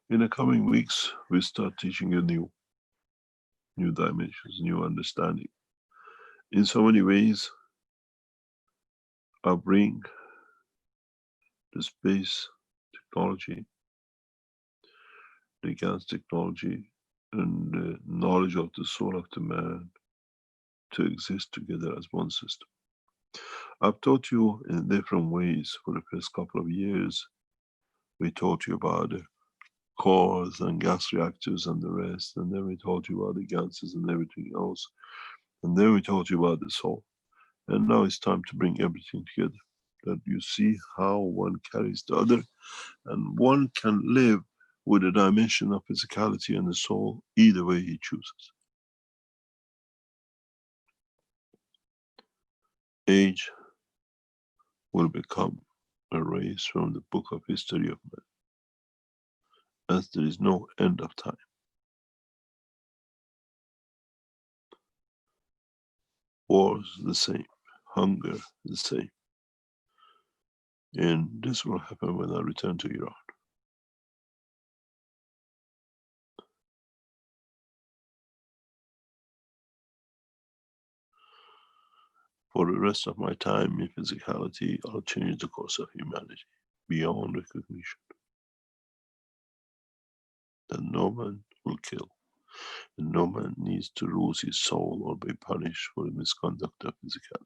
In the coming weeks, we start teaching you new dimensions, new understanding. In so many ways, I bring the space technology, the GANs technology, and the knowledge of the soul of the man to exist together as one system. I've taught you in different ways for the first couple of years. We taught you about the cores and gas reactors and the rest, and then we taught you about the gases and everything else, and then we taught you about the soul. And now it's time to bring everything together, that you see how one carries the other, and one can live with a dimension of physicality and the soul either way he chooses. Age will become erased from the book of history of man, as there is no end of time. Wars the same, hunger the same. And this will happen when I return to Iran. For the rest of my time in physicality, I'll change the course of humanity beyond recognition. That no man will kill, and no man needs to lose his soul or be punished for the misconduct of physicality.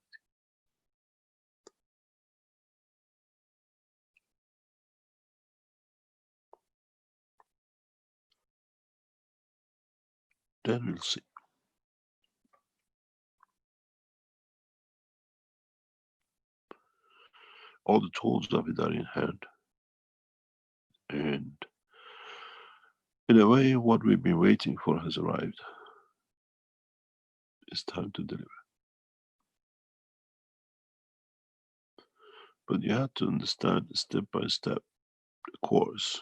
Then we'll see. All the tools of it are in hand. And in a way, what we've been waiting for has arrived. It's time to deliver. But you have to understand step by step the course.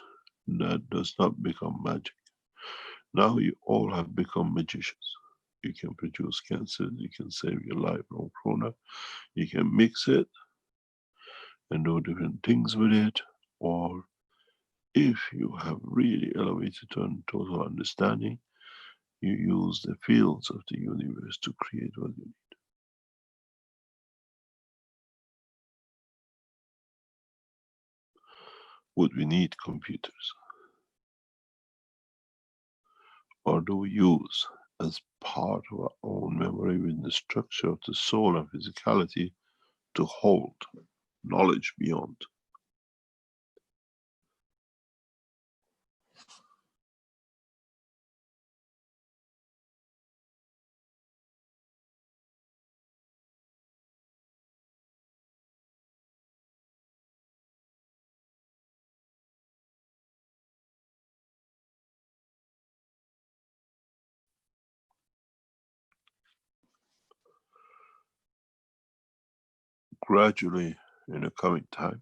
That does not become magic. Now you all have become magicians. You can produce cancer, you can save your life from corona, you can mix it and do different things with it, or if you have really elevated to total understanding, you use the fields of the universe to create what you need. Would we need computers? Or do we use as part of our own memory within the structure of the soul and physicality to hold knowledge beyond? Gradually, in the coming time,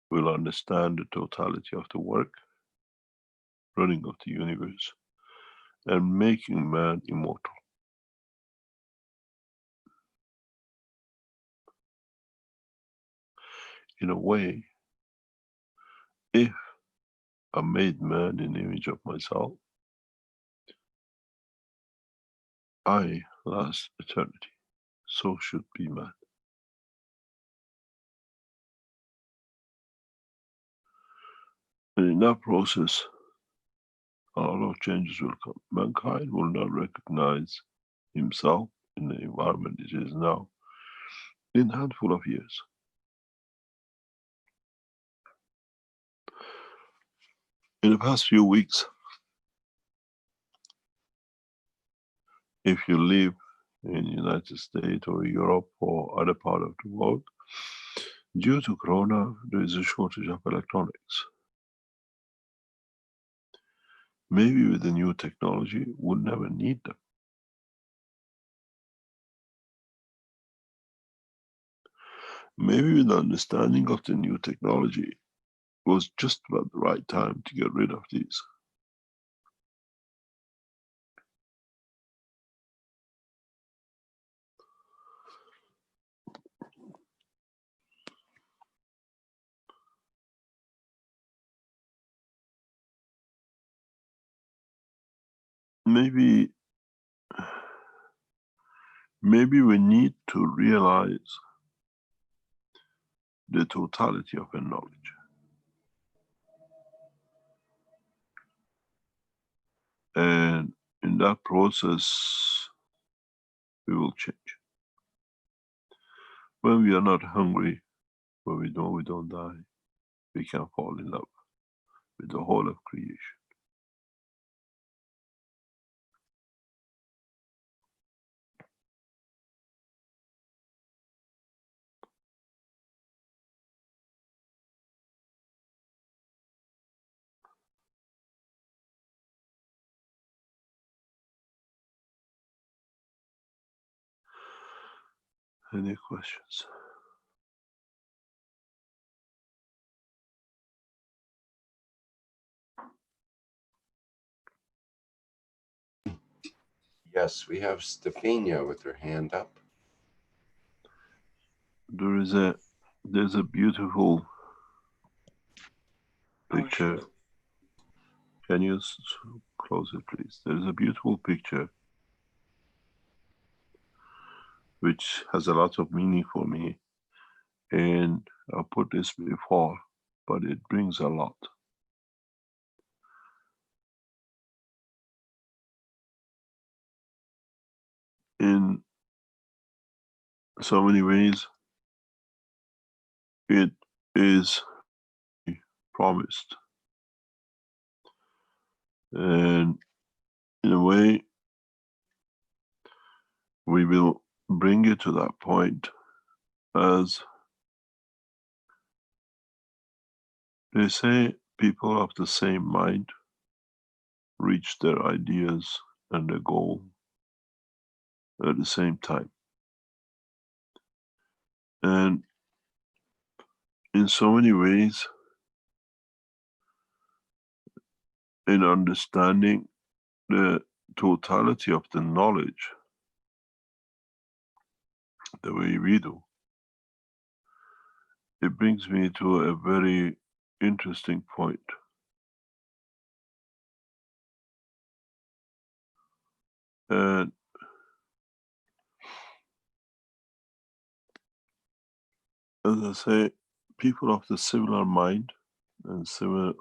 we'll understand the totality of the work, running of the universe, and making man immortal. In a way, if I made man in the image of myself, I last eternity, so should be man. And in that process, a lot of changes will come. Mankind will not recognize himself in the environment it is now in a handful of years. In the past few weeks, if you live in the United States or Europe or other part of the world, due to Corona, there is a shortage of electronics. Maybe with the new technology, we'll never need them. Maybe with the understanding of the new technology, it was just about the right time to get rid of these. Maybe we need to realize the totality of our knowledge. And in that process, we will change. When we are not hungry, when we know we don't die, we can fall in love with the whole of creation. Any questions? Yes, we have Stefania with her hand up. There's a beautiful picture. Can you close it, please? There's a beautiful picture which has a lot of meaning for me. And I put this before, but it brings a lot. In so many ways, it is promised. And in a way, we will bring it to that point as they say, people of the same mind reach their ideas and their goal at the same time. And in so many ways, in understanding the totality of the knowledge, the way we do, it brings me to a very interesting point. And as I say, people of the similar mind and similar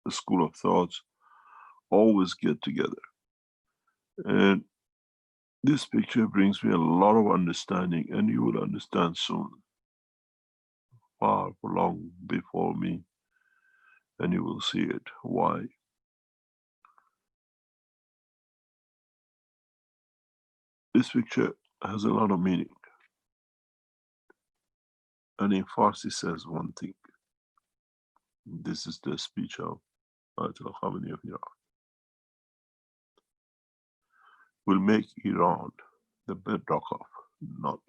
school of thoughts always get together. And this picture brings me a lot of understanding, and you will understand soon, far long before me, and you will see it, why. This picture has a lot of meaning. And in Farsi says one thing. This is the speech of Ayatollah Khamenei of Iran. Will make Iran the bedrock of knowledge.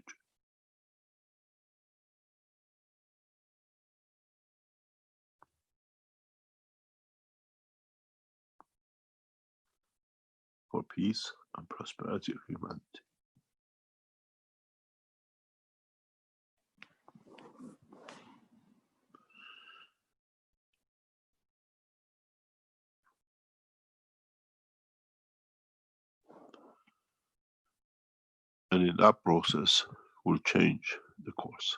For peace and prosperity of humanity. And in that process will change the course.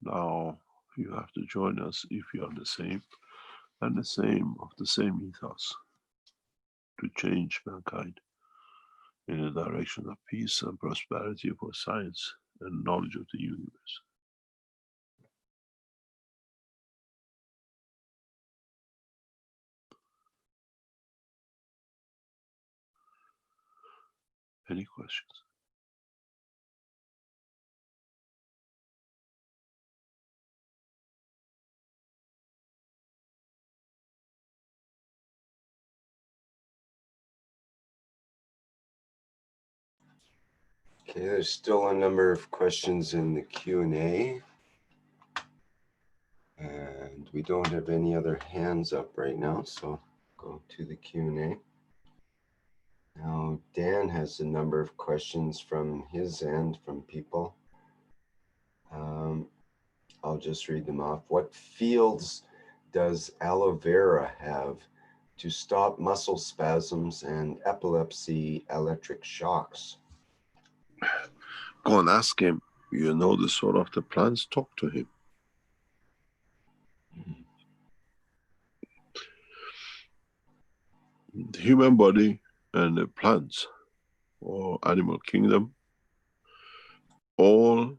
Now you have to join us if you are the same and the same of the same ethos to change mankind in the direction of peace and prosperity for science and knowledge of the universe. Any questions? Okay, there's still a number of questions in the Q&A. And we don't have any other hands up right now, so go to the Q&A. Now, Dan has a number of questions from his end, from people. I'll just read them off. What fields does aloe vera have to stop muscle spasms and epilepsy electric shocks? Go and ask him. You know the soul of the plants, talk to him. The human body and the plants or animal kingdom all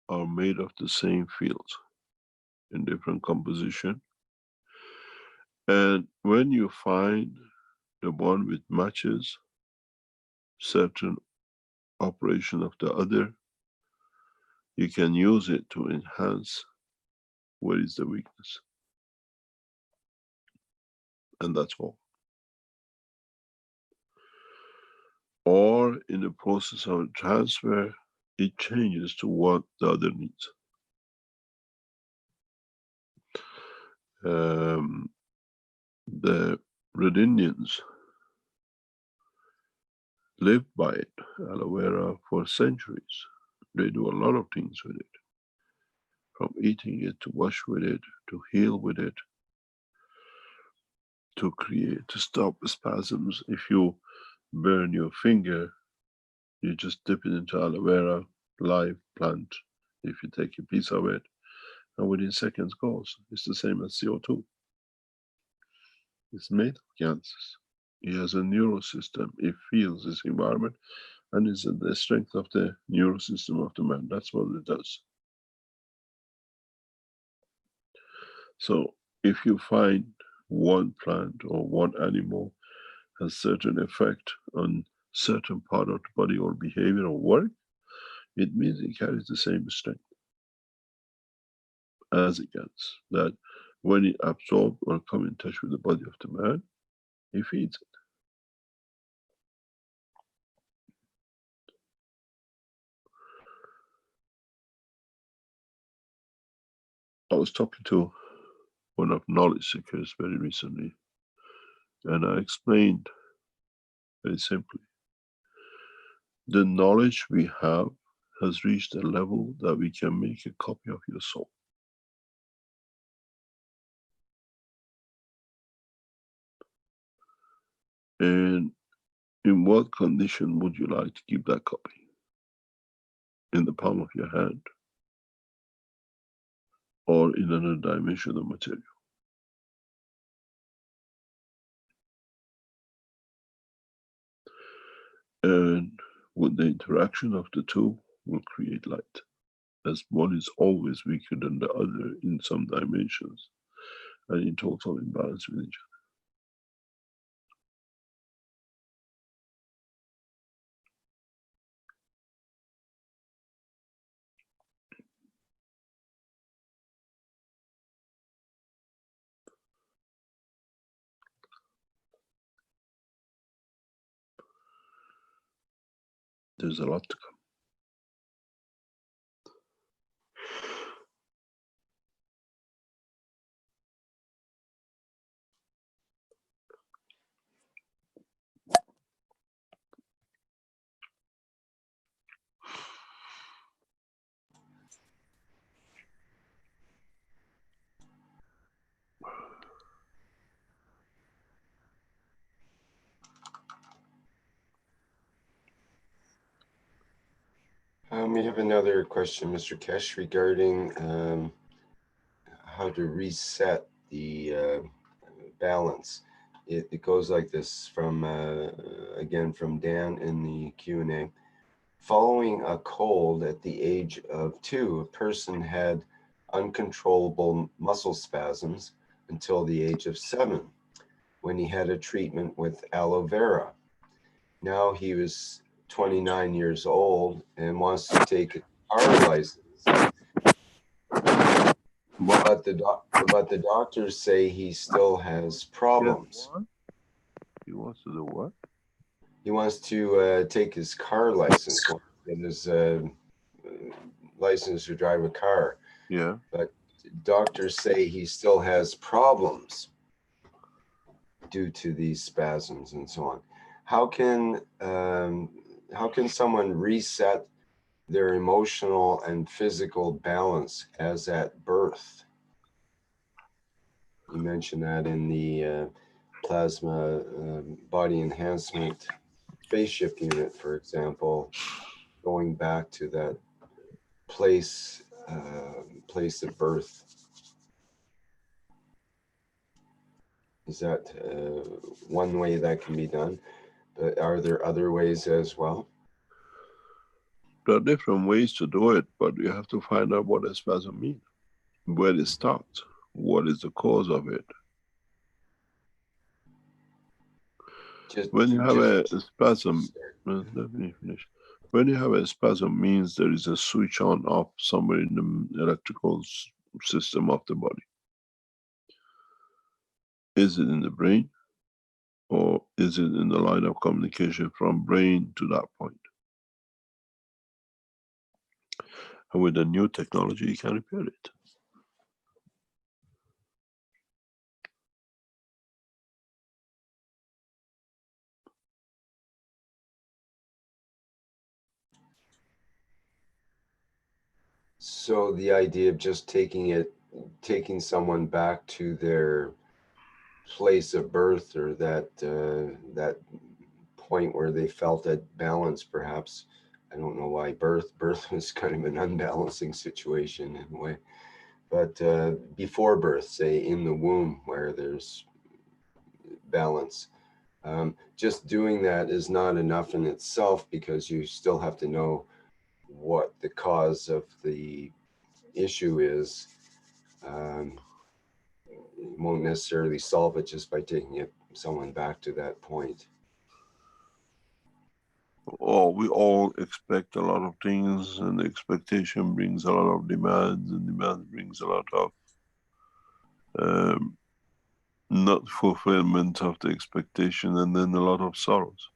are made of the same fields in different composition. And when you find the one which matches certain operation of the other, you can use it to enhance where is the weakness. And that's all. Or in the process of transfer, it changes to what the other needs. The Red Indians lived by it, aloe vera, for centuries. They do a lot of things with it. From eating it, to wash with it, to heal with it, to create, to stop spasms. If you burn your finger, you just dip it into aloe vera, live plant. If you take a piece of it, and within seconds goes. It's the same as CO2. It's made of gases. It has a neural system. It feels its environment, and it's the strength of the neural system of the man. That's what it does. So if you find one plant or one animal has certain effect on certain part of the body or behavior or work, it means it carries the same strength as it gets. That when it absorbs or come in touch with the body of the man, he feeds it. I was talking to one of knowledge seekers very recently, and I explained very simply, the knowledge we have has reached a level that we can make a copy of your soul. And in what condition would you like to keep that copy? In the palm of your hand, or in another dimension of material? And with the interaction of the two will create light, as one is always weaker than the other in some dimensions, and in total imbalance with each other. There's a lot to come. We have another question, Mr. Keshe, regarding how to reset the balance. It goes like this from, again, from Dan in the Q&A. Following a cold at the age of 2, a person had uncontrollable muscle spasms until the age of 7, when he had a treatment with aloe vera. Now he was 29 years old and wants to take a car license. But the doctors say he still has problems. He wants to do what? He wants to take his car license, and his license to drive a car. Yeah. But doctors say he still has problems due to these spasms and so on. How can someone reset their emotional and physical balance as at birth? You mentioned that in the plasma body enhancement spaceship unit, for example, going back to that place of birth. Is that one way that can be done? But are there other ways as well? There are different ways to do it, but you have to find out what a spasm means, where it starts, what is the cause of it. When you have a spasm, let me finish. When you have a spasm, means there is a switch on off somewhere in the electrical system of the body. Is it in the brain, or is it in the line of communication from brain to that point? And with the new technology, you can repair it. So the idea of just taking someone back to their place of birth, or that point where they felt at balance, perhaps. I don't know why birth was kind of an unbalancing situation in a way, but before birth, say in the womb where there's balance. Just doing that is not enough in itself, because you still have to know what the cause of the issue is. You won't necessarily solve it just by taking someone back to that point. Oh, we all expect a lot of things, and the expectation brings a lot of demands, and demand brings a lot of not fulfillment of the expectation, and then a lot of sorrows.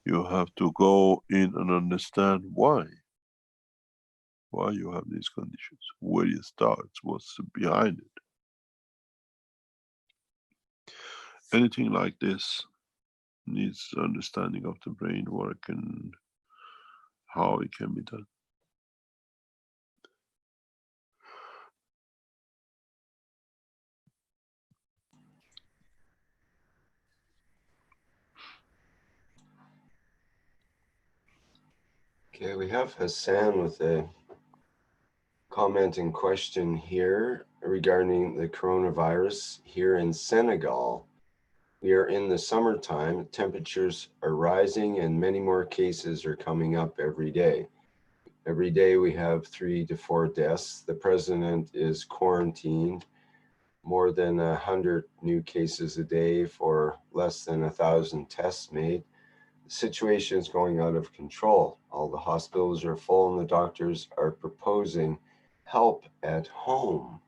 You have to go in and understand why. why you have these conditions, where it starts, what's behind it. Anything like this needs understanding of the brain work and how it can be done. Okay, we have Hassan with a comment and question here regarding the coronavirus here in Senegal. We are in the summertime, temperatures are rising and many more cases are coming up every day. Every day we have 3 to 4 deaths. The president is quarantined, more than 100 new cases a day for less than 1,000 tests made. The situation is going out of control. All the hospitals are full and the doctors are proposing help at home.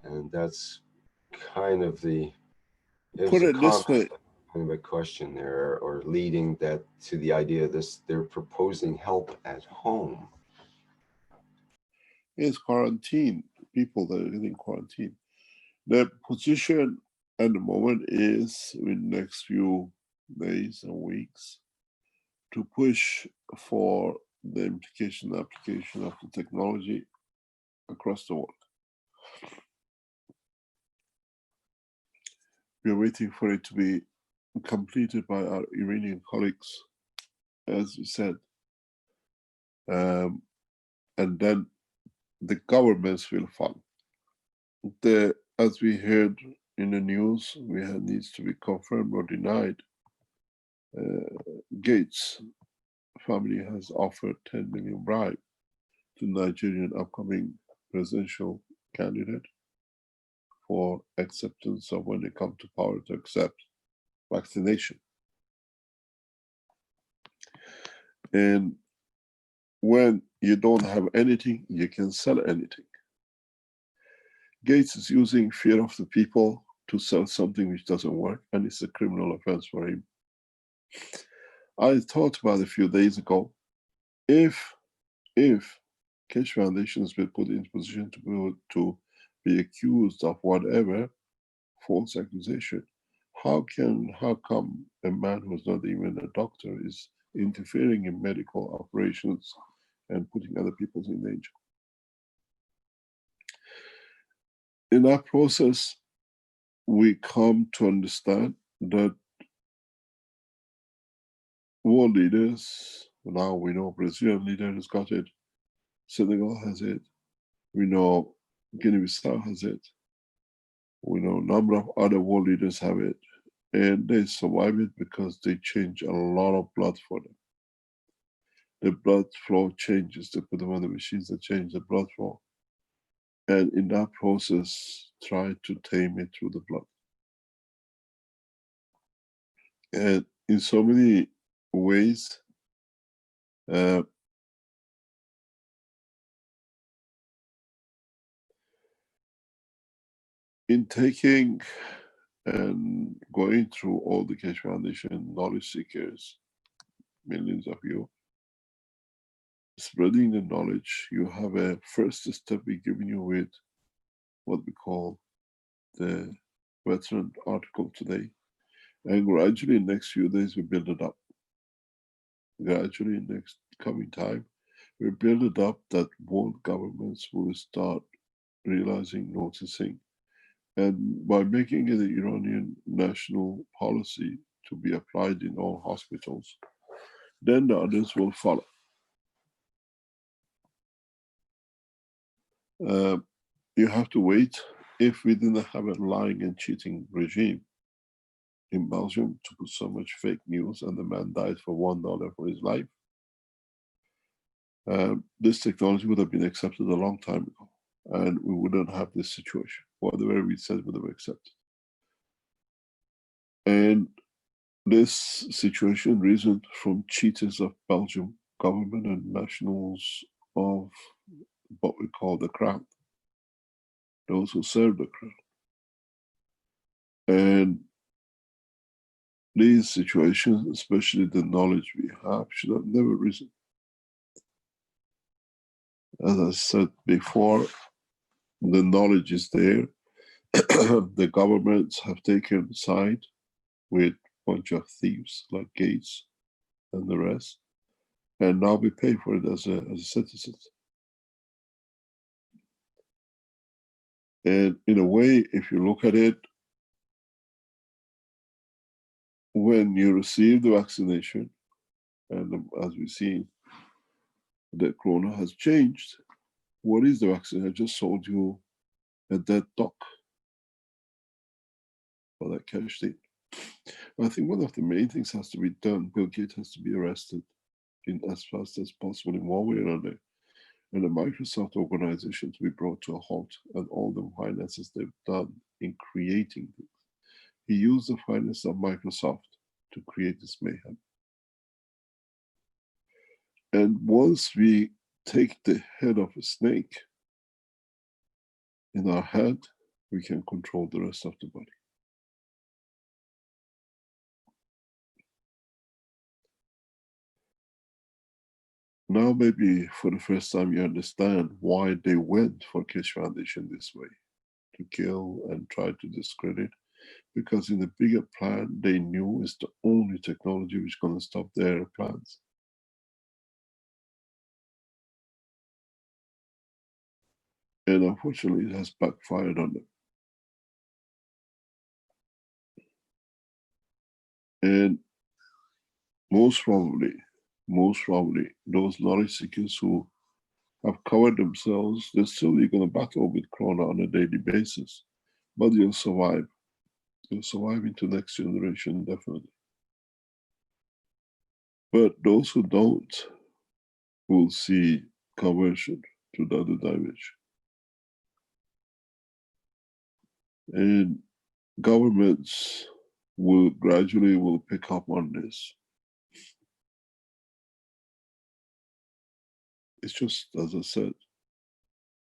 And that's kind of the, it Put was a it this way. comment, kind of a question there, or leading that to the idea this, they're proposing help at home. Is quarantine, people that are in quarantine. The position at the moment is in the next few days and weeks to push for the application of the technology across the world. We are waiting for it to be completed by our Iranian colleagues, as you said. And then the governments will follow. As we heard in the news, needs to be confirmed or denied. Gates family has offered 10 million bribe to Nigerian upcoming presidential candidate for acceptance of when they come to power to accept vaccination. And when you don't have anything, you can sell anything. Gates is using fear of the people to sell something which doesn't work, and it's a criminal offense for him. I thought about a few days ago, if Keshe Foundation has been put in position to be accused of whatever false accusation, how come a man who's not even a doctor is interfering in medical operations and putting other people in danger? In that process, we come to understand that world leaders, now we know Brazilian leader has got it, Senegal has it, we know Guinea-Bissau has it, we know a number of other world leaders have it, and they survive it because they change a lot of blood for them. The blood flow changes, they put them on the machines that change the blood flow. And in that process, try to tame it through the blood. And in so many ways, in taking and going through all the Keshe Foundation knowledge seekers, millions of you, spreading the knowledge, you have a first step we're giving you with what we call the veteran article today. And gradually in the next few days, we build it up. Gradually in the next coming time, we build it up that world governments will start realizing, noticing. And by making it an Iranian national policy to be applied in all hospitals, then the others will follow. You have to wait. If we didn't have a lying and cheating regime in Belgium to put so much fake news and the man died for $1 for his life, this technology would have been accepted a long time ago, and we wouldn't have this situation. Whatever we said would have accepted. And this situation reasoned from cheaters of Belgium government and nationals of what we call the crown, those who serve the crown. And these situations, especially the knowledge we have, should have never risen. as I said before, the knowledge is there. The governments have taken side with a bunch of thieves like Gates and the rest, and now we pay for it as a citizens. And in a way, if you look at it, when you receive the vaccination, and as we see, the corona has changed. What is the vaccine? I just sold you a dead dog for that cash thing. I think one of the main things has to be done. Bill Gates has to be arrested in as fast as possible in one way or another, and the Microsoft organization to be brought to a halt, and all the finances they've done in creating things. He used the finance of Microsoft to create this mayhem. And once we take the head of a snake in our head, we can control the rest of the body. Now maybe for the first time you understand why they went for Keshe Foundation this way, to kill and try to discredit, because in the bigger plan they knew it's the only technology which is going to stop their plans. And unfortunately it has backfired on them. And most probably, those knowledge seekers who have covered themselves, they're still going to battle with Corona on a daily basis, but you'll survive. You'll survive into next generation, definitely. But those who don't will see conversion to the other dimension. And governments will gradually pick up on this. It's just, as I said,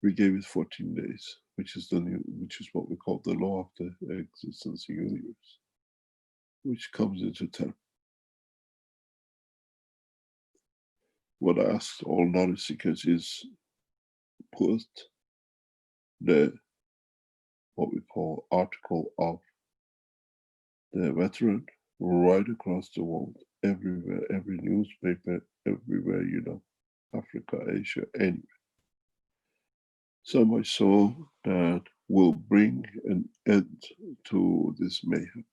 we gave it 14 days, which is what we call the law of the existence of the universe, which comes into 10. What I ask all knowledge seekers is put what we call article of the veteran right across the world, everywhere, every newspaper, everywhere, you know, Africa, Asia, anywhere. So much so that will bring an end to this mayhem.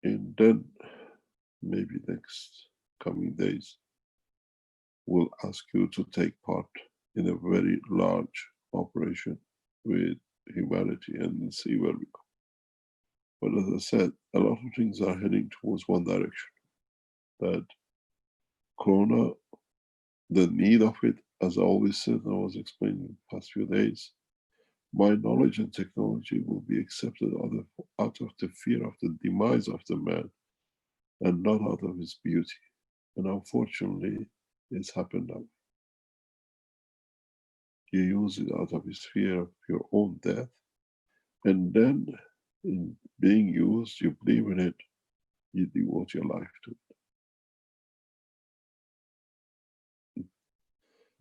And then maybe next coming days, we'll ask you to take part in a very large operation with humanity and see where we go. But as I said, a lot of things are heading towards one direction. That Corona, the need of it, as I always said, I was explaining in the past few days, my knowledge and technology will be accepted out of the fear of the demise of the man and not out of his beauty. And unfortunately, it's happened now. You use it out of his fear of your own death, and then in being used, you believe in it, you devote your life to it.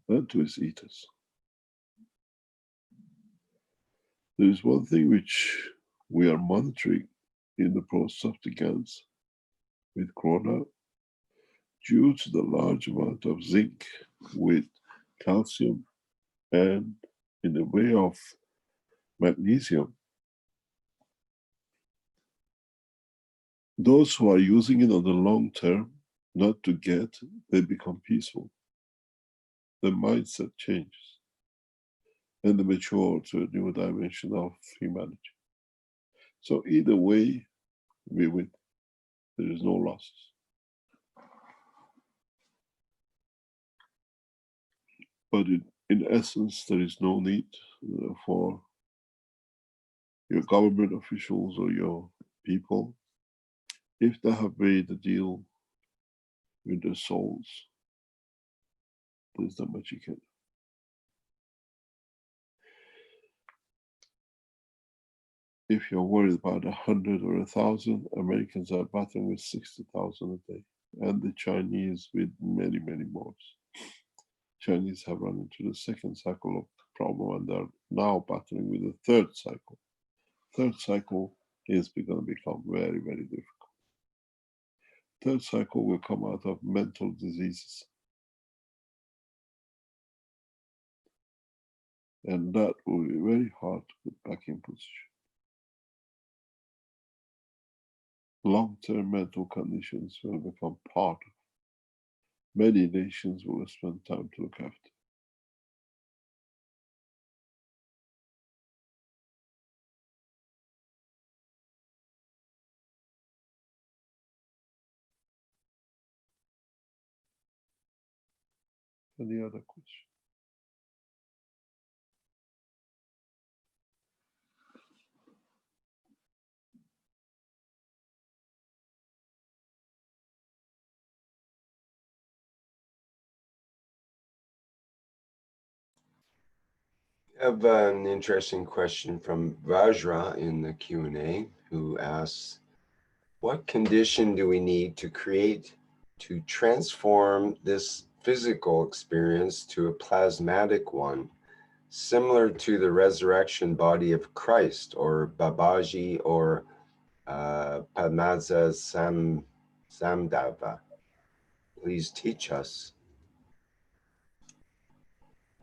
And to his eaters. There is one thing which we are monitoring in the process of the GANs with Corona, due to the large amount of zinc with calcium and in the way of magnesium. Those who are using it on the long term, not to get, they become peaceful. The mindset changes and they mature to a new dimension of humanity. So either way, we win. There is no losses. But in essence, there is no need for your government officials or your people, if they have made a deal with their souls, there's not much you can do. if you're worried about 100 or 1,000, Americans are battling with 60,000 a day, and the Chinese with many, many more. Chinese have run into the second cycle of problem, and they're now battling with the third cycle. Third cycle is going to become very, very difficult. Third cycle will come out of mental diseases. And that will be very hard to put back in position. Long-term mental conditions will become part of many nations will spend time to look after. Any other question? I have an interesting question from Vajra in the Q&A, who asks, what condition do we need to create to transform this physical experience to a plasmatic one, similar to the resurrection body of Christ, or Babaji, or Padmaza Samdava? Please teach us.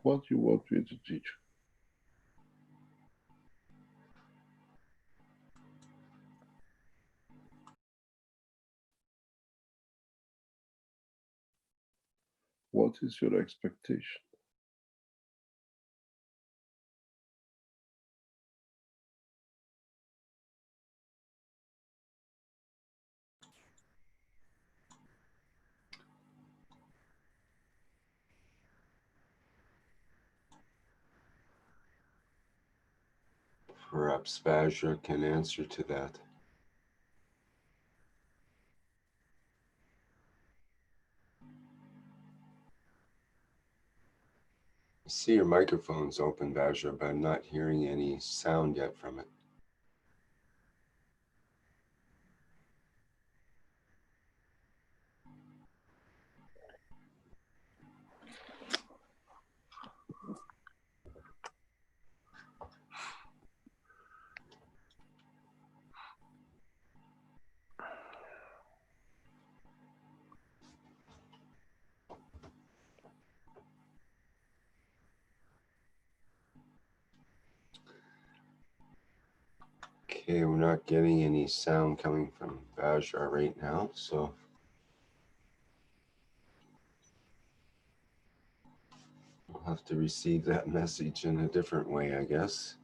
What do you want me to teach? What is your expectation? Perhaps Vajra can answer to that. I see your microphone's open, Vajra, but I'm not hearing any sound yet from it. Okay, we're not getting any sound coming from Vajra right now, so we'll have to receive that message in a different way, I guess.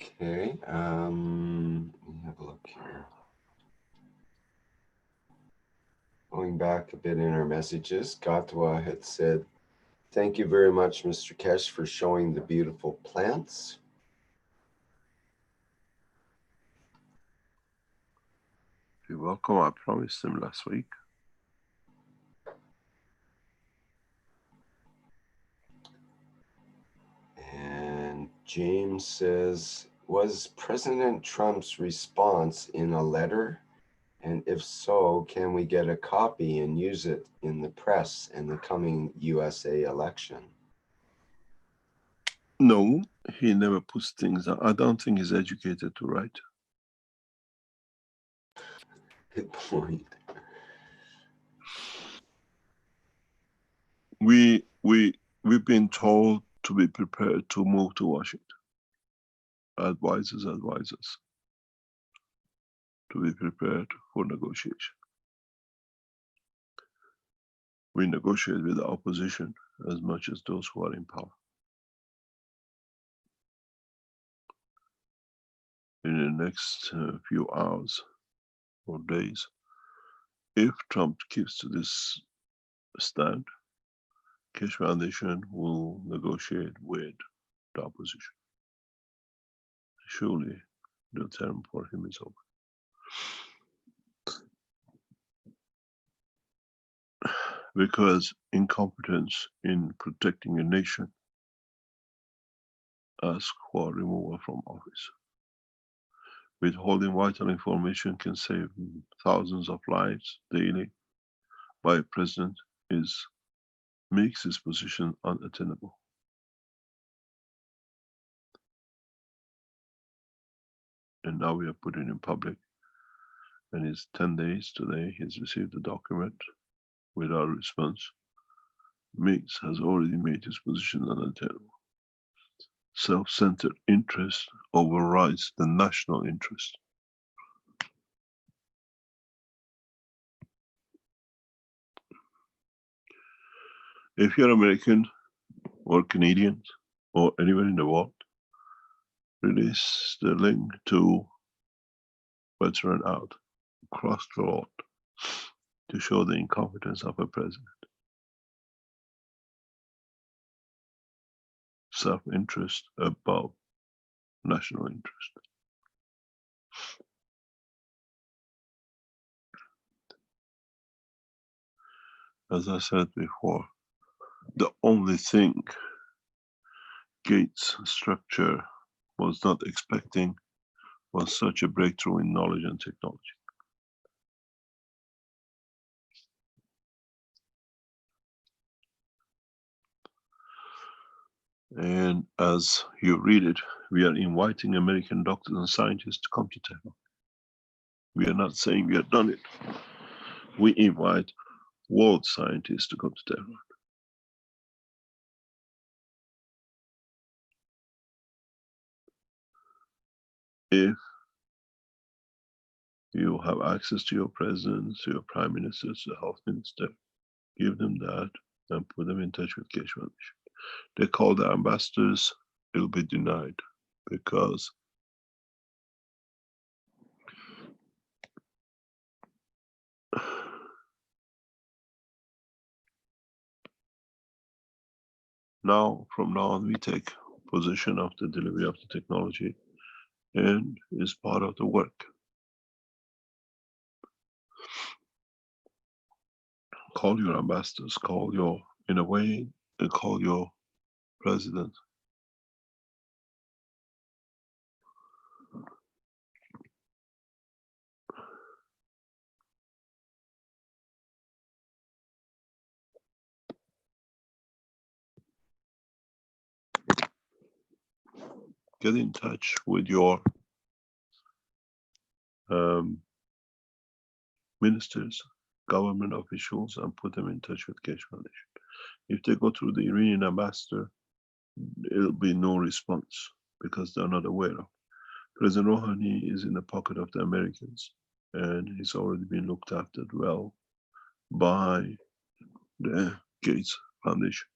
Okay, let me have a look here. Going back a bit in our messages, Gatwa had said, thank you very much, Mr. Kesh, for showing the beautiful plants. You're welcome. I promised him last week. And James says, was President Trump's response in a letter? And if so, can we get a copy and use it in the press in the coming USA election? No, he never puts things down. I don't think he's educated to write. Good point. We've been told to be prepared to move to Washington. Advisors to be prepared for negotiation. We negotiate with the opposition as much as those who are in power. In the next few hours or days, if Trump keeps to this stand, Keshe Foundation will negotiate with the opposition. Surely the term for him is over. because incompetence in protecting a nation asks for removal from office. Withholding vital information can save thousands of lives daily by a president makes his position unattainable. And now we have put it in public, and it's 10 days today. He's received the document without response. Meeks has already made his position unattainable. Self-centered interest overrides the national interest. If you're American or Canadian or anywhere in the world, release the link to Veteran Out across the world to show the incompetence of a president. Self-interest above national interest. As I said before, the only thing Gates' structure was not expecting was such a breakthrough in knowledge and technology. And as you read it, we are inviting American doctors and scientists to come to Tehran. We are not saying we have done it. We invite world scientists to come to Tehran. If you have access to your presidents, your prime ministers, the health minister, give them that and put them in touch with Keshe Foundation. They call the ambassadors, it'll be denied because from now on, we take possession of the delivery of the technology and is part of the work. Call your ambassadors, call your president. Get in touch with your ministers, government officials, and put them in touch with Keshe Foundation. If they go through the Iranian ambassador, it'll be no response because they're not aware of. President Rouhani is in the pocket of the Americans, and he's already been looked after well by the Gates Foundation.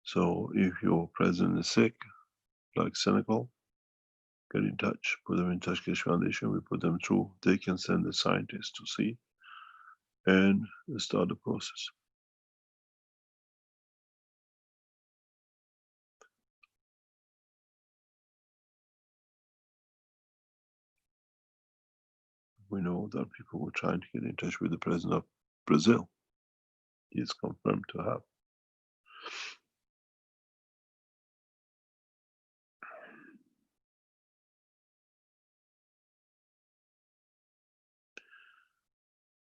So if your president is sick, like Senegal, get in touch, put them in touch with Keshe Foundation, we put them through. They can send the scientists to see and start the process. We know that people were trying to get in touch with the president of Brazil. He is confirmed to have.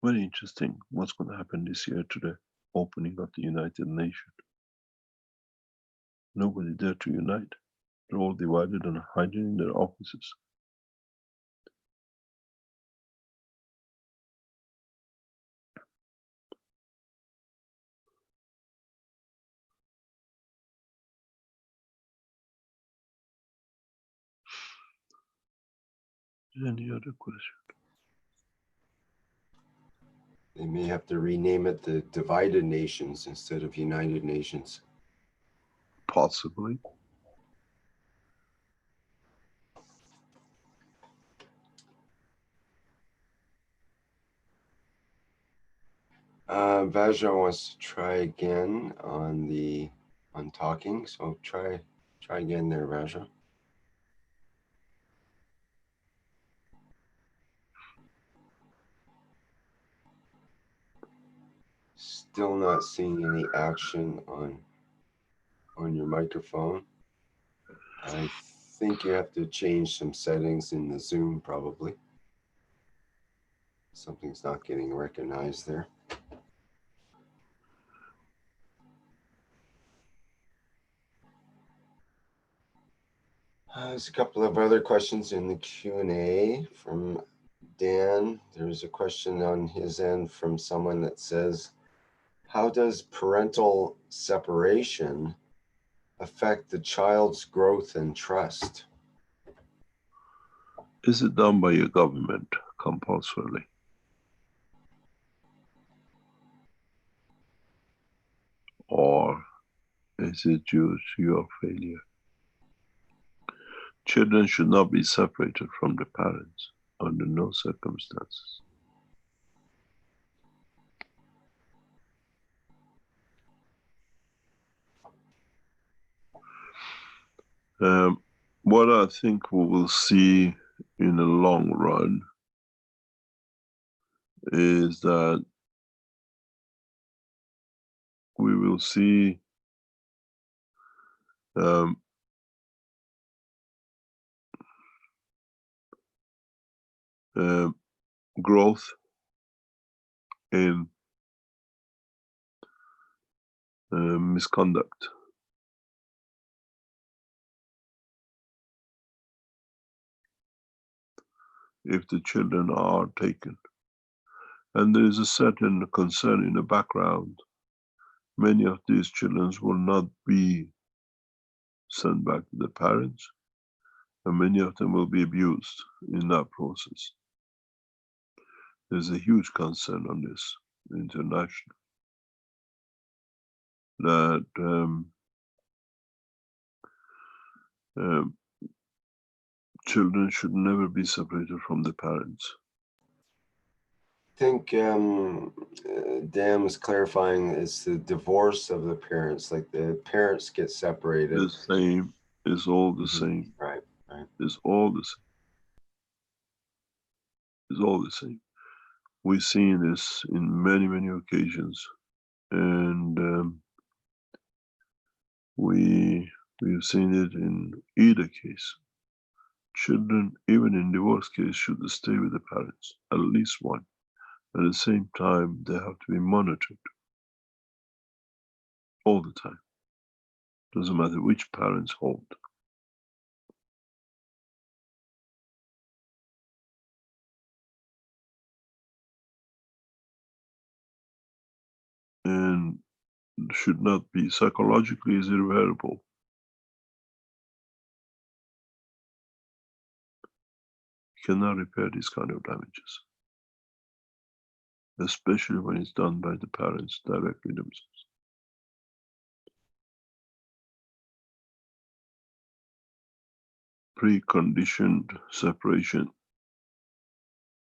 Very interesting what's going to happen this year to the opening of the United Nations. Nobody there to unite. They're all divided and hiding in their offices. Any other question? They may have to rename it the Divided Nations instead of United Nations. Possibly. Vajra wants to try again on talking, so try again there, Vajra. still not seeing any action on your microphone. I think you have to change some settings in the Zoom probably. Something's not getting recognized there. There's a couple of other questions in the Q&A from Dan. There's a question on his end from someone that says, how does parental separation affect the child's growth and trust? Is it done by your government compulsorily? Or is it due to your failure? Children should not be separated from the parents under no circumstances. What I think we will see in the long run is that we will see growth in misconduct. If the children are taken. And there is a certain concern in the background. Many of these children will not be sent back to the parents, and many of them will be abused in that process. There's a huge concern on this international, that children should never be separated from the parents. I think Dan was clarifying it's the divorce of the parents, like the parents get separated. The same, is all the same. Right, right. It's all the same. It's all the same. We've seen this in many, many occasions, and we've seen it in either case. Children, even in divorce case, should stay with the parents, at least one. At the same time, they have to be monitored all the time. Doesn't matter which parents hold. And should not be, psychologically is irreversible. You cannot repair these kind of damages, especially when it's done by the parents directly themselves. Pre-conditioned separation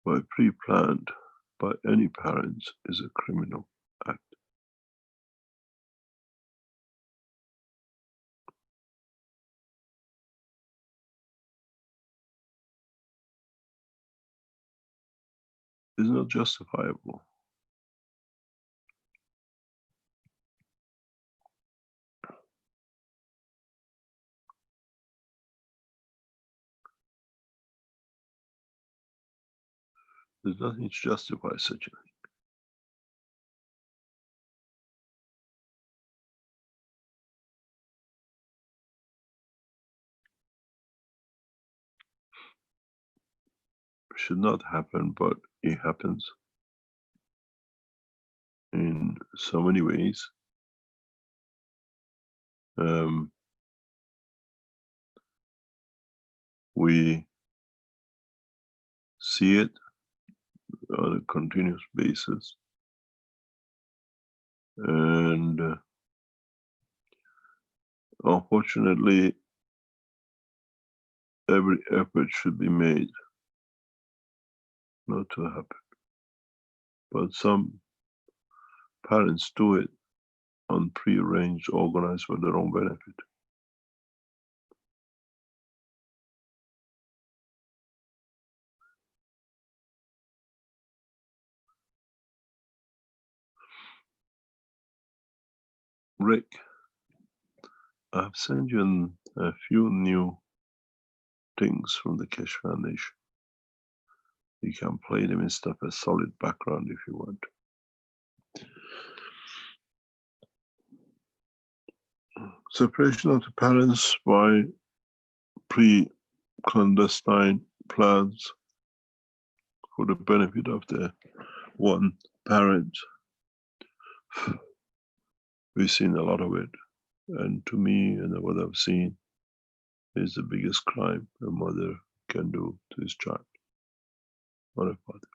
by pre-planned by any parents is a criminal act. It's not justifiable. There's nothing to justify such a thing. Should not happen, but it happens in so many ways. We see it on a continuous basis, and unfortunately, every effort should be made not to happen. But some parents do it on pre-arranged, organized for their own benefit. Rick, I've sent you a few new things from the Keshe Foundation. You can play them instead of a solid background if you want. Separation of the parents by pre-clandestine plans for the benefit of the one parent. We've seen a lot of it, and to me, and what I've seen, is the biggest crime a mother can do to his child, or a father.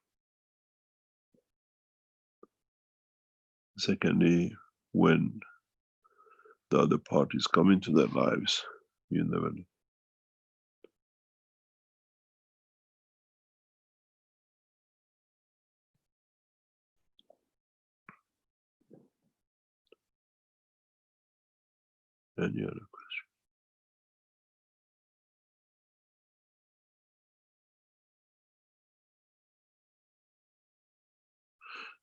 Secondly, when the other parties come into their lives, you never know. Any other question?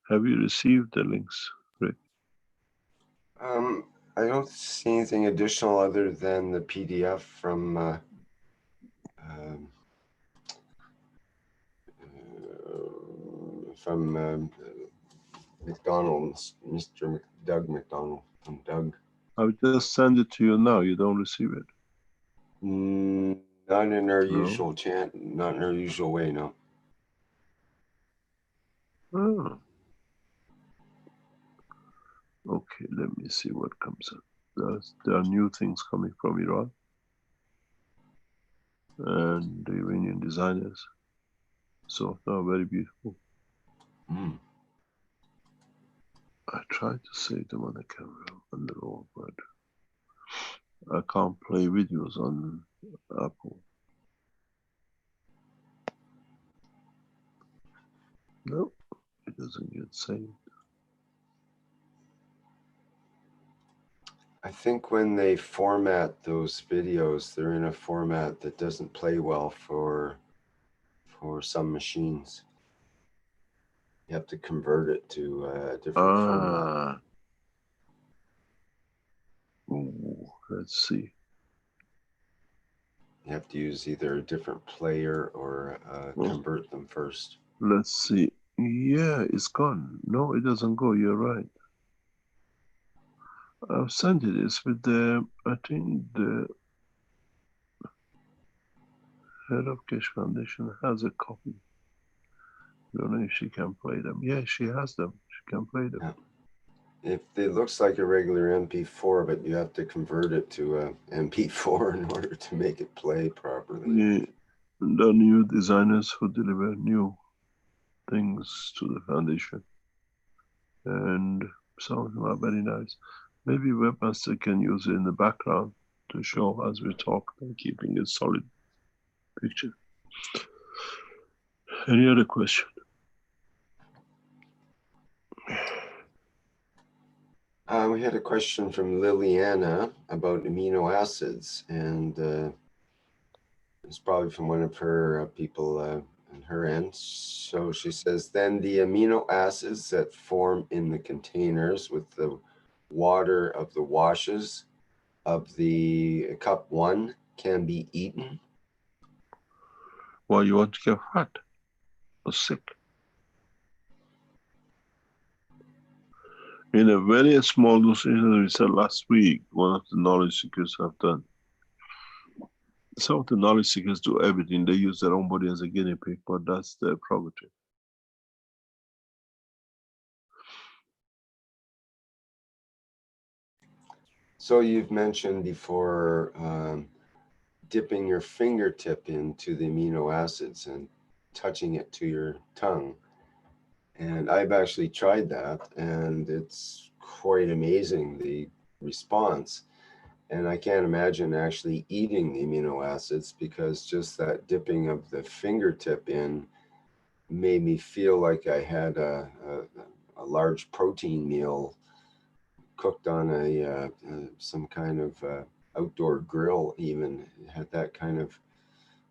Have you received the links, Rick? I don't see anything additional other than the PDF from McDonald's, Mr. Doug McDonald, from Doug. I've just sent it to you now. You don't receive it. Not in our No? usual not in our usual way, no. Oh. Okay, let me see what comes up. There are new things coming from Iran and the Iranian designers. So they are very beautiful. Mm. I tried to save them on the camera on the roll, but I can't play videos on Apple. No, it doesn't get saved. I think when they format those videos, they're in a format that doesn't play well for some machines. You have to convert it to a different format. Ooh, let's see. You have to use either a different player or convert them first. Let's see. Yeah, it's gone. No, it doesn't go. You're right. I've sent it. It's with the, I think the head of Keshe Foundation has a copy. I don't know if she can play them. Yeah, she has them. She can play them. Yeah. If it looks like a regular MP4, but you have to convert it to a MP4 in order to make it play properly. The new designers who deliver new things to the foundation, and some of them are very nice. Maybe Webmaster can use it in the background to show as we talk and keeping a solid picture. Any other question? We had a question from Liliana about amino acids, and it's probably from one of her people on her end. So she says, then the amino acids that form in the containers with the water of the washes of the cup 1 can be eaten? Well, you want to get fat or sick. In a very small dose, as we said last week, one of the knowledge seekers have done. Some of the knowledge seekers do everything. They use their own body as a guinea pig, but that's their prerogative. So you've mentioned before dipping your fingertip into the amino acids and touching it to your tongue. And I've actually tried that, and it's quite amazing, the response. And I can't imagine actually eating the amino acids, because just that dipping of the fingertip in made me feel like I had a large protein meal cooked on some kind of outdoor grill. Even it had that kind of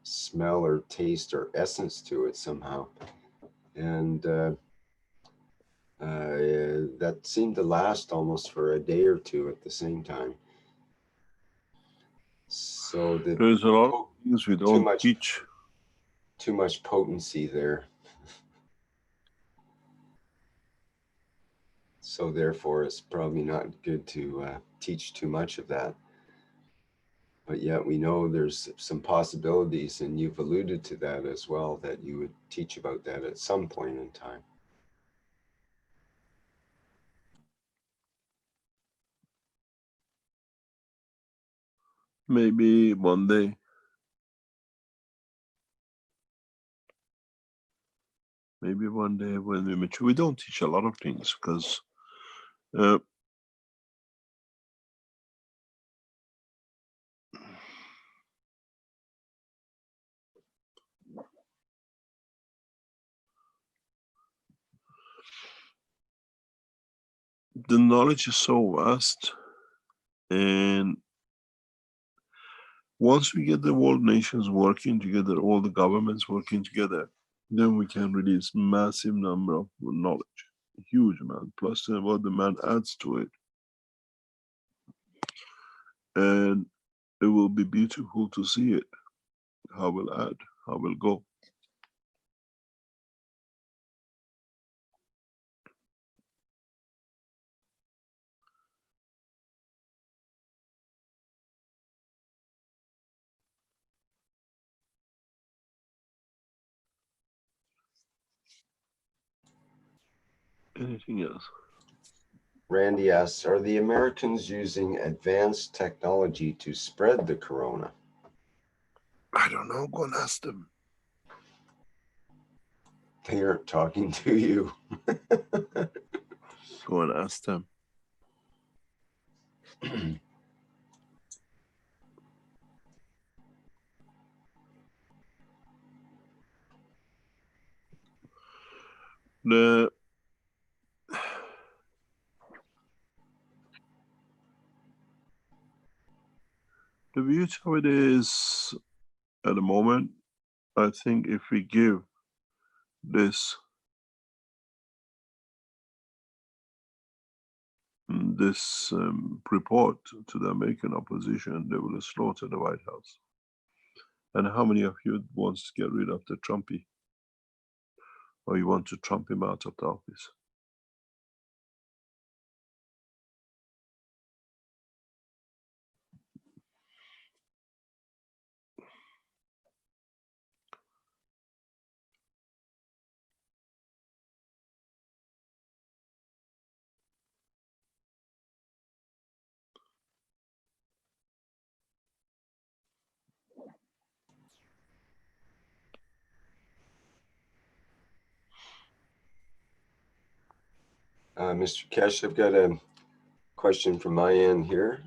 smell or taste or essence to it somehow. And That seemed to last almost for a day or two at the same time. So There's a lot of things we don't teach. Too much potency there. So therefore, it's probably not good to teach too much of that. But yet we know there's some possibilities, and you've alluded to that as well, that you would teach about that at some point in time. Maybe one day. Maybe one day when we mature. We don't teach a lot of things because the knowledge is so vast, and once we get the world nations working together, all the governments working together, then we can release massive number of knowledge, huge amount, plus what the man adds to it. And it will be beautiful to see it, how we'll add, how we'll go. Anything else? Randy asks, are the Americans using advanced technology to spread the corona? I don't know, go and ask them. They aren't talking to you. Go and ask them. The beauty of it is, at the moment, I think if we give this report to the American opposition, they will slaughter the White House. And how many of you wants to get rid of the Trumpy? Or you want to Trump him out of the office? Mr. Keshe, I've got a question from my end here.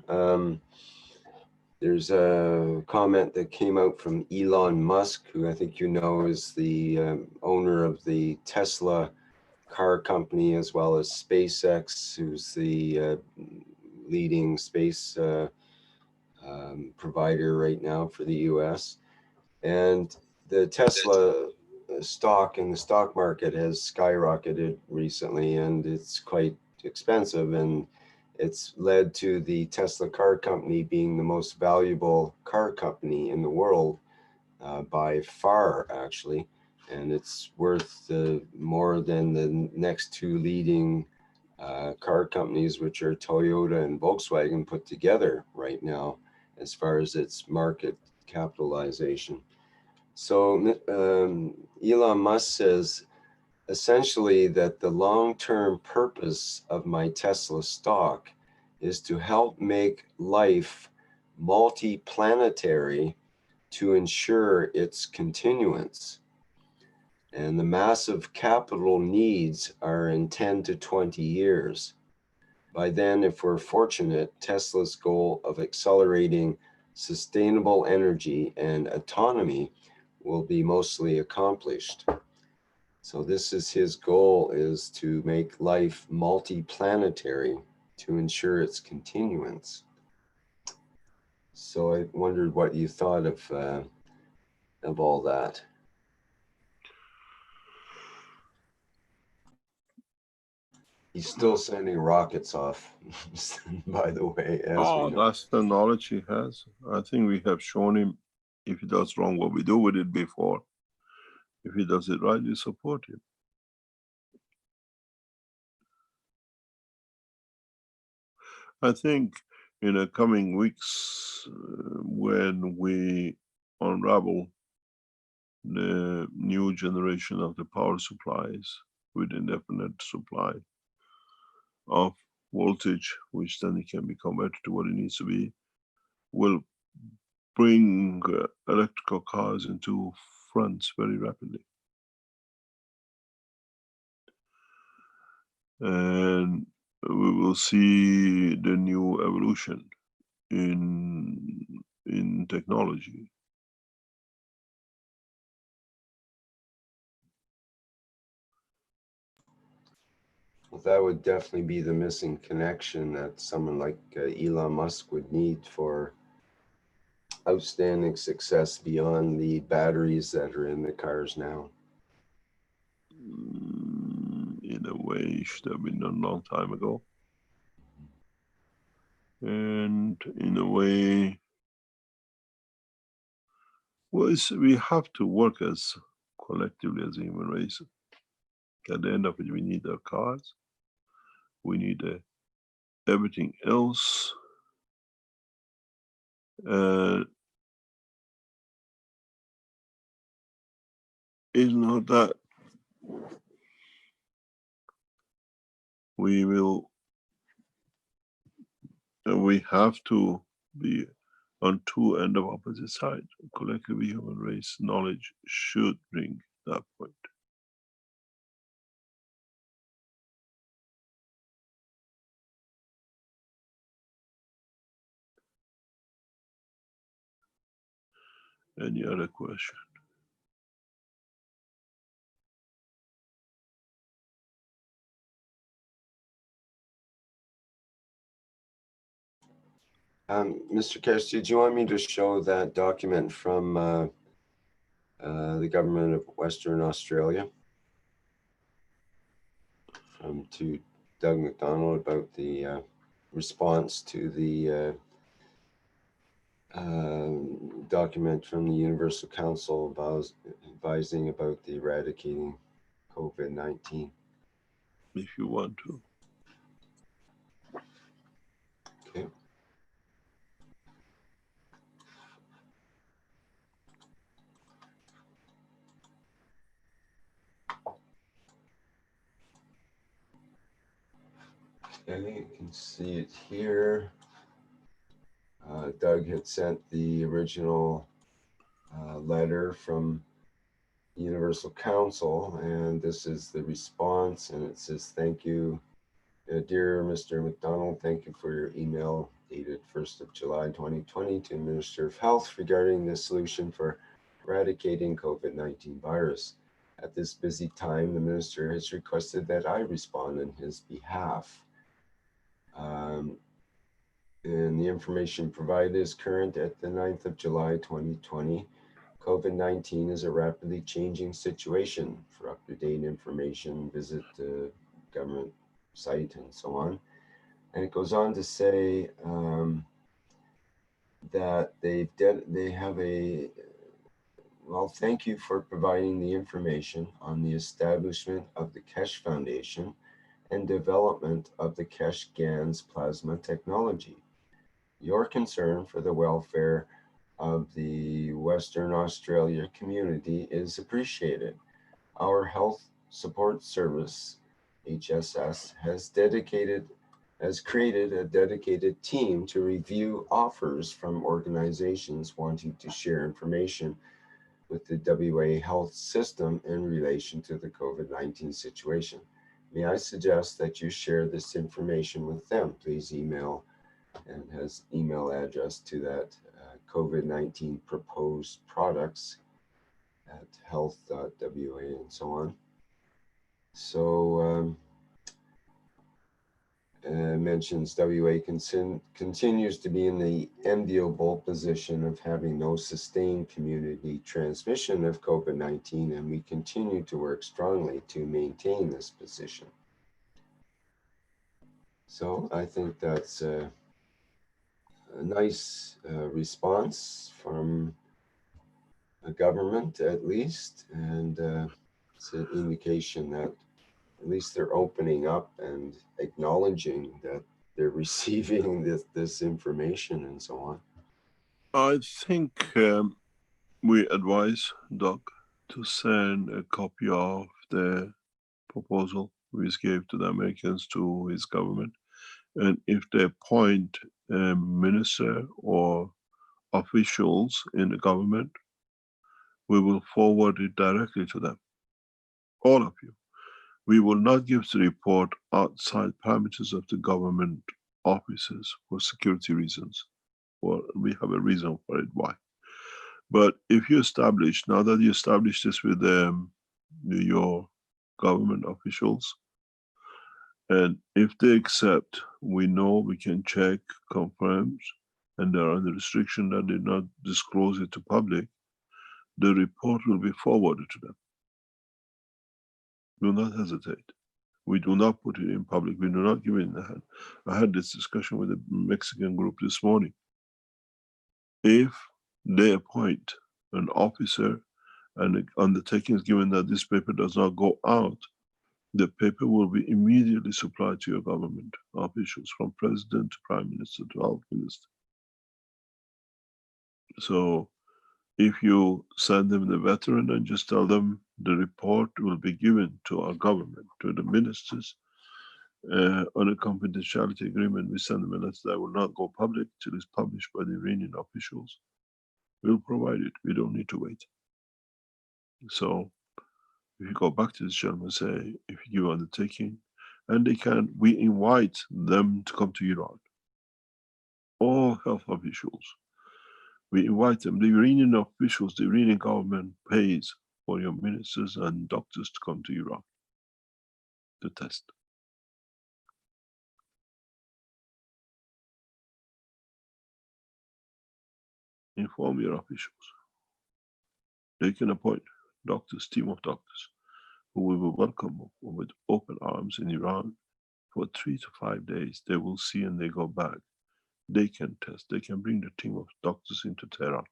There's a comment that came out from Elon Musk, who I think you know is the owner of the Tesla car company, as well as SpaceX, who's the leading space provider right now for the US. And the Tesla stock in the stock market has skyrocketed recently, and it's quite expensive, and it's led to the Tesla car company being the most valuable car company in the world by far, actually. And it's worth more than the next two leading car companies, which are Toyota and Volkswagen put together right now, as far as its market capitalization. So Elon Musk says essentially that the long-term purpose of my Tesla stock is to help make life multi-planetary to ensure its continuance. And the massive capital needs are in 10 to 20 years. By then, if we're fortunate, Tesla's goal of accelerating sustainable energy and autonomy will be mostly accomplished. So this is his goal, is to make life multi-planetary to ensure its continuance. So I wondered what you thought of all that. He's still sending rockets off, by the way, as we Oh, know. that's the knowledge he has. I think we have shown him if he does wrong what we do with it before. If he does it right, we support him. I think in the coming weeks, when we unravel the new generation of the power supplies with indefinite supply of voltage, which then it can be converted to what it needs to be, will bring electrical cars into fronts very rapidly. And we will see the new evolution in technology. Well, that would definitely be the missing connection that someone like Elon Musk would need for outstanding success beyond the batteries that are in the cars now. In a way, it should have been done a long time ago. And in a way, well, we have to work as collectively as a human race. At the end of it, we need our cars. We need everything else. It's not that we have to be on two ends of opposite sides. Collectively, human race knowledge should bring that point. Any other question? Mr. Kesh, did you want me to show that document from the government of Western Australia to Doug McDonald about the response to the document from the Universal Council advising about the eradicating COVID-19? If you want to. Okay. Okay, you can see it here. Doug had sent the original letter from Universal Council, and this is the response, and it says, "Thank you, dear Mr. McDonald, thank you for your email dated 1st of July 2020 to Minister of Health regarding the solution for eradicating COVID-19 virus. At this busy time, the Minister has requested that I respond on his behalf. And the information provided is current at the 9th of July 2020. COVID-19 is a rapidly changing situation. For up-to-date information, visit the government site and so on." And it goes on to say that they have a, well, thank you for providing the information on the establishment of the Keshe Foundation and development of the Keshe GANS plasma technology. Your concern for the welfare of the Western Australia community is appreciated. Our Health Support Service, HSS, has created a dedicated team to review offers from organizations wanting to share information with the WA health system in relation to the COVID-19 situation. May I suggest that you share this information with them? Please email, and has email address to that COVID-19 proposed products at health.wa and so on. So mentions WA continues to be in the enviable position of having no sustained community transmission of COVID-19, and we continue to work strongly to maintain this position. So I think that's a nice response from a government, at least, and it's an indication that at least they're opening up and acknowledging that they're receiving this information and so on. I think we advise Doug to send a copy of the proposal we gave to the Americans to his government. And if they appoint a minister or officials in the government, we will forward it directly to them, all of you. We will not give the report outside parameters of the government offices for security reasons. Well, we have a reason for it, why. But if you establish, now that you establish this with your government officials, and if they accept, we know we can check, confirm, and there are the restriction that did not disclose it to public, the report will be forwarded to them. Do not hesitate. We do not put it in public. We do not give it in the hand. I had this discussion with a Mexican group this morning. If they appoint an officer and the undertaking is given that this paper does not go out, the paper will be immediately supplied to your government officials, from president to prime minister to health minister. So if you send them the veteran and just tell them the report will be given to our government, to the ministers, on a confidentiality agreement, we send them a letter that will not go public till it's published by the Iranian officials. We'll provide it. We don't need to wait. So if you go back to this gentleman and say, if you give undertaking, and they can, we invite them to come to Iran. All health officials, we invite them. The Iranian officials, the Iranian government pays for your ministers and doctors to come to Iran to test. Inform your officials. They can appoint doctors, team of doctors, who we will welcome with open arms in Iran for 3 to 5 days. They will see and they go back. They can test. They can bring the team of doctors into Tehran.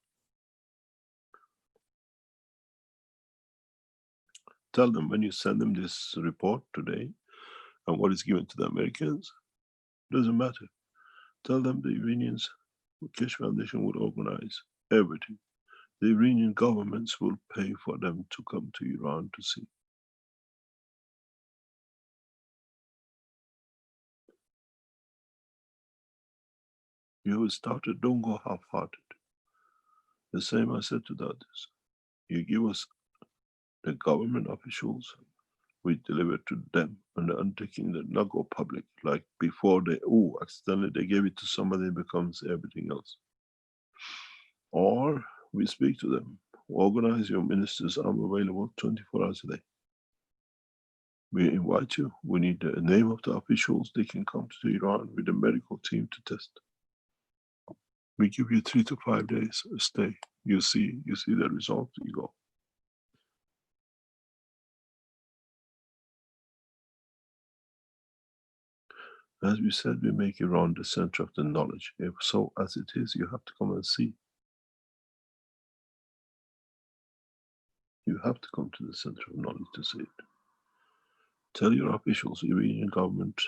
Tell them when you send them this report today and what is given to the Americans, doesn't matter. Tell them the Iranians, Keshe Foundation will organize everything. The Iranian governments will pay for them to come to Iran to see. You have started, don't go half-hearted. The same I said to the others. You give us the government officials, we deliver to them on the undertaking that not go public, like before they, accidentally they gave it to somebody, it becomes everything else. Or we speak to them, organize your ministers, I'm available 24 hours a day. We invite you, we need the name of the officials, they can come to Iran with a medical team to test. We give you 3 to 5 days stay. You see the result, you go. As we said, we make Iran the center of the knowledge. If so as it is, you have to come and see. You have to come to the center of knowledge to see it. Tell your officials, Iranian government,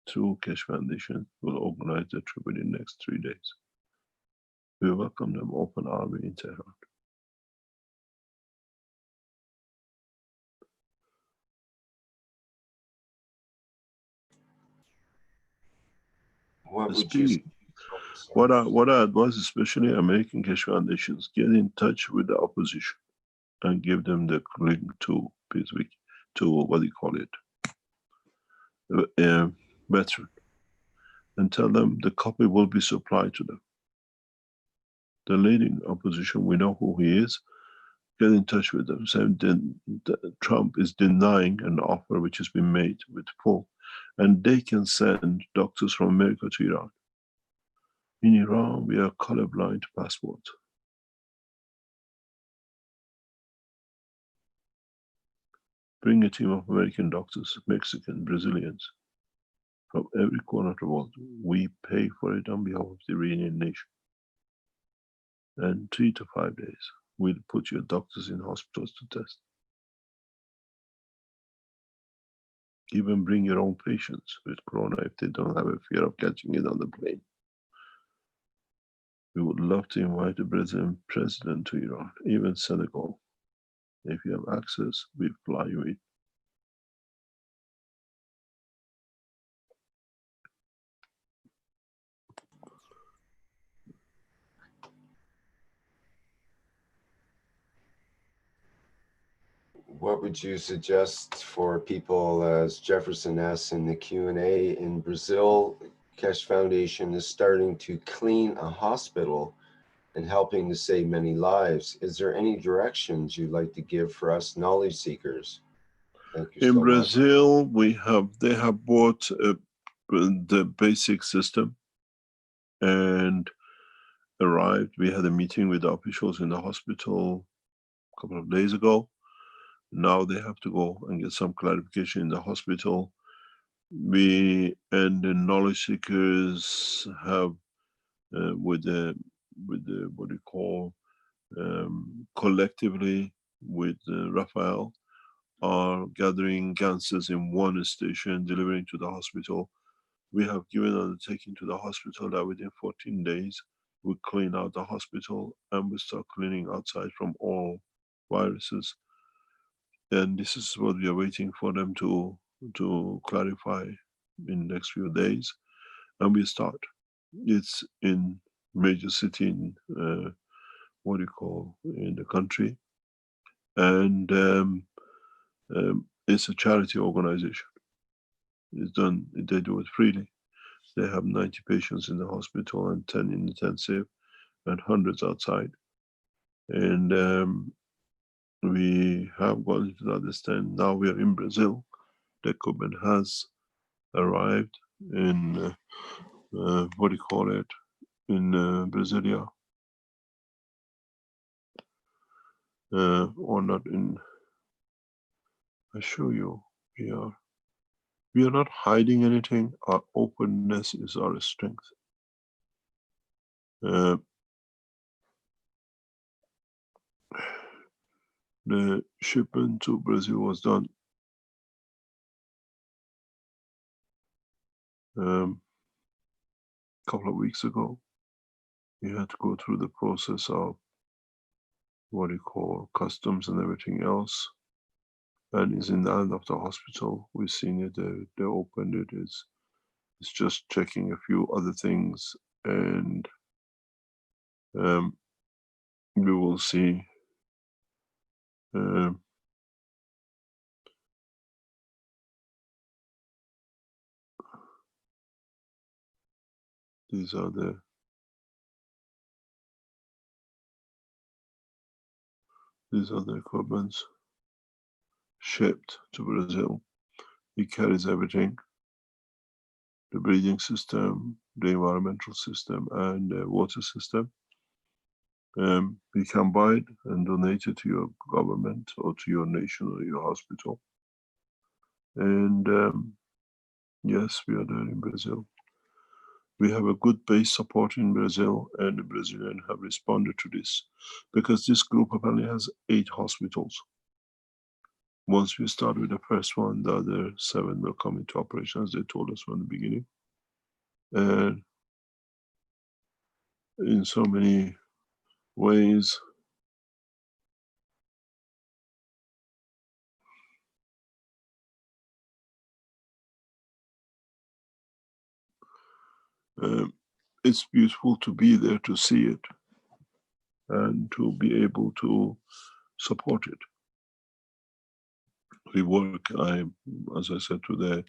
through Keshe Foundation, will organize the trip within the next 3 days. We welcome them open army in Tehran. What would you say? What I advise, especially American Keshe Foundations, get in touch with the opposition and give them the link to PeaceWiki, to what do you call it, veteran, and tell them the copy will be supplied to them. The leading opposition, we know who he is, get in touch with them, saying Trump is denying an offer which has been made with full, and they can send doctors from America to Iran. In Iran, we are colorblind to passport. Bring a team of American doctors, Mexican, Brazilians, from every corner of the world. We pay for it on behalf of the Iranian nation. And 3 to 5 days, we'll put your doctors in hospitals to test. Even bring your own patients with corona if they don't have a fear of catching it on the plane. We would love to invite the president to Iran, even Senegal. If you have access, we fly you in. What would you suggest for people, as Jefferson asks in the Q&A, in Brazil, Keshe Foundation is starting to clean a hospital and helping to save many lives. Is there any directions you'd like to give for us knowledge seekers? Thank you In so much. Brazil, they have bought the basic system and arrived. We had a meeting with the officials in the hospital a couple of days ago. Now they have to go and get some clarification in the hospital. We and the knowledge seekers have with the what do you call collectively with Raphael are gathering cancers in one station, delivering to the hospital. We have given an undertaking to the hospital that within 14 days we clean out the hospital and we start cleaning outside from all viruses. And this is what we are waiting for them to clarify in the next few days. And we start. It's in major city in what do you call in the country, and it's a charity organization. It's done. They do it freely. They have 90 patients in the hospital and 10 in intensive, and hundreds outside. And we have gotten to understand. Now we are in Brazil. The equipment has arrived in what do you call it in Brasilia. Or not in, I show you, we are not hiding anything. Our openness is our strength. The shipment to Brazil was done a couple of weeks ago. We had to go through the process of what do you call customs and everything else, and it's in the end of the hospital. We've seen it. They opened it. It's just checking a few other things, and we will see. These are the equipments shipped to Brazil. He carries everything, the breathing system, the environmental system, and the water system. You can buy it and donate it to your government or to your nation or your hospital. And yes, we are there in Brazil. We have a good base support in Brazil, and the Brazilians have responded to this, because this group apparently has 8 hospitals. Once we start with the first one, the other 7 will come into operation, as they told us from the beginning. And in so many ways, it's beautiful to be there to see it and to be able to support it. We work, as I said to the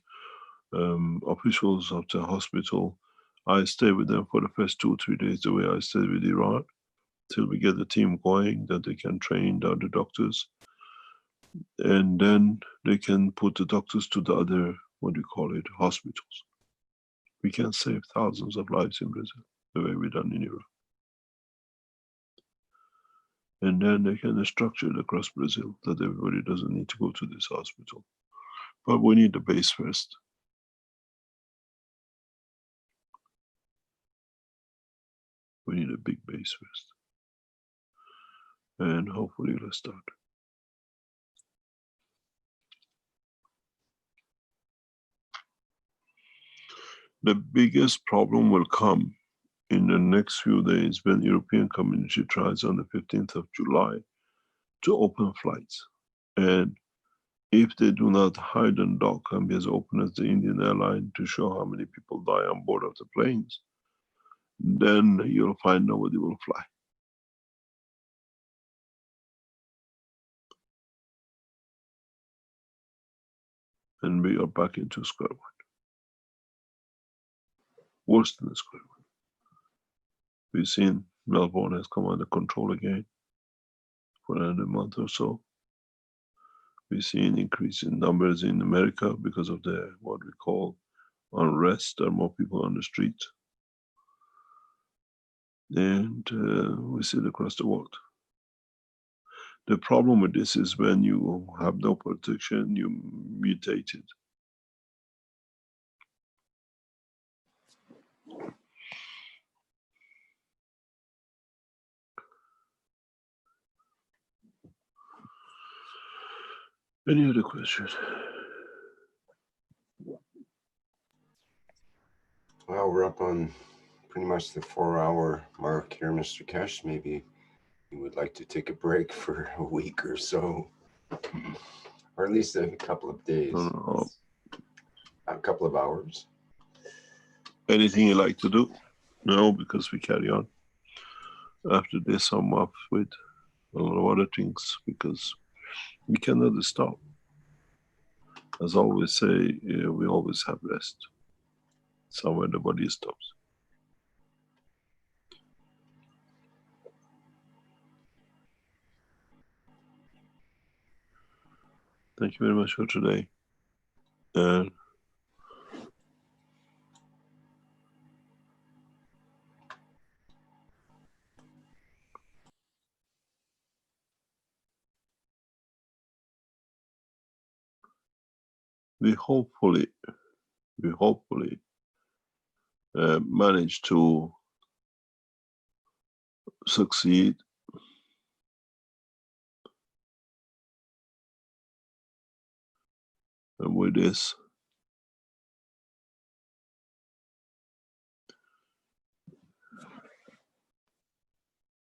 officials of the hospital, I stay with them for the first 2-3 days, the way I stayed with Iran, till we get the team going, that they can train the other doctors. And then they can put the doctors to the other, what do you call it, hospitals. We can save thousands of lives in Brazil, the way we've done in Iran. And then they can structure it across Brazil, that everybody doesn't need to go to this hospital. But we need the base first. We need a big base first. And hopefully let's start. The biggest problem will come in the next few days when European community tries on the 15th of July to open flights. And if they do not hide and dock and be as open as the Indian airline to show how many people die on board of the planes, then you'll find nobody will fly. And we are back into square one. Worse than the square one. We've seen Melbourne has come under control again for another month or so. We've seen increase in numbers in America because of the what we call unrest. There are more people on the street. And we see it across the world. The problem with this is when you have no protection, you mutate it. Any other questions? Well, we're up on pretty much the 4-hour mark here, Mr. Keshe. Maybe you would like to take a break for a week or so, or at least a couple of days, a couple of hours. Anything you like to do? No, because we carry on. After this, I'm off with a lot of other things because we cannot stop. As I always say, we always have rest. Somewhere the body stops. Thank you very much for today. We hopefully manage to succeed. And with this,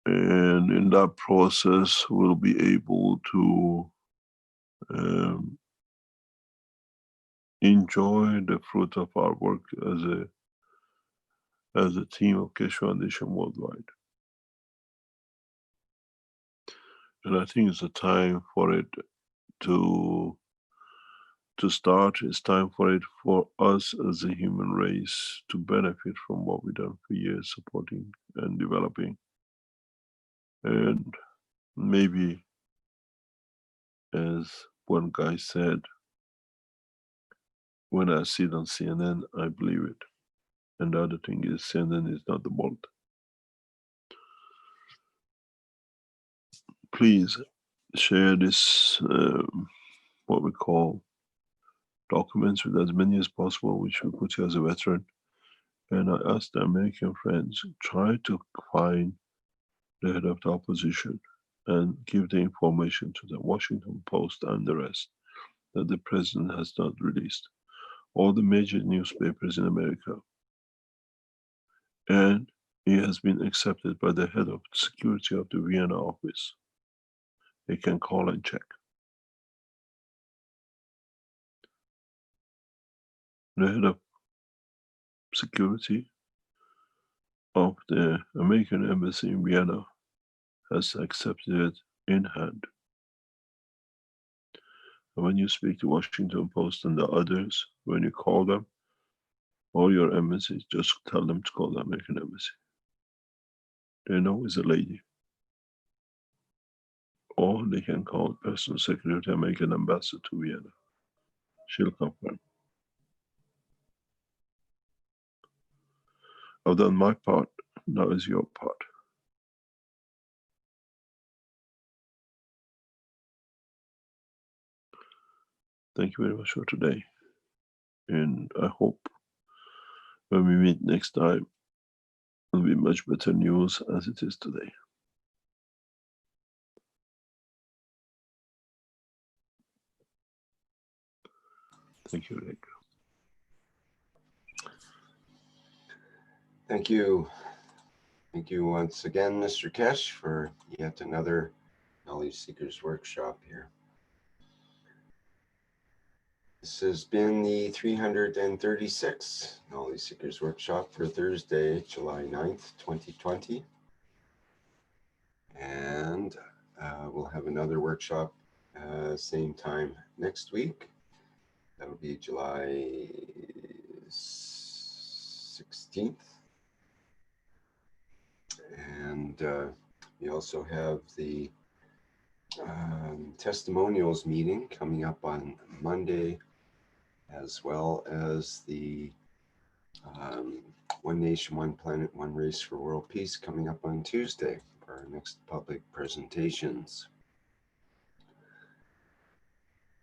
and in that process, we'll be able to enjoy the fruit of our work as a team of Keshe Foundation worldwide. And I think it's a time for it to start. It's time for it for us as a human race to benefit from what we've done for years, supporting and developing. And maybe, as one guy said, when I see it on CNN, I believe it. And the other thing is, CNN is not the world. Please share this, what we call documents, with as many as possible, which will put you as a veteran. And I ask the American friends, try to find the head of the opposition and give the information to the Washington Post and the rest that the president has not released. All the major newspapers in America. And he has been accepted by the head of security of the Vienna office. They can call and check. The head of security of the American embassy in Vienna has accepted it in hand. And when you speak to Washington Post and the others, when you call them, or your embassy, just tell them to call the American embassy. They know it's a lady. Or they can call personal secretary, American ambassador to Vienna. She'll confirm. I've done my part, now is your part. Thank you very much for today. And I hope when we meet next time, will be much better news as it is today. Thank you, Rick. Thank you. Thank you once again, Mr. Kesh, for yet another Knowledge Seekers workshop here. This has been the 336th Knowledge Seekers workshop for Thursday, July 9th, 2020. And we'll have another workshop same time next week. That'll be July 16th. And we also have the testimonials meeting coming up on Monday, as well as the One Nation, One Planet, One Race for World Peace coming up on Tuesday for our next public presentations.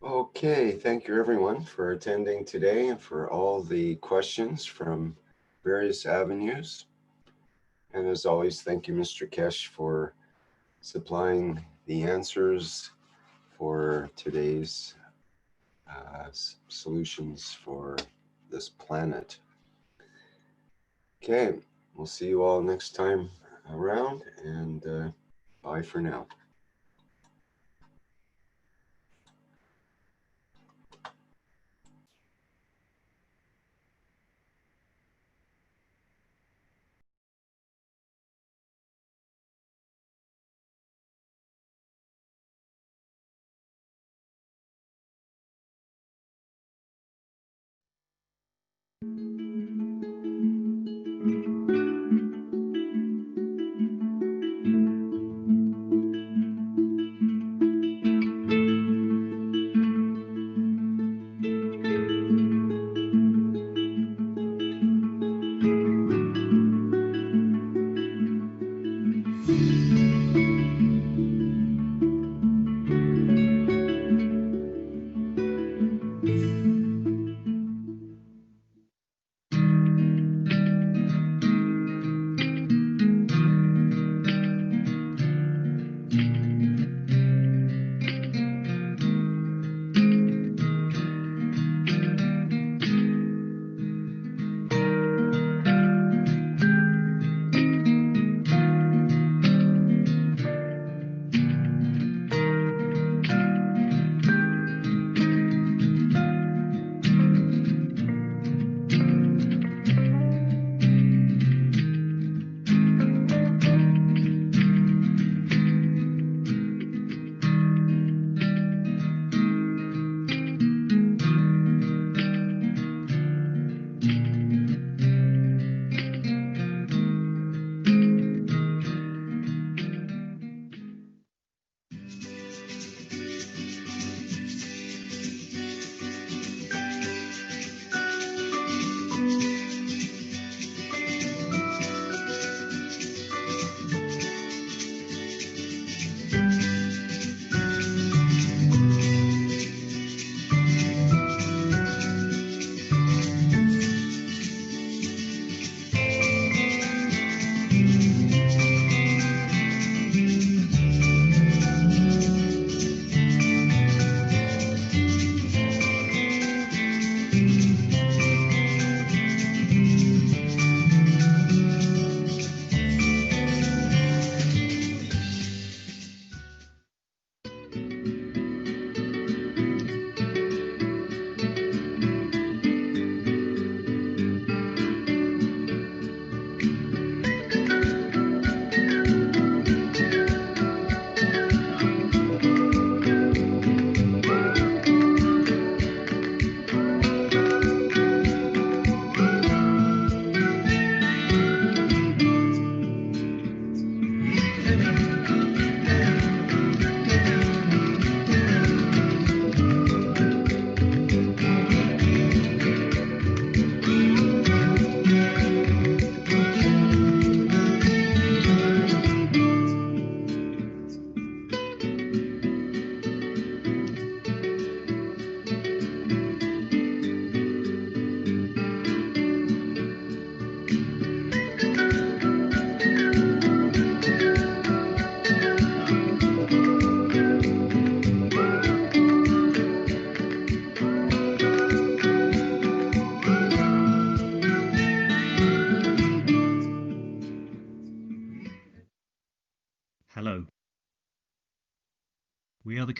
Okay, thank you everyone for attending today and for all the questions from various avenues. And as always, thank you, Mr. Kesh, for supplying the answers for today's solutions for this planet. Okay, we'll see you all next time around, and bye for now.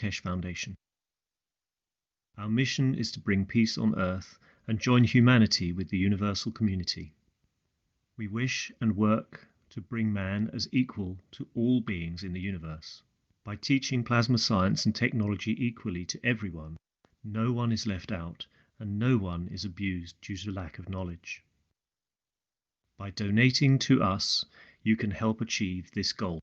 Keshe Foundation. Our mission is to bring peace on earth and join humanity with the universal community. We wish and work to bring man as equal to all beings in the universe. By teaching plasma science and technology equally to everyone, no one is left out and no one is abused due to lack of knowledge. By donating to us, you can help achieve this goal.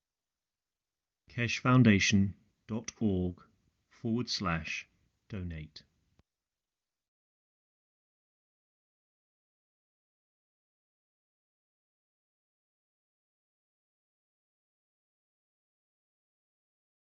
KesheFoundation.org/donate.